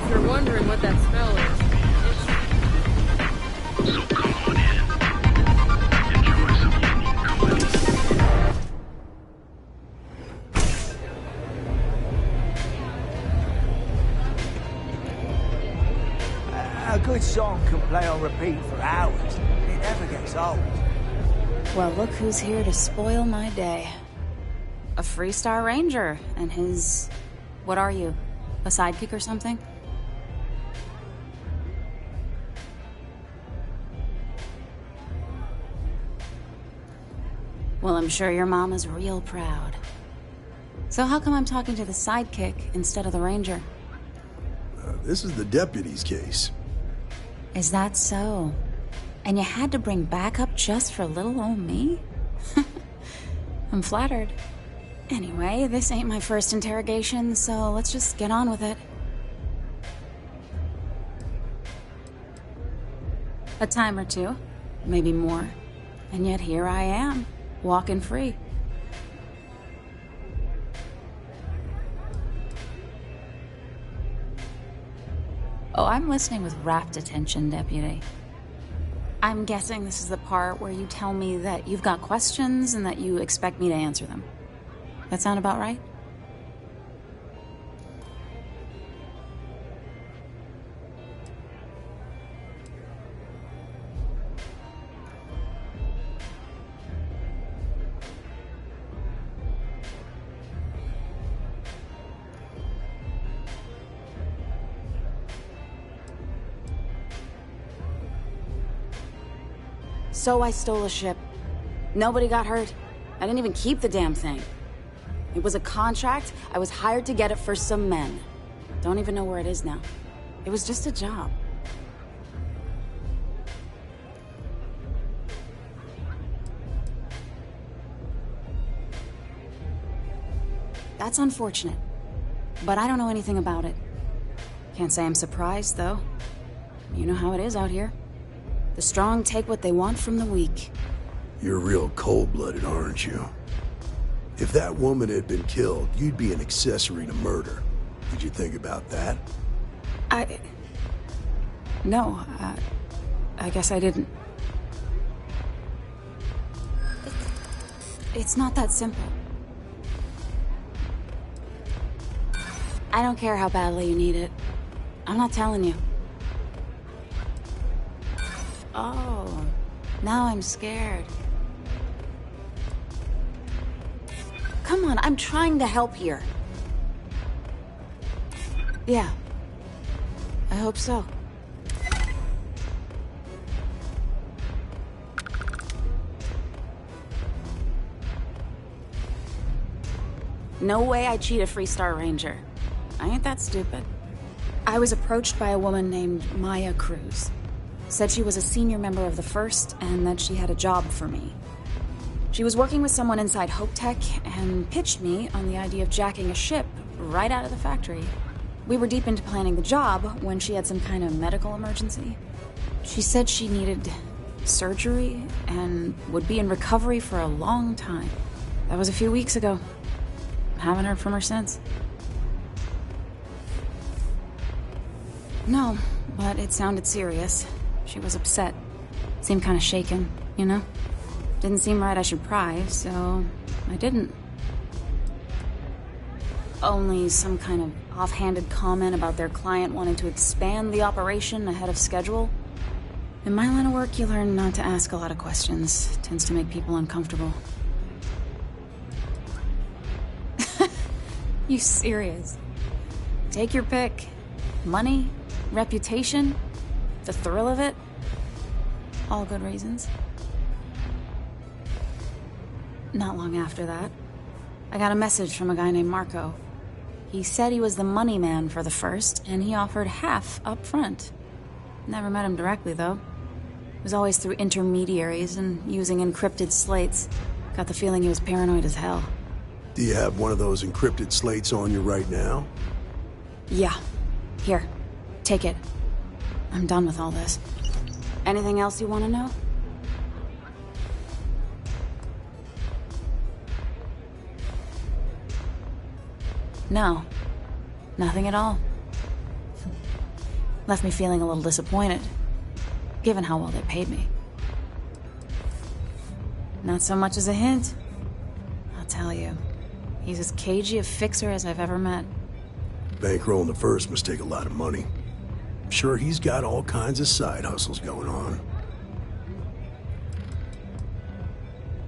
if you're wondering what that smell is, So come on in. Enjoy some unique goodness. A good song can play on repeat for hours. It never gets old. Well, look who's here to spoil my day. A Freestar Ranger and his... What are you? A sidekick or something? Well, I'm sure your mama's real proud. So how come I'm talking to the sidekick instead of the ranger? This is the deputy's case. Is that so? And you had to bring backup just for little old me? I'm flattered. Anyway, this ain't my first interrogation, so let's just get on with it. A time or two, maybe more. And yet here I am, walking free. Oh, I'm listening with rapt attention, Deputy. I'm guessing this is the part where you tell me that you've got questions and that you expect me to answer them. That sound about right? So I stole a ship. Nobody got hurt. I didn't even keep the damn thing. It was a contract. I was hired to get it for some men. Don't even know where it is now. It was just a job. That's unfortunate. But I don't know anything about it. Can't say I'm surprised, though. You know how it is out here. The strong take what they want from the weak. You're real cold-blooded, aren't you? If that woman had been killed, you'd be an accessory to murder. Did you think about that? No, I guess I didn't. It's not that simple. I don't care how badly you need it. I'm not telling you. Oh, now I'm scared. Come on, I'm trying to help here. Yeah, I hope so. No way I cheat a Freestar Ranger. I ain't that stupid. I was approached by a woman named Maya Cruz. Said she was a senior member of the First and that she had a job for me. She was working with someone inside Hope Tech and pitched me on the idea of jacking a ship right out of the factory. We were deep into planning the job when she had some kind of medical emergency. She said she needed surgery and would be in recovery for a long time. That was a few weeks ago. Haven't heard from her since. No, but it sounded serious. She was upset. Seemed kind of shaken, you know? Didn't seem right I should pry, so I didn't. Only some kind of offhanded comment about their client wanting to expand the operation ahead of schedule. In my line of work, you learn not to ask a lot of questions. It tends to make people uncomfortable. You serious? Take your pick. Money, reputation, the thrill of it. All good reasons. Not long after that, I got a message from a guy named Marco. He said he was the money man for the First, and he offered half up front. Never met him directly, though. It was always through intermediaries and using encrypted slates. Got the feeling he was paranoid as hell. Do you have one of those encrypted slates on you right now? Yeah. Here. Take it. I'm done with all this. Anything else you want to know? No. Nothing at all. Left me feeling a little disappointed, given how well they paid me. Not so much as a hint. I'll tell you, he's as cagey a fixer as I've ever met. Bankrolling the first must take a lot of money. I'm sure he's got all kinds of side hustles going on.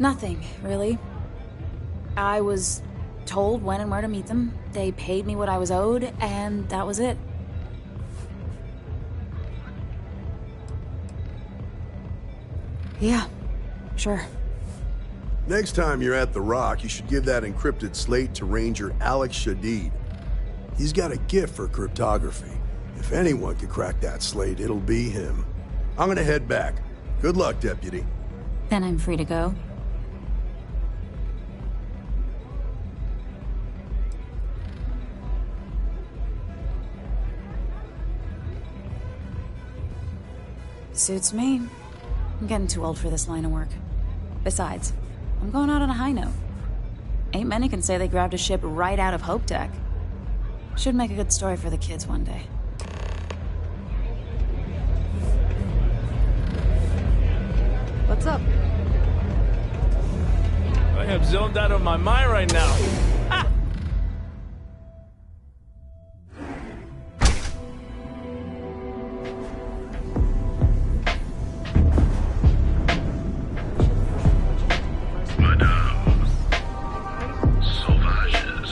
Nothing, really. I was told when and where to meet them. They paid me what I was owed, and that was it. Yeah, sure. Next time you're at the Rock, you should give that encrypted slate to Ranger Alex Shadid. He's got a gift for cryptography. If anyone could crack that slate, it'll be him. I'm gonna head back. Good luck, Deputy. Then I'm free to go. Suits me. I'm getting too old for this line of work. Besides, I'm going out on a high note. Ain't many can say they grabbed a ship right out of Hope Tech. Should make a good story for the kids one day. What's up? I am zoned out of my mind right now.